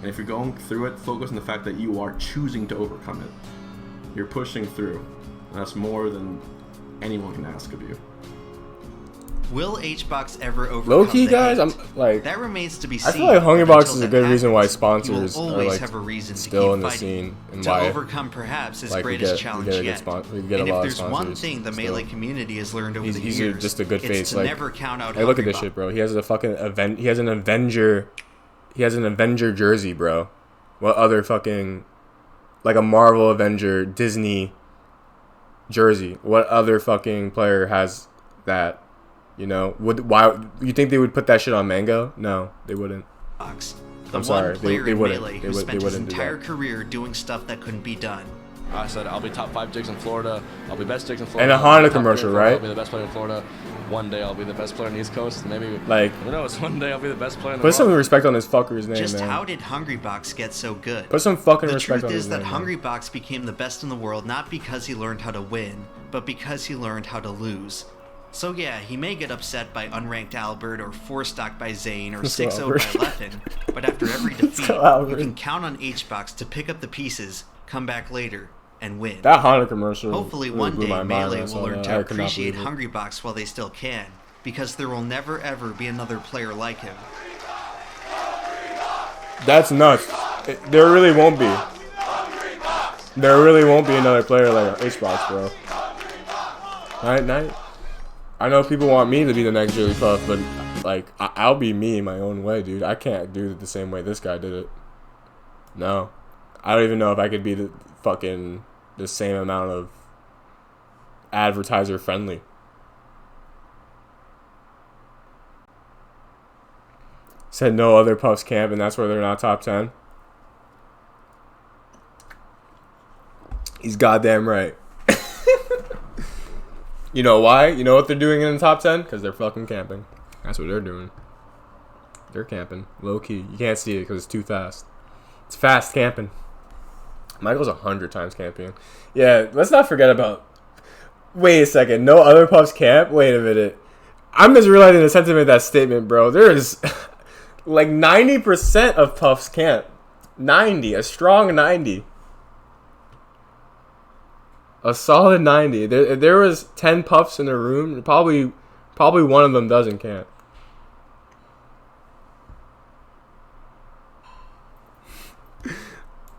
And if you're going through it, focus on the fact that you are choosing to overcome it. You're pushing through. And that's more than anyone can ask of you. Will Hbox ever overcome Low-key, the guys, hate? I'm like... That remains to be I seen. feel like Hungrybox is a Until good that reason why happens, sponsors he will are always like have a reason still to keep in the fighting, scene. And to why overcome perhaps his like, greatest challenge yet. we get And a if lot there's of one sponsors thing the still. Melee community has learned over the He's years, just a good it's face. to Like, never count out hey, look at this Hungrybox. shit, bro. He has a fucking event. He has an Avenger. He has an Avenger jersey, bro. What other fucking like a Marvel Avenger Disney jersey? What other fucking player has that? You know, why you think they would put that shit on Mango? No, they wouldn't. The I'm sorry, one player they in wouldn't. Melee They who would- spent they his wouldn't do entire that. career doing stuff that couldn't be done. I said I'll be top 5 jigs in Florida. I'll be best jigs in Florida. And a Honda I'll be top 3 in commercial, Florida, right? I'll be the best player in Florida. One day I'll be the best player on the East Coast. Maybe like who knows? One day I'll be the best player in the Put some world. respect on this fucker's name, Just man. how did Hungrybox get so good? Put some fucking the respect truth on is his that name, man. Hungrybox became the best in the world not because he learned how to win, but because he learned how to lose. So yeah, he may get upset by unranked Albert or 4-stock by Zane or Let's go, 6-0 Albert. by Leffen, but after every defeat, go, Albert. you can count on Hbox to pick up the pieces, come back later, and win. That Honda commercial. Hopefully really one blew day my mind when Melee I saw will learn that. to I could not appreciate believe it. Hungrybox while they still can, because there will never ever be another player like him. That's nuts. There really won't be. There really won't be another player like Hbox, bro. I know people want me to be the next Jigglypuff, but like I'll be me my own way, dude. I can't do it the same way this guy did it. No, I don't even know if I could be the same amount of advertiser friendly. Said no other Puffs camp, and that's where they're not top 10. He's goddamn right. You know why? You know what they're doing in the top 10? Because they're fucking camping. That's what they're doing. They're camping. Low key. You can't see it because it's too fast. It's fast camping. Michael's 100 times camping. Yeah, let's not forget about... Wait a second. No other Puffs camp? Wait a minute. I'm just realizing the sentiment of that statement, bro. There is... like 90% of Puffs camp. 90. A strong 90. A solid 90. There was 10 Puffs in the room. Probably one of them doesn't camp.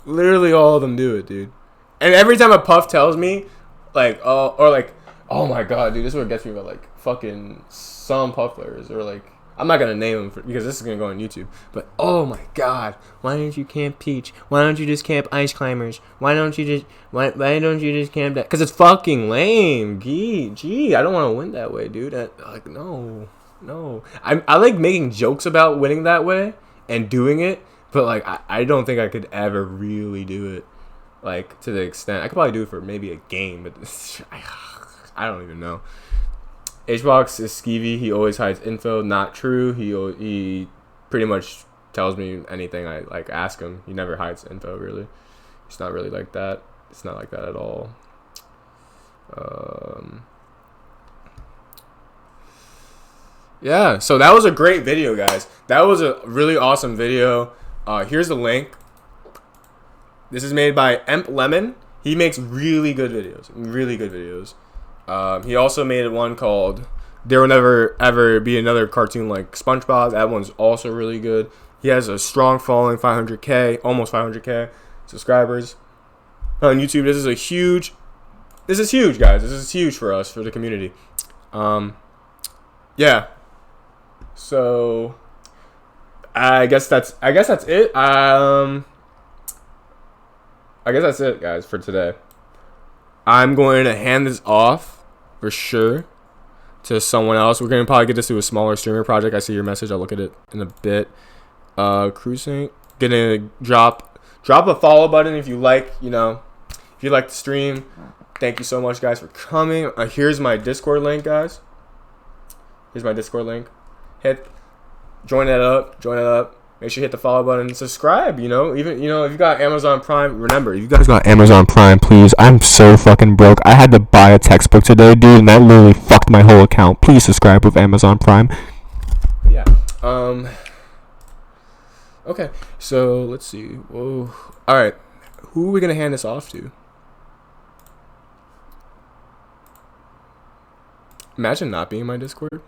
Literally all of them do it, dude. And every time a Puff tells me, like, oh my god, dude, this is what gets me about like fucking some Puff players, or like, I'm not gonna name them because this is gonna go on YouTube. But oh my god, why don't you camp Peach? Why don't you just camp Ice Climbers? Why don't you just camp that? Because it's fucking lame. Gee, I don't want to win that way, dude. Like no. I like making jokes about winning that way and doing it, but like I don't think I could ever really do it. Like to the extent I could probably do it for maybe a game, but I don't even know. Hbox is skeevy. He always hides info. Not true. He pretty much tells me anything I like ask him. He never hides info really. It's not really like that. It's not like that at all. Yeah, so that was a great video, guys. That was a really awesome video. Here's the link. This is made by EmpLemon. He makes really good videos. He also made one called There Will Never Ever Be Another Cartoon Like SpongeBob. That one's also really good. He has a strong following, 500K, almost 500K subscribers on YouTube. This is huge, guys. This is huge for us, for the community. Yeah. So I guess that's it. I guess that's it, guys, for today. I'm going to hand this off for sure to someone else. We're going to probably get this to a smaller streamer project. I see your message. I'll look at it in a bit. 2Saint, gonna drop a follow button if you like, if you like the stream. Thank you so much, guys, for coming. Here's my Discord link, guys. Here's my Discord link. Join that up. Make sure you hit the follow button and subscribe, Even, if you got Amazon Prime, remember, if you guys got Amazon Prime, please. I'm so fucking broke. I had to buy a textbook today, dude, and that literally fucked my whole account. Please subscribe with Amazon Prime. Yeah. Okay, so let's see. Whoa. All right. Who are we going to hand this off to? Imagine not being in my Discord.